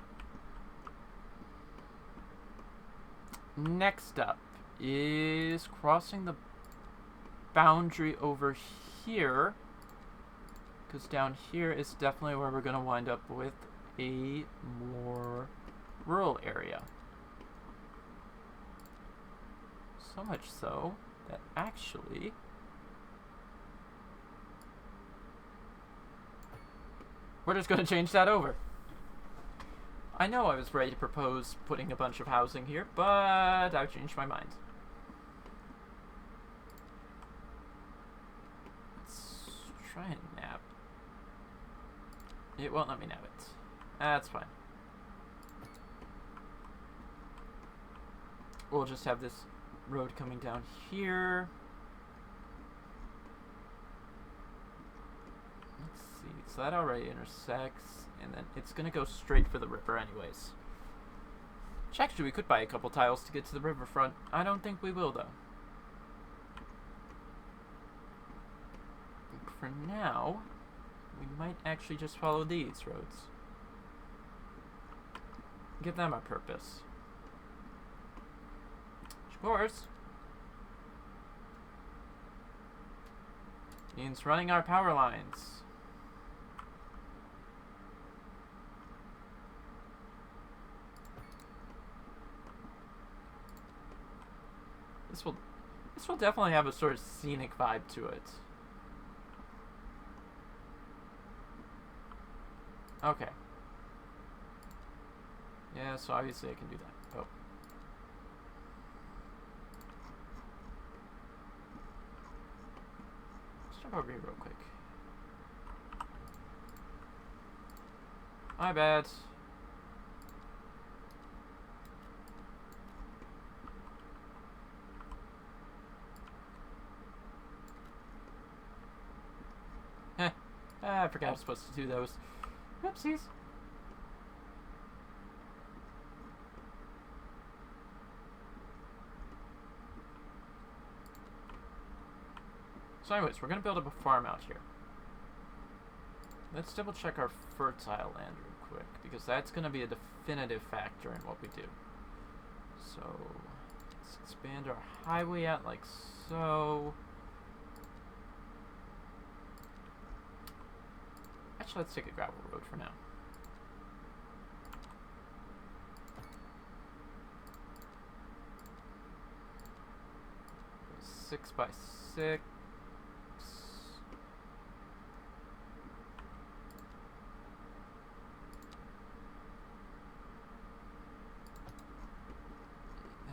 Next up is crossing the boundary over here, because down here is definitely where we're going to wind up with a more rural area. So much so that actually we're just going to change that over. I know I was ready to propose putting a bunch of housing here, but I've changed my mind. Let's try and nab. It won't let me nab it. That's fine. We'll just have this road coming down here. Let's see. So that already intersects, and then it's gonna go straight for the river anyways. Which actually we could buy a couple tiles to get to the riverfront. I don't think we will though. For now, we might actually just follow these roads. Give them a purpose. Of course, means running our power lines. This will definitely have a sort of scenic vibe to it. Okay. Yeah, so obviously I can do that. Oh. Let's jump over here real quick. My bad. I forgot I was supposed to do those. Oopsies. So anyways, we're going to build up a farm out here. Let's double check our fertile land real quick, because that's going to be a definitive factor in what we do. So, let's expand our highway out like so. Actually, let's take a gravel road for now. Go 6x6.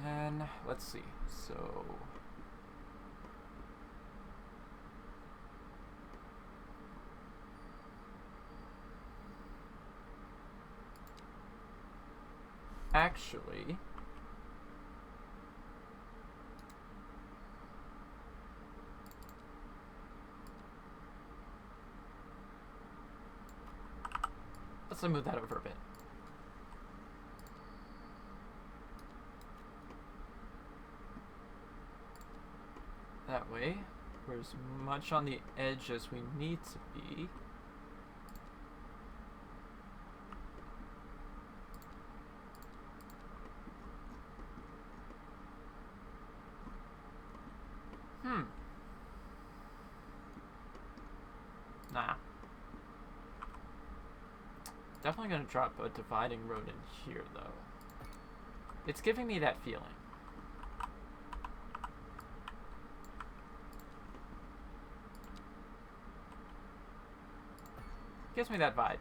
And let's see. So actually, let's move that over a bit. That way, we're as much on the edge as we need to be. Nah. Definitely gonna drop a dividing road in here, though. It's giving me that feeling. Gives me that vibe.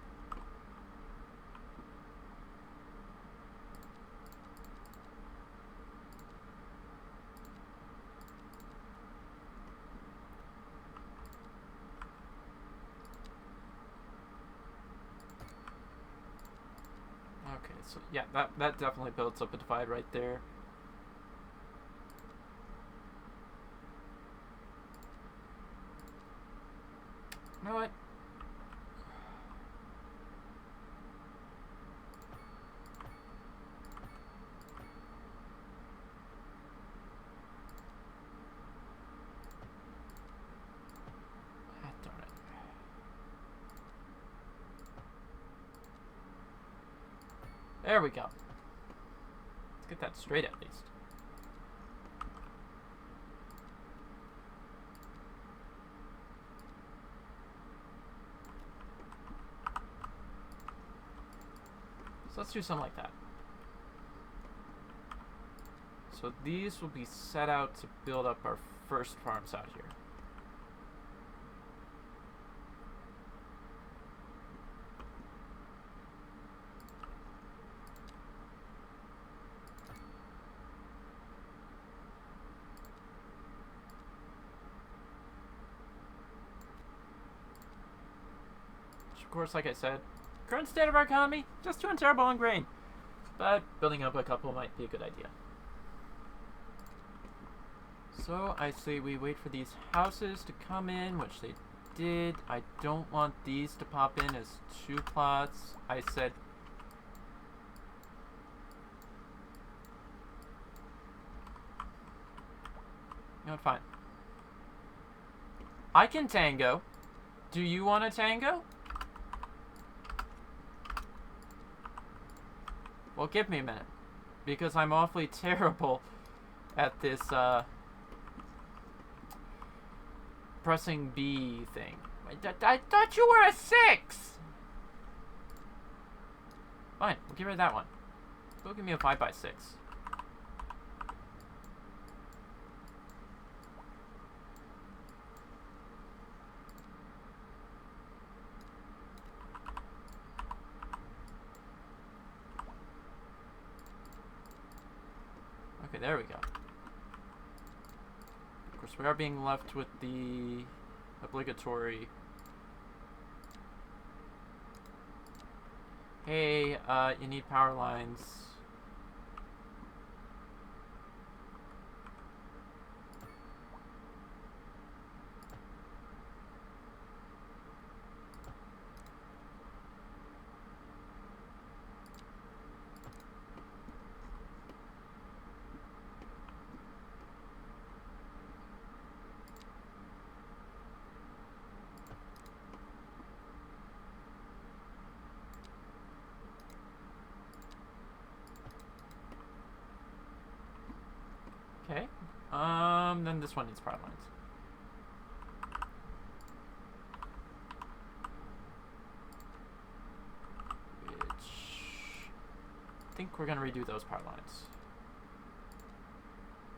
so yeah, that definitely builds up a divide right there. You know what? Darn it. There we go. Let's get that straight at least. So let's do something like that. So these will be set out to build up our first farms out here. Which, of course, like I said, current state of our economy, just doing terrible on grain. But building up a couple might be a good idea. So I say we wait for these houses to come in, which they did. I don't want these to pop in as 2 plots. I said... You know what, fine. I can tango. Do you want to tango? Well, give me a minute. Because I'm awfully terrible at this, pressing B thing. I thought you were a 6! Fine, we'll get rid of that one. Go give me a 5x6. Okay, there we go. Of course, we are being left with the obligatory... Hey, you need power lines. Okay. Then this one needs power lines. Which... I think we're gonna redo those power lines.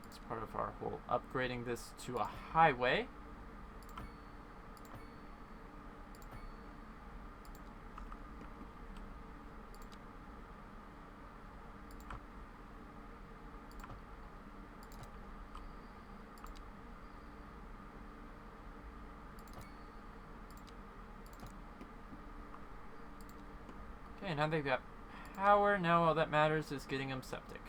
It's part of our whole upgrading this to a highway. Okay, now they've got power. Now all that matters is getting them septic.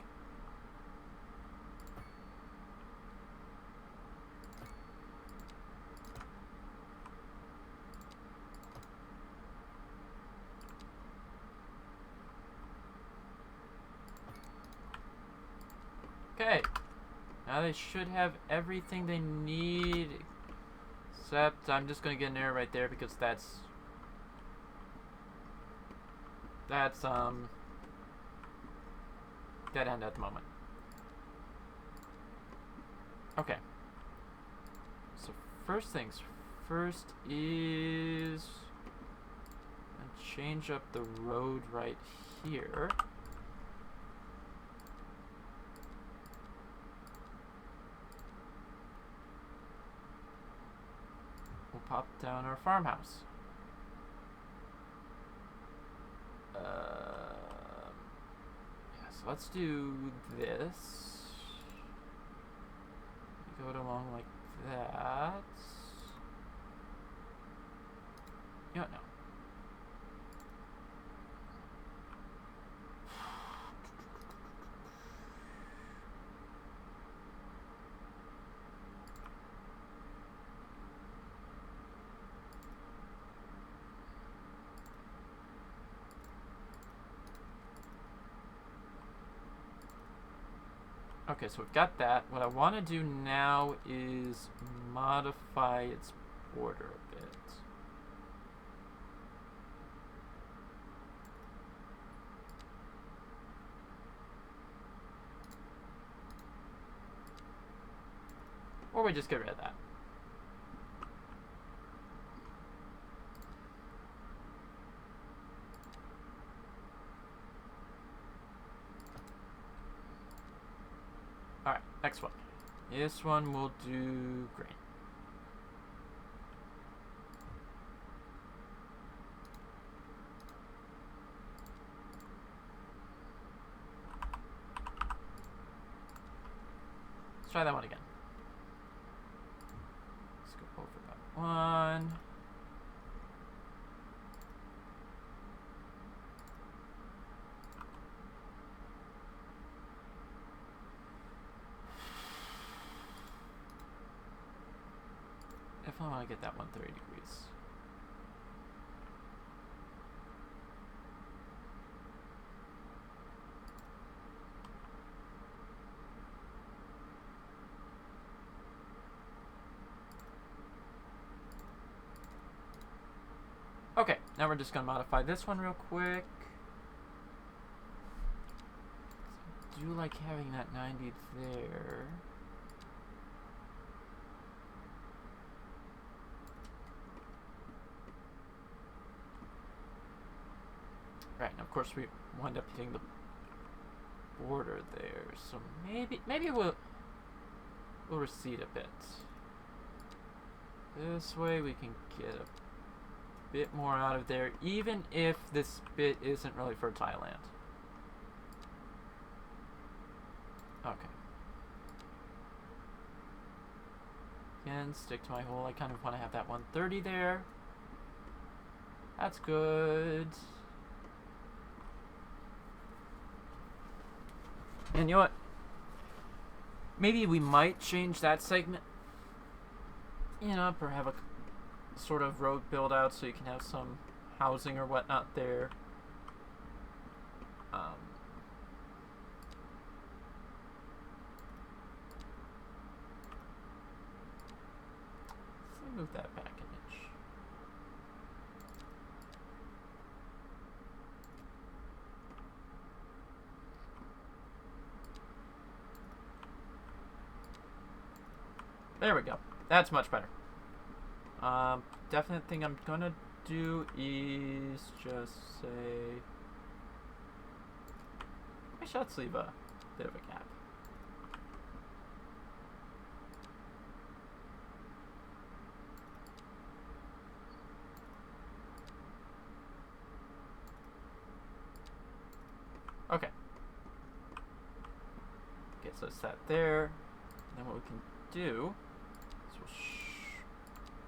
Okay. Now they should have everything they need. Except I'm just going to get an error right there because that's dead end at the moment. Okay. So first things first is change up the road right here. We'll pop down our farmhouse. So let's do this. Go it along like that. You know, no. Okay, so we've got that. What I want to do now is modify its border a bit. Or we just get rid of that. Alright, next one. This one will do green. Let's try that one again. Let's go over that one. Definitely want to get that 130 degrees. Okay, now we're just going to modify this one real quick. I do like having that 90 there. Right, and of course we wind up hitting the border there, so maybe we'll recede a bit. This way we can get a bit more out of there, even if this bit isn't really fertile land. Okay. Again, stick to my hole. I kind of want to have that 130 there. That's good. And you know what? Maybe we might change that segment. You know, or have a sort of road build out so you can have some housing or whatnot there. Let's move that back an inch. There we go. That's much better. Definite thing I'm gonna do is just say... Actually, let's leave a bit of a gap. Okay. Okay, so it's that there. And then what we can do is we'll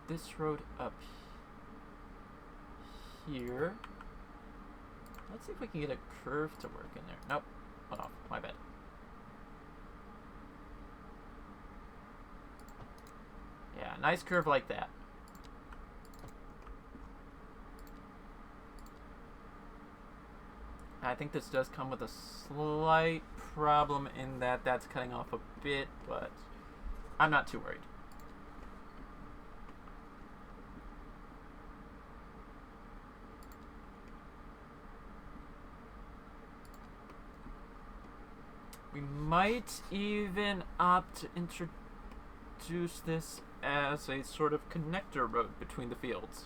this road up here. Let's see if we can get a curve to work in there. Nope. Hold on. My bad. Yeah, nice curve like that. I think this does come with a slight problem in that that's cutting off a bit, but I'm not too worried. We might even opt to introduce this as a sort of connector road between the fields.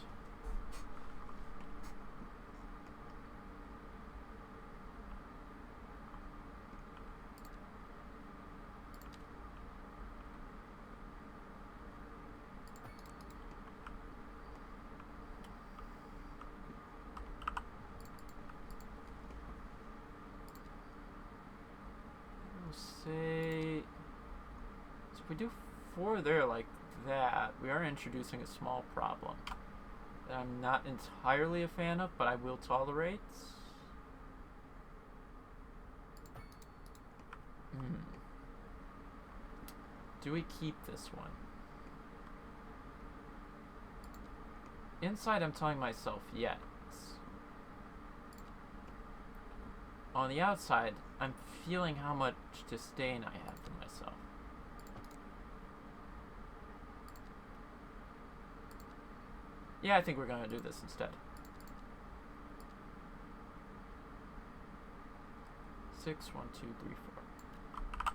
Say, so if we do 4 there like that, we are introducing a small problem that I'm not entirely a fan of, but I will tolerate. Do we keep this one? Inside I'm telling myself yes. on the outside, I'm feeling how much disdain I have for myself. Yeah, I think we're gonna do this instead. 6, 1, 2, 3, 4.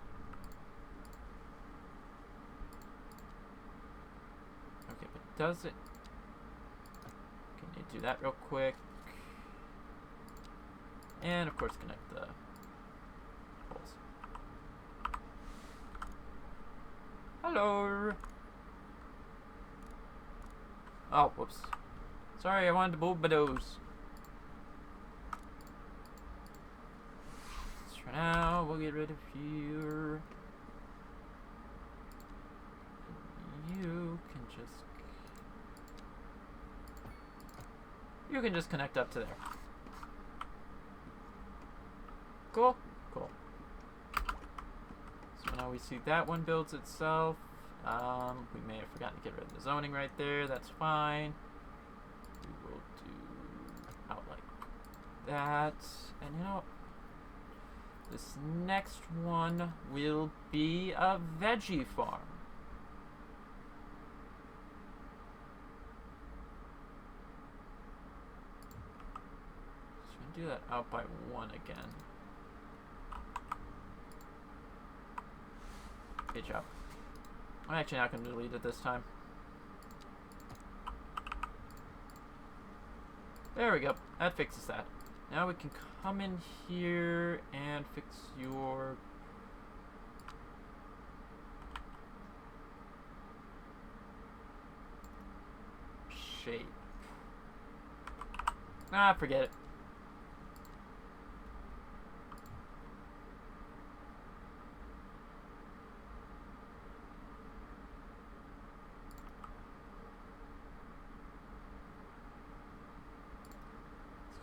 Okay, but does it... Can you do that real quick? And of course connect the holes. Hello! Oh, whoops. Sorry, I wanted to move my nose. So for now, we'll get rid of here. You can just connect up to there. Cool? Cool. So now we see that one builds itself. We may have forgotten to get rid of the zoning right there. That's fine. We will do out like that. And you know, this next one will be a veggie farm. So we do that out by 1 again. Good job. I'm actually not going to delete it this time. There we go. That fixes that. Now we can come in here and fix your... shape. Ah, forget it.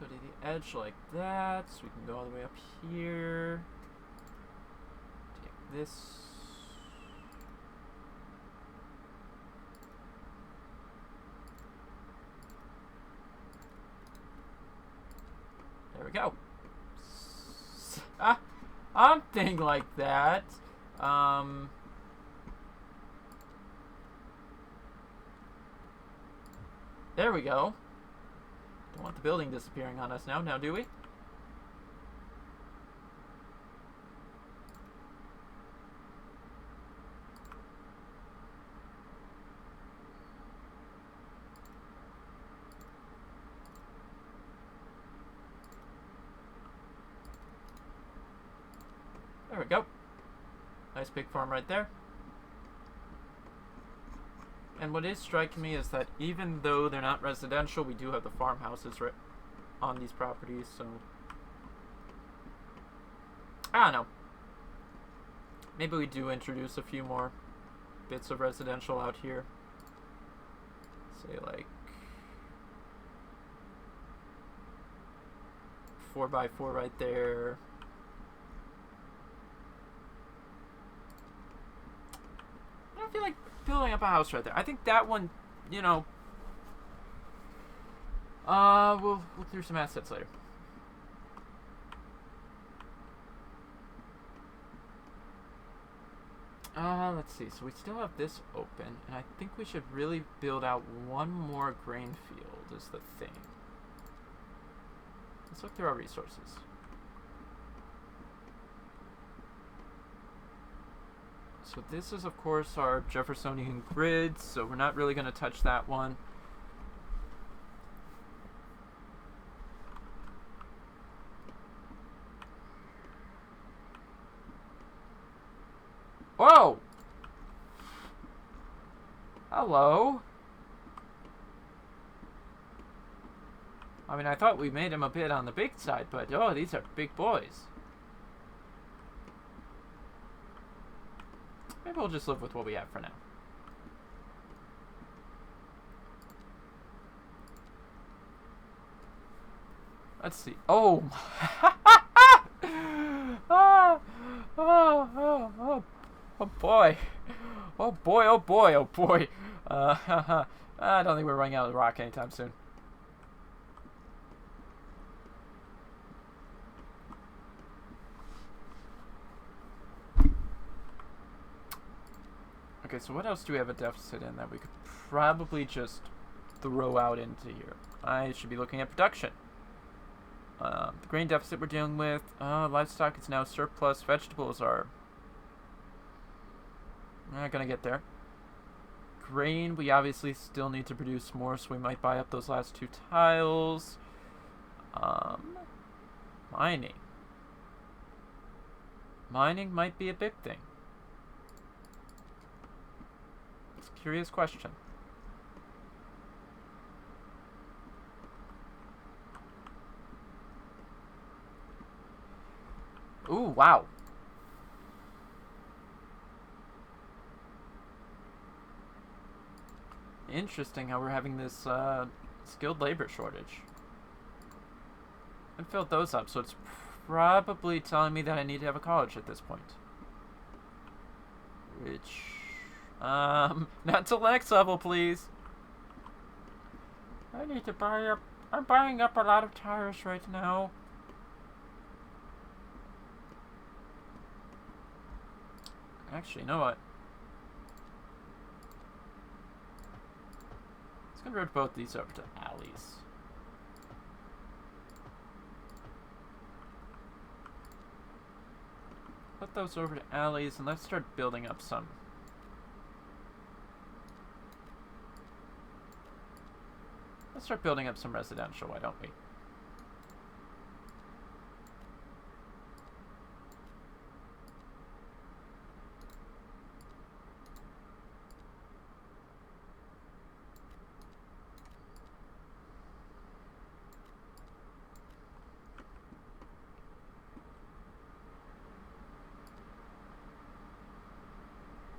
Go to the edge like that, so we can go all the way up here. Take this. There we go. Something like that. There we go. Don't want the building disappearing on us now, do we? There we go. Nice big farm right there. And what is striking me is that even though they're not residential, we do have the farmhouses right on these properties, so... I don't know. Maybe we do introduce a few more bits of residential out here. Say like 4x4 right there. I don't feel like building up a house right there. I think that one, you know, we'll look through some assets later. Let's see. So we still have this open, and I think we should really build out one more grain field is the thing. Let's look through our resources. So this is, of course, our Jeffersonian grid, so we're not really going to touch that one. Whoa! Hello? I mean, I thought we made him a bit on the big side, but oh, these are big boys. Maybe we'll just live with what we have for now. Let's see. Oh! Oh boy. Oh boy, oh boy, oh boy. I don't think we're running out of rock anytime soon. Okay, so what else do we have a deficit in that we could probably just throw out into here? I should be looking at production. The grain deficit we're dealing with. Livestock is now surplus. Vegetables are not gonna get there. Grain, we obviously still need to produce more, so we might buy up those last 2 tiles. Mining. Mining might be a big thing. It's a curious question. Ooh, wow. Interesting how we're having this skilled labor shortage. I filled those up, so it's probably telling me that I need to have a college at this point. Which, not till next level, please. I need to buy up. I'm buying up a lot of tires right now. Actually, you know what? Let's convert both these over to alleys. Put those over to alleys and let's start building up some. Let's start building up some residential, why don't we?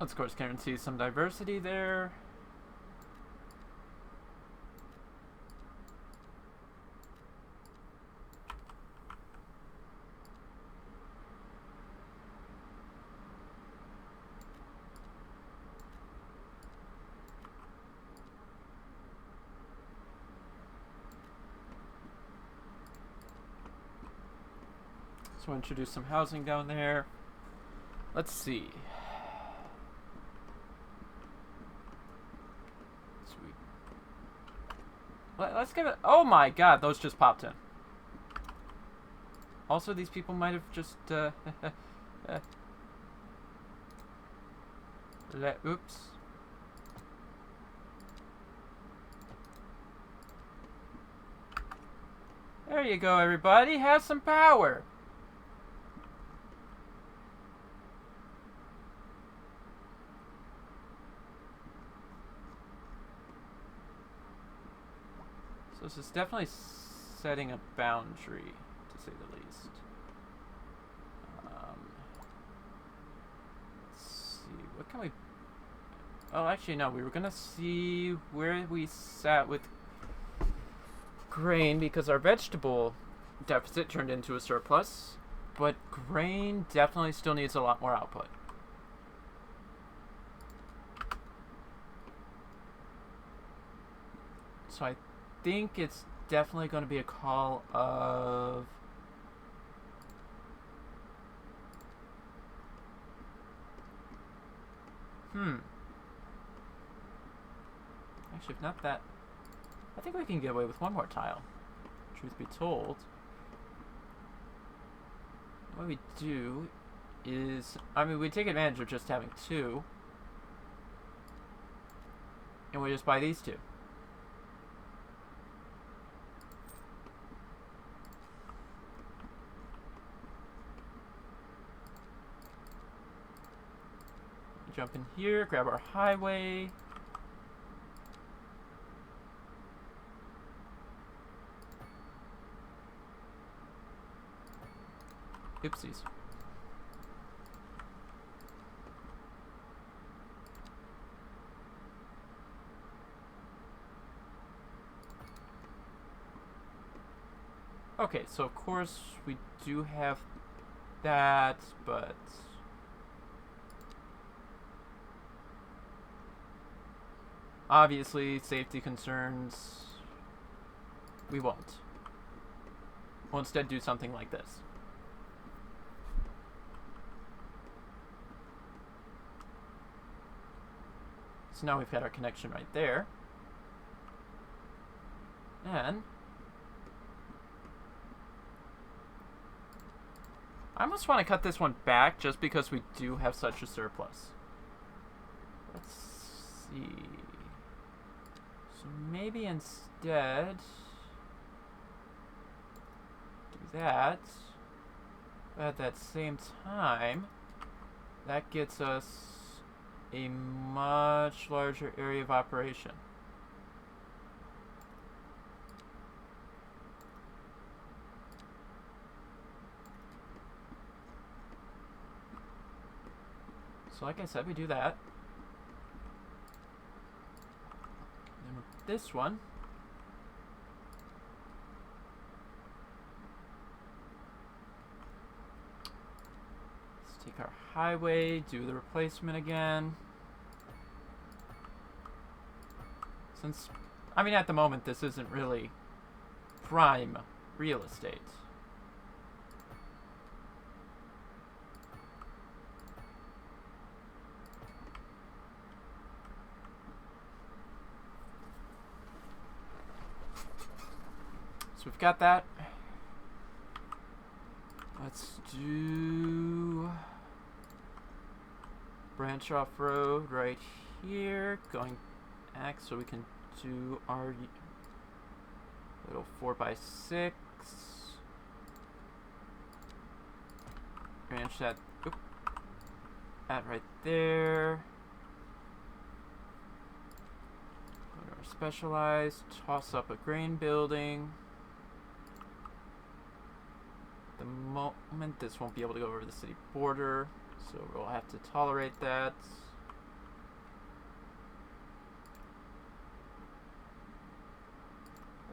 Let's, of course, guarantee some diversity there. So we'll introduce some housing down there. Let's see. Sweet. Let's give it... Oh my god, those just popped in. Also, these people might have just... oops. There you go, everybody. Have some power. So this is definitely setting a boundary, to say the least. Let's see, what can we... Oh, actually, no, we were going to see where we sat with grain, because our vegetable deficit turned into a surplus, but grain definitely still needs a lot more output. So I think it's definitely going to be a call of actually, if not that, I think we can get away with one more tile, truth be told. What we do is, I mean, we take advantage of just having 2, and we just buy these 2. Jump in here, grab our highway. Oopsies. Okay, so of course we do have that, but obviously, safety concerns, we won't. We'll instead do something like this. so now we've got our connection right there. And I almost want to cut this one back just because we do have such a surplus. Let's see. So maybe instead do that. But at that same time, that gets us a much larger area of operation. So like I said, we do that. And then with this one, let's take our highway, do the replacement again. Since, I mean, at the moment, this isn't really prime real estate. So we've got that. Let's do branch off road right here, going back so we can do our little 4x6. Branch that, that right there. Go to our specialized, toss up a grain building. The moment this won't be able to go over the city border, so we'll have to tolerate that.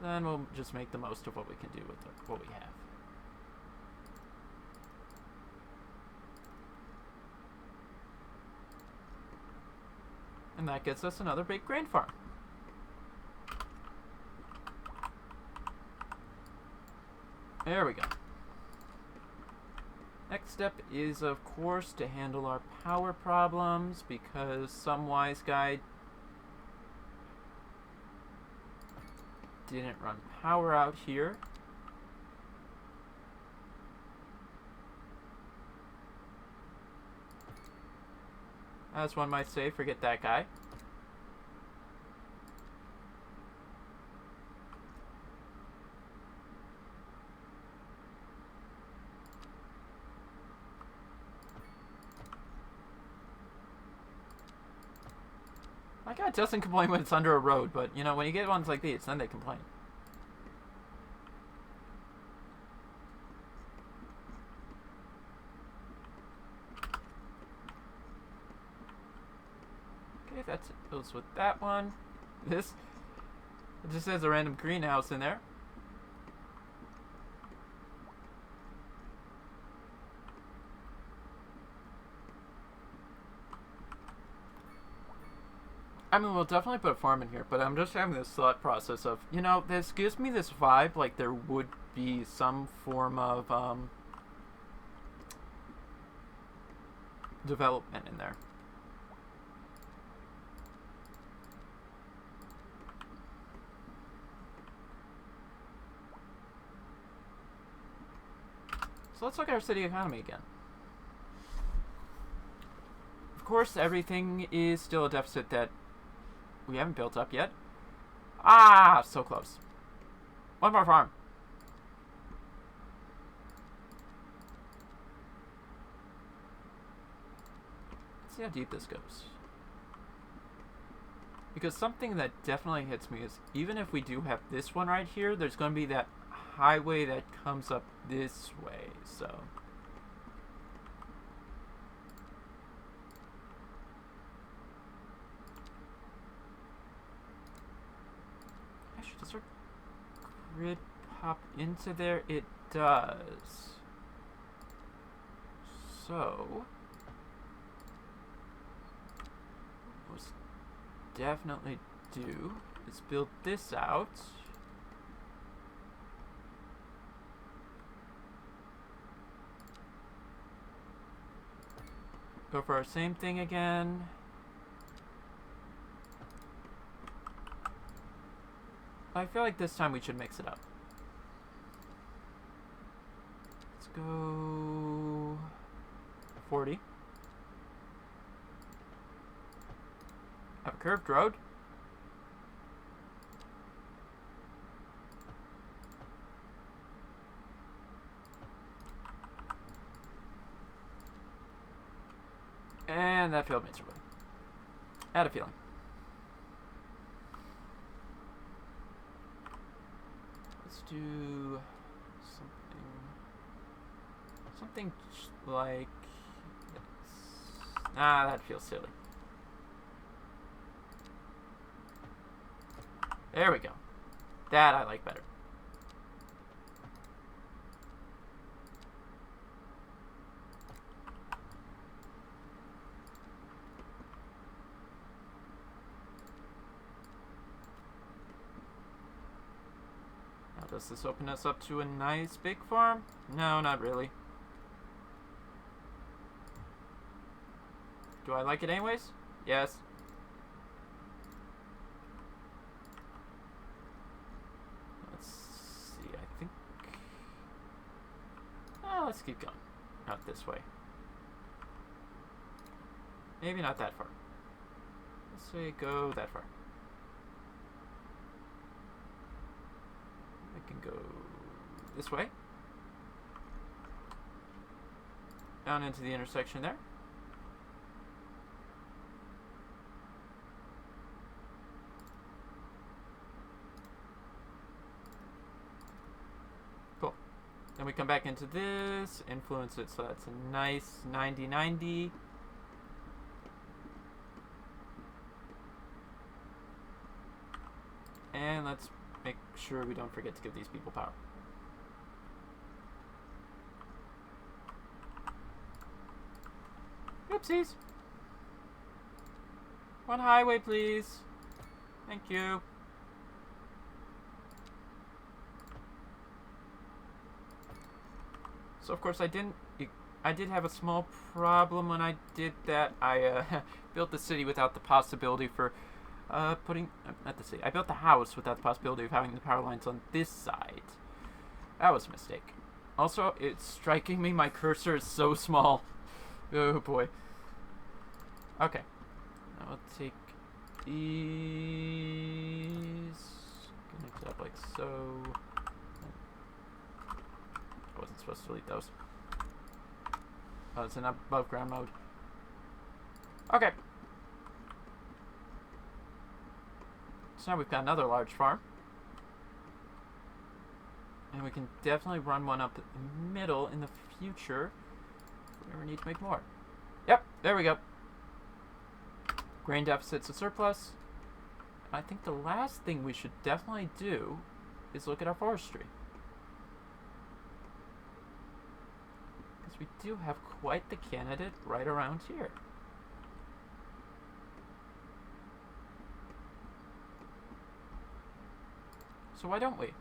Then we'll just make the most of what we can do with what we have. And that gets us another big grain farm. There we go. Next step is, of course, to handle our power problems, because some wise guy didn't run power out here. As one might say, forget that guy. My guy doesn't complain when it's under a road, but, you know, when you get ones like these, then they complain. Okay, that goes with that one. This, it just has a random greenhouse in there. I mean, we'll definitely put a farm in here, but I'm just having this thought process of, you know, this gives me this vibe like there would be some form of development in there. So let's look at our city economy again. Of course, everything is still a deficit that we haven't built up yet. Ah, so close. One more farm. Let's see how deep this goes. Because something that definitely hits me is, even if we do have this one right here, there's going to be that highway that comes up this way, so... Does our grid pop into there? It does. So, most definitely do is build this out. Go for our same thing again. I feel like this time we should mix it up. Let's go 40. Have a curved road. And that failed miserably. I had a feeling. Let's do something like this. Ah, that feels silly. There we go. That I like better. Now, does this open us up to a nice big farm? No, not really. Do I like it anyways? Yes. Let's keep going. Out this way. Maybe not that far. Let's say go that far. I can go this way. Down into the intersection there. Then we come back into this, influence it so that's a nice 90-90. And let's make sure we don't forget to give these people power. Oopsies. One highway, please. Thank you. So of course I did have a small problem when I did that. I built the city without the possibility for I built the house without the possibility of having the power lines on this side. That was a mistake. Also, it's striking me my cursor is so small. Oh boy. Okay. Now I'll take these, connect it up like so. I wasn't supposed to delete those. Oh, it's in above ground mode. Okay. So now we've got another large farm. And we can definitely run one up the middle in the future if we ever need to make more. Yep, there we go. Grain deficit's a surplus. I think the last thing we should definitely do is look at our forestry. We do have quite the candidate right around here. So why don't we?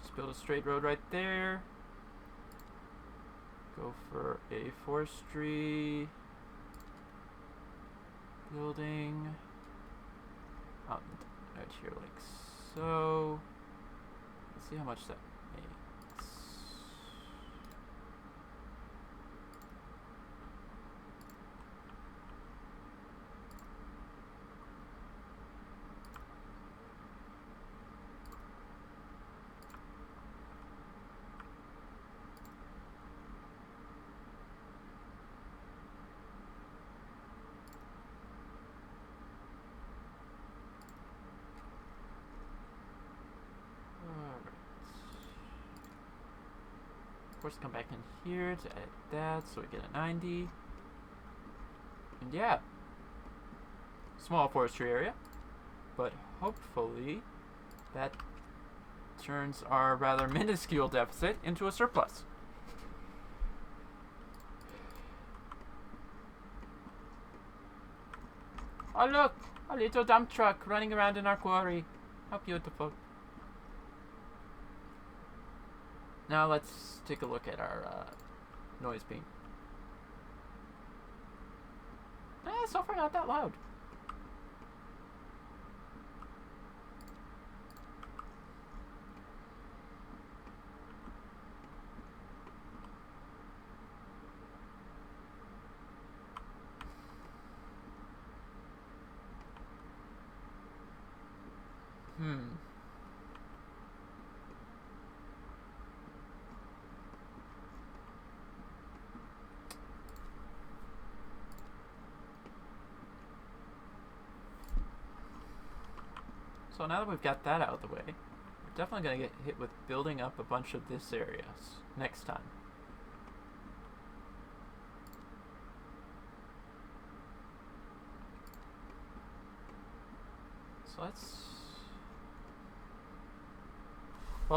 Just build a straight road right there. Go for a forestry building out right here like so. See how much that makes. Of course, come back in here to edit that so we get a 90. And yeah, small forestry area, but hopefully that turns our rather minuscule deficit into a surplus. Oh look, a little dump truck running around in our quarry. How beautiful. Now let's take a look at our noise beam. So far not that loud. So now that we've got that out of the way, we're definitely going to get hit with building up a bunch of this area next time. So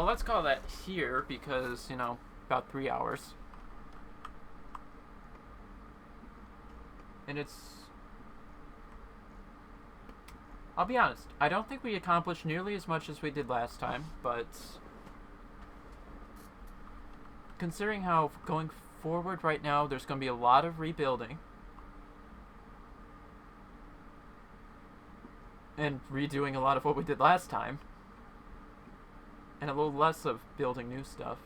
let's call that here because, you know, about 3 hours. And I'll be honest, I don't think we accomplished nearly as much as we did last time, but considering how going forward right now there's going to be a lot of rebuilding and redoing a lot of what we did last time, and a little less of building new stuff,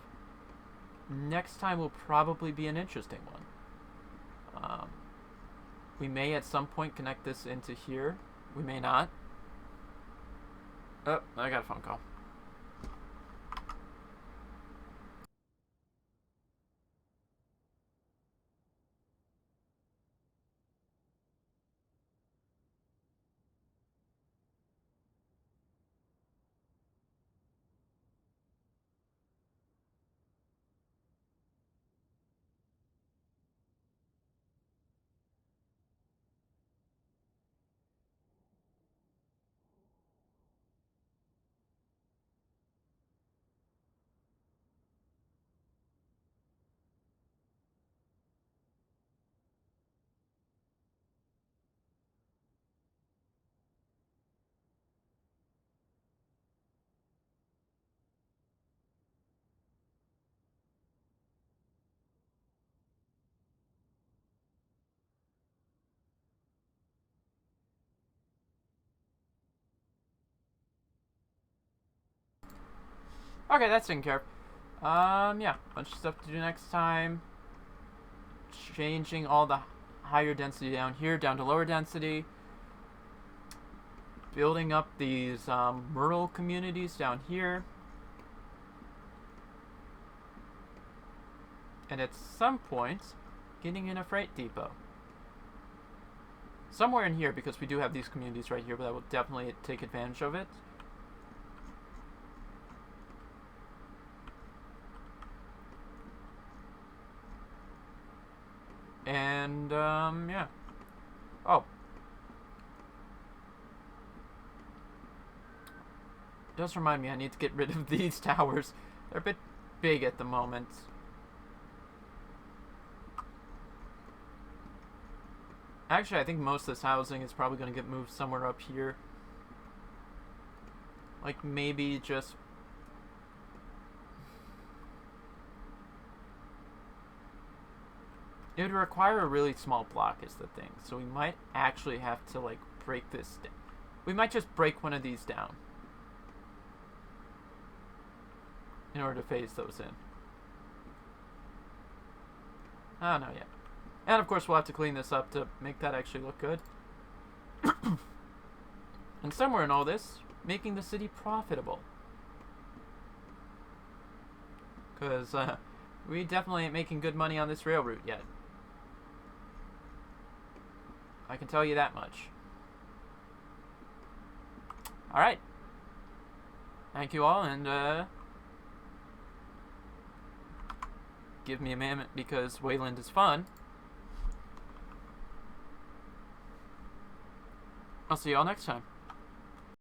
next time will probably be an interesting one. We may at some point connect this into here. We may not. Oh, I got a phone call. Okay, that's taken care of. Yeah, bunch of stuff to do next time. Changing all the higher density down here down to lower density. Building up these rural communities down here. And at some point, getting in a freight depot. Somewhere in here, because we do have these communities right here, but I will definitely take advantage of it. And, yeah. Oh. It does remind me I need to get rid of these towers. They're a bit big at the moment. Actually, I think most of this housing is probably going to get moved somewhere up here. Like, maybe just... It would require a really small block is the thing. So we might actually have to, like, break this down. We might just break one of these down. In order to phase those in. I don't know yet. And of course we'll have to clean this up to make that actually look good. And somewhere in all this, making the city profitable. Because we definitely ain't making good money on this rail route yet. I can tell you that much. Alright. Thank you all, and give me a moment because Wayland is fun. I'll see you all next time.